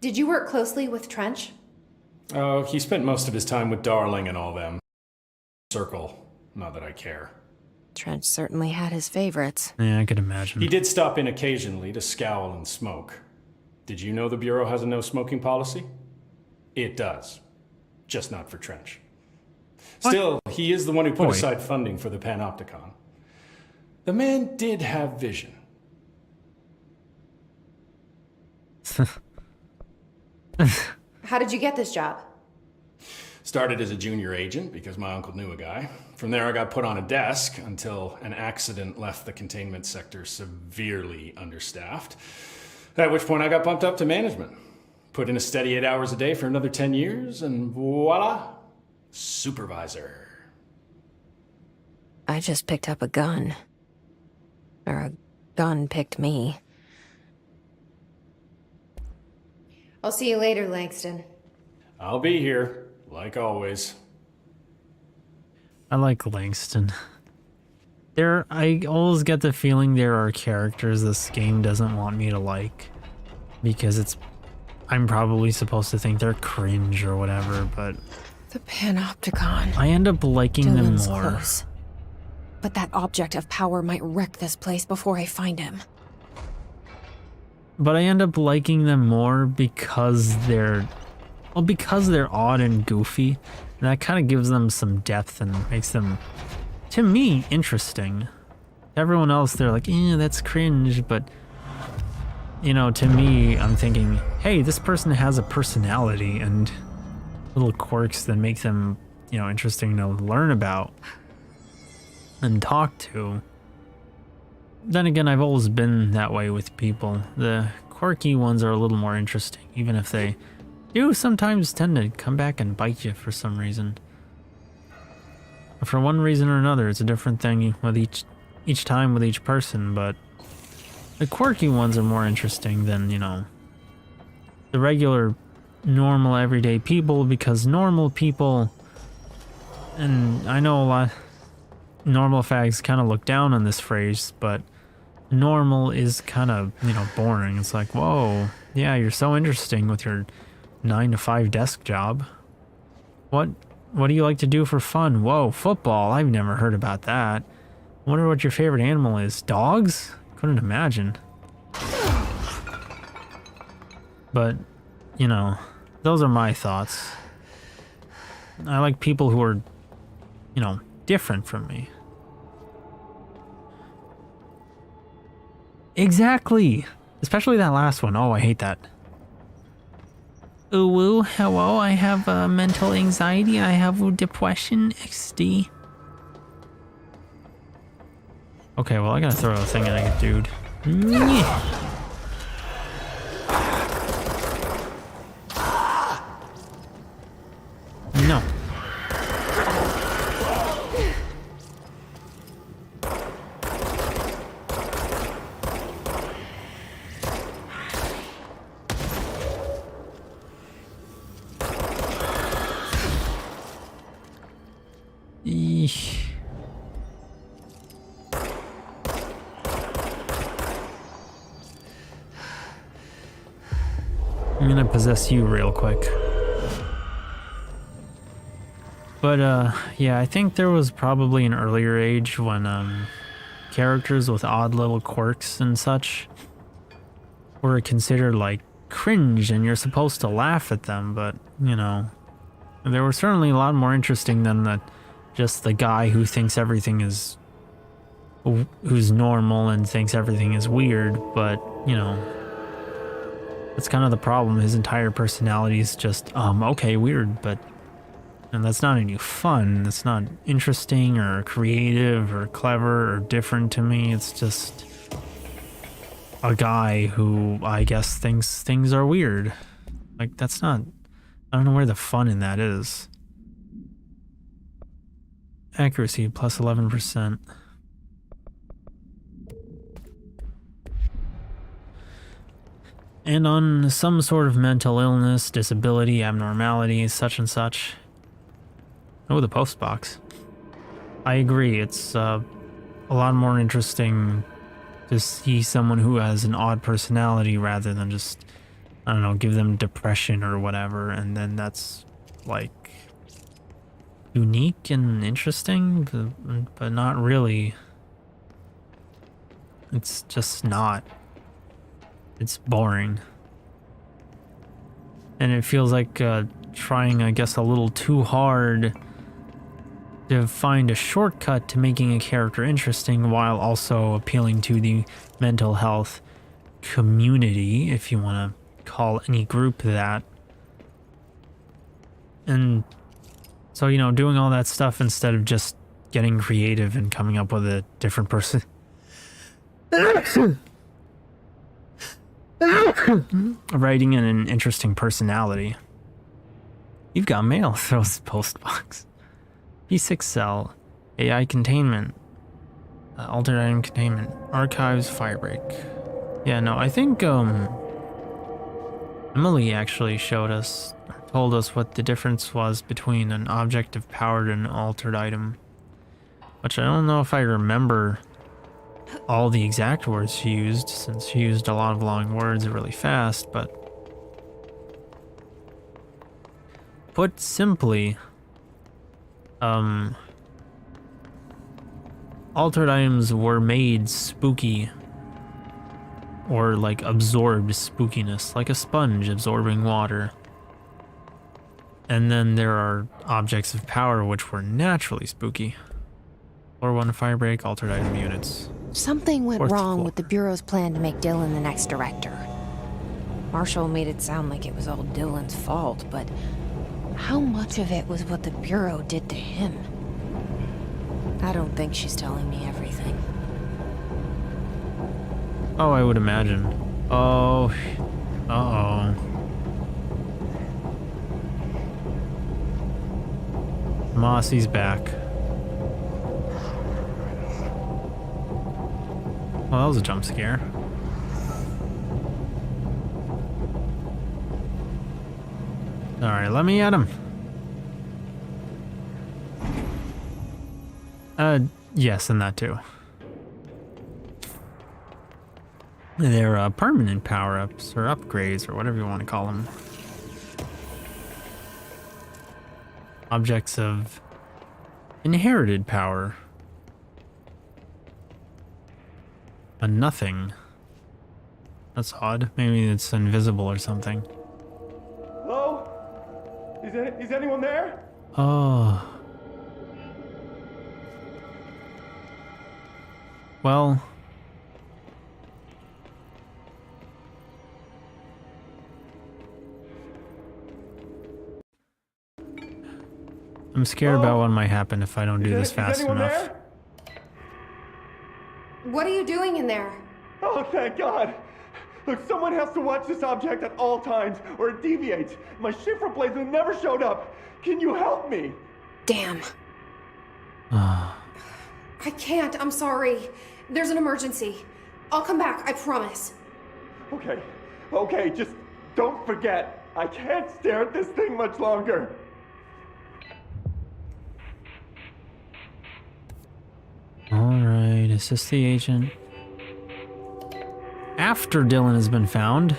Did you work closely with Trench? Oh, he spent most of his time with Darling and all them. Circle. Not that I care. Trench certainly had his favorites. Yeah, I could imagine. He did stop in occasionally to scowl and smoke. Did you know the Bureau has a no smoking policy? It does. Just not for Trench. What? Still, he is the one who put Wait. aside funding for the Panopticon. The man did have vision. How did you get this job? Started as a junior agent because my uncle knew a guy. From there I got put on a desk until an accident left the containment sector severely understaffed. At which point I got bumped up to management. Put in a steady 8 hours a day for another 10 years and voila, supervisor. I just picked up a gun. Or a gun picked me. I'll see you later, Langston. I'll be here, like always. I like Langston. I always get the feeling there are characters this game doesn't want me to like. Because I'm probably supposed to think they're cringe or whatever, but The Panopticon. I end up liking them Dylan's more. close. But that object of power might wreck this place before I find him. But I end up liking them more because they're odd and goofy. And that kind of gives them some depth and makes them, to me, interesting. Everyone else, they're like, that's cringe. But, to me, I'm thinking, hey, this person has a personality and little quirks that make them, interesting to learn about and talk to. Then again, I've always been that way with people. The quirky ones are a little more interesting, even if they do sometimes tend to come back and bite you for some reason. For one reason or another, it's a different thing with each time with each person, but the quirky ones are more interesting than, the regular, normal, everyday people, because normal people, and I know a lot, normal fags kind of look down on this phrase, but normal is kind of, boring. It's like, whoa, yeah, you're so interesting with your 9 to 5 desk job. What do you like to do for fun? Whoa, football. I've never heard about that. Wonder what your favorite animal is. Dogs? Couldn't imagine. But, those are my thoughts. I like people who are, different from me. Exactly. Especially that last one. Oh, I hate that. Ooh, hello, I have mental anxiety, I have depression, XD. Okay, well, I gotta throw a thing at a dude. No. Eesh. I'm gonna possess you real quick. But, yeah, I think there was probably an earlier age when, characters with odd little quirks and such were considered, like, cringe, and you're supposed to laugh at them, but, you know, they were certainly a lot more interesting than just the guy who thinks everything is... who's normal and thinks everything is weird, but, you know... that's kind of the problem. His entire personality is just, okay, weird, but... and that's not any fun. That's not interesting or creative or clever or different to me. It's just a guy who I guess thinks things are weird. Like, that's not... I don't know where the fun in that is. Accuracy plus 11%. And on some sort of mental illness, disability, abnormality, such and such. Oh, the post box. I agree, it's a lot more interesting to see someone who has an odd personality rather than just, I don't know, give them depression or whatever, and then that's, like, unique and interesting, but not really. It's just not. It's boring. And it feels like trying, I guess, a little too hard to find a shortcut to making a character interesting while also appealing to the mental health community, if you want to call any group that. And so, you know, doing all that stuff instead of just getting creative and coming up with a different person. Writing in an interesting personality. You've got mail, throws the post box. P6 cell, AI containment, alternate item containment, archives, firebreak. Yeah, no, I think Emily actually showed us, told us what the difference was between an object of power and an altered item. Which I don't know if I remember all the exact words she used, since she used a lot of long words really fast, but put simply, altered items were made spooky, or like absorbed spookiness, like a sponge absorbing water. And then there are objects of power which were naturally spooky. Floor 1 firebreak, altered item units. Something went Fourth wrong floor. with the Bureau's plan to make Dylan the next director. Marshall made it sound like it was all Dylan's fault, but how much of it was what the Bureau did to him? I don't think she's telling me everything. Oh, I would imagine. Oh, uh-oh. Mossy's back. Well, that was a jump scare. Alright, let me at him. Yes, and that too. They're permanent power-ups, or upgrades, or whatever you want to call them. Objects of inherited power. A nothing. That's odd. Maybe it's invisible or something. Hello? Is anyone there? Oh. Well, I'm scared about what might happen if I don't do this fast enough. There? What are you doing in there? Oh, thank God! Look, someone has to watch this object at all times, or it deviates. My shift replacement never showed up. Can you help me? Damn. I can't, I'm sorry. There's an emergency. I'll come back, I promise. Okay, just don't forget. I can't stare at this thing much longer. Alright, assist the agent. After Dylan has been found.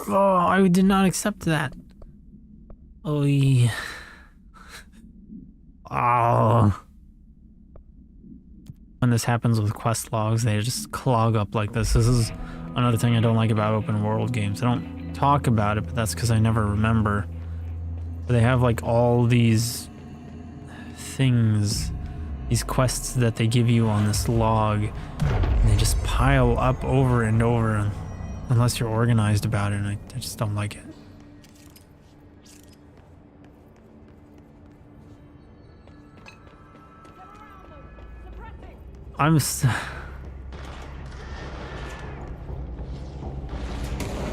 Oh, I did not accept that. Oh, yeah. Oh. When this happens with quest logs, they just clog up like this. This is another thing I don't like about open world games. I don't talk about it, but that's because I never remember. But they have like all these things, these quests that they give you on this log, and they just pile up over and over, unless you're organized about it, and I just don't like it.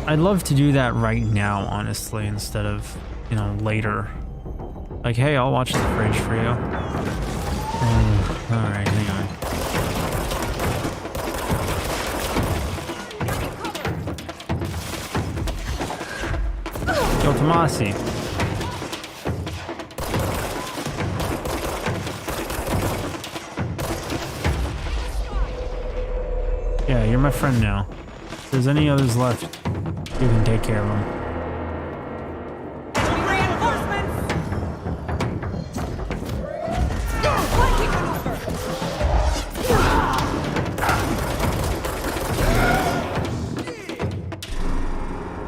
I'd love to do that right now, honestly, instead of, you know, later. Like, hey, I'll watch the fridge for you. Alright, hang on. Yo, Tomasi. Yeah, you're my friend now. If there's any others left, you can take care of them.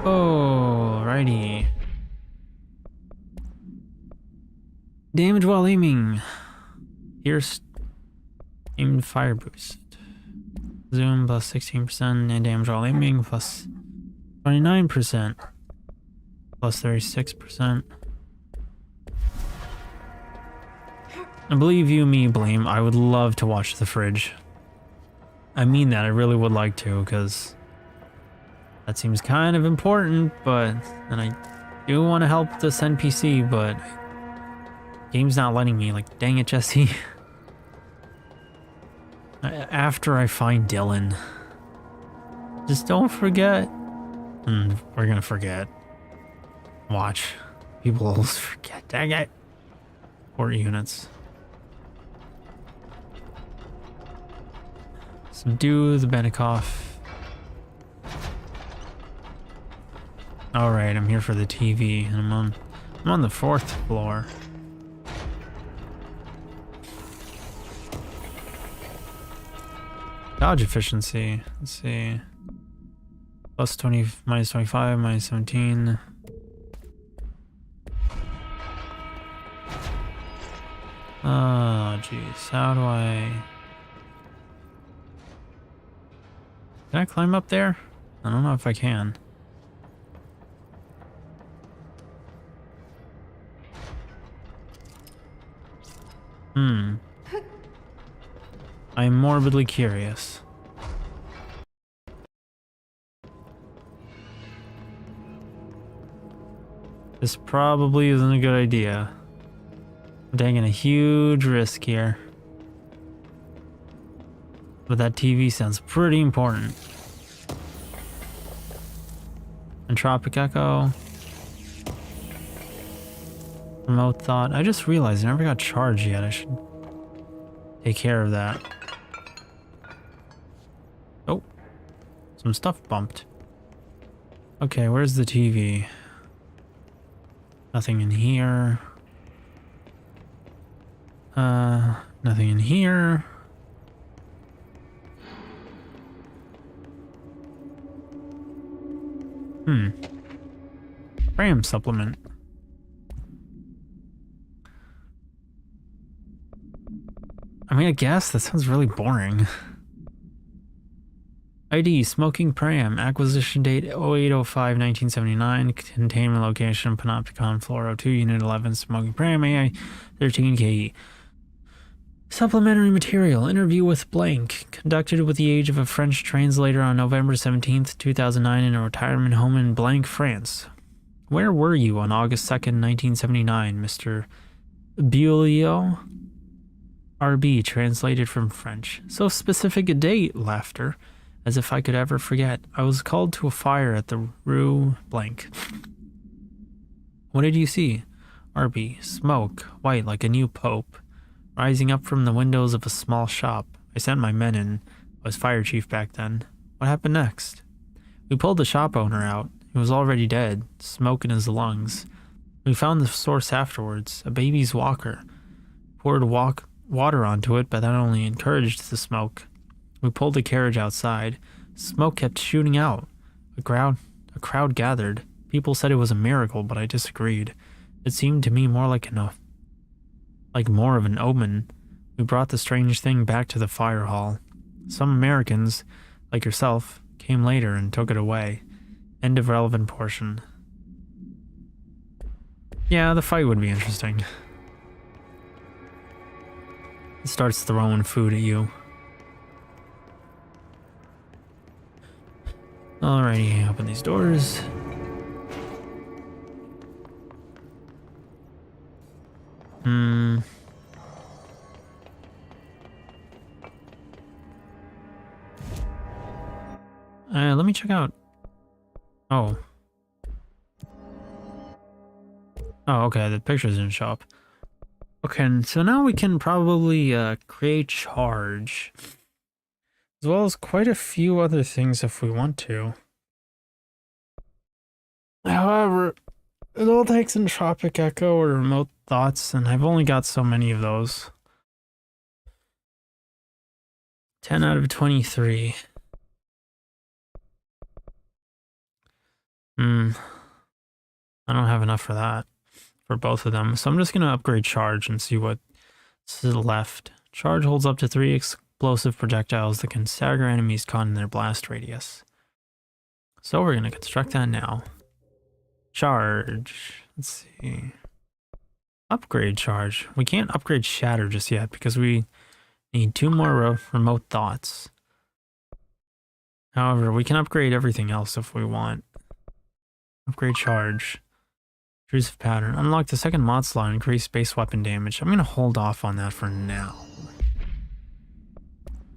Alrighty. Damage while aiming. Here's aimed fire boost. Zoom plus 16% and damage while aiming plus 29% plus 36%. I believe you me, Blame. I would love to watch the fridge. I mean that, I really would like to, because that seems kind of important, and I do want to help this NPC, but game's not letting me. Like, dang it, Jesse. After I find Dylan, just don't forget. We're gonna forget. Watch. People always forget. Dang it. 4 units. Subdue the Benikoff. Alright, I'm here for the TV, and I'm on the 4th floor. Dodge efficiency. Let's see. Plus 20, minus 25, minus 17. Oh, jeez. How do I... Can I climb up there? I don't know if I can. I'm morbidly curious. This probably isn't a good idea. I'm taking a huge risk here. But that TV sounds pretty important. Entropic Echo. Remote Thought. I just realized I never got charged yet. I should take care of that. Oh. Some stuff bumped. Okay, where's the TV? Nothing in here. Nothing in here. Ram supplement. I mean, I guess that sounds really boring. ID, smoking pram, acquisition date 08/05/1979, containment location, Panopticon, floor 02, unit 11, smoking pram, AI 13KE. Supplementary material, interview with blank, conducted with the aid of a French translator on November 17th, 2009 in a retirement home in blank, France. Where were you on August 2nd, 1979, Mr. Beaulieu? RB, translated from French. So specific a date, laughter. As if I could ever forget. I was called to a fire at the Rue blank. What did you see? RB, smoke, white like a new pope, rising up from the windows of a small shop. I sent my men in. I was fire chief back then. What happened next? We pulled the shop owner out. He was already dead, smoke in his lungs. We found the source afterwards, a baby's walker. Poured water onto it, but that only encouraged the smoke. We pulled the carriage outside. Smoke kept shooting out. A crowd gathered. People said it was a miracle, but I disagreed. It seemed to me more like more of an omen. We brought the strange thing back to the fire hall. Some Americans, like yourself, came later and took it away. End of relevant portion. Yeah, the fight would be interesting. It starts throwing food at you. Alrighty, open these doors. Let me check out. Oh. Oh, okay, the pictures didn't show up. Okay, so now we can probably create charge. As well as quite a few other things if we want to. However, it all takes entropic echo or remote thoughts, and I've only got so many of those. 10 out of 23. I don't have enough for that, for both of them. So I'm just going to upgrade charge and see what's left. Charge holds up to 3 explosive projectiles that can stagger enemies caught in their blast radius. So we're going to construct that now. Charge. Let's see. Upgrade charge. We can't upgrade shatter just yet because we need 2 more remote thoughts. However, we can upgrade everything else if we want. Upgrade charge. Intrusive pattern. Unlock the second mod slot and increase base weapon damage. I'm going to hold off on that for now.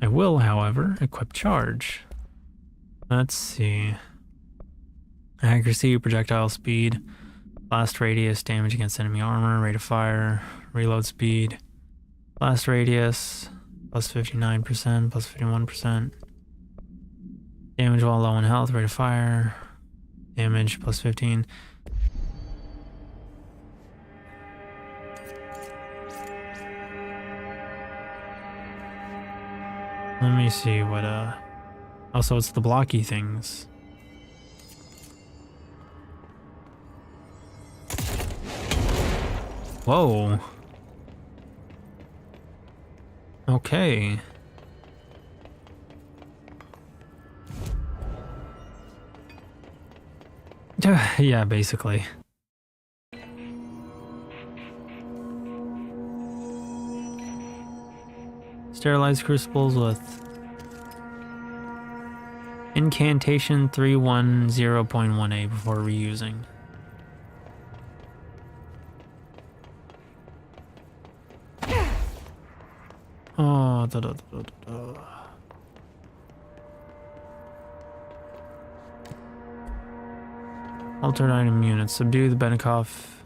I will, however, equip charge. Let's see. Accuracy, projectile speed, blast radius, damage against enemy armor, rate of fire, reload speed, blast radius, plus 59%, plus 51%. Damage while low in health, rate of fire, damage plus 15. Let me see what, also it's the blocky things. Whoa. Okay. Yeah, basically. Sterilize crucibles with incantation 310.1a before reusing. Oh, Altered item units. Subdue the Benikoff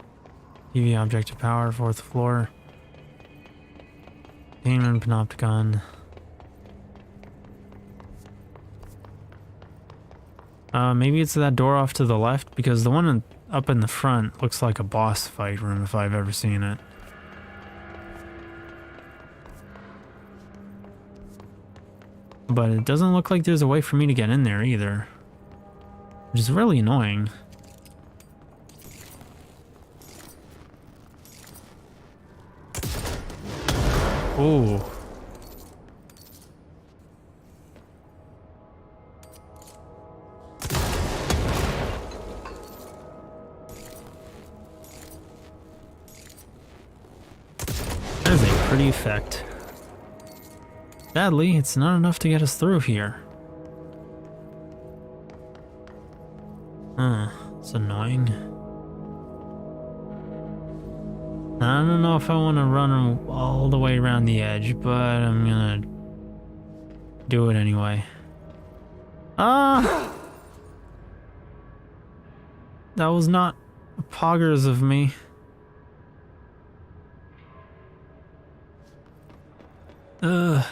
TV object of power, 4th floor. Containment Panopticon. Maybe it's that door off to the left, because the one up in the front looks like a boss fight room if I've ever seen it. But it doesn't look like there's a way for me to get in there either. which is really annoying. Ooh. That is a pretty effect. Sadly, it's not enough to get us through here. It's annoying. I don't know if I want to run all the way around the edge, but I'm gonna do it anyway. Ah! That was not poggers of me. Ugh.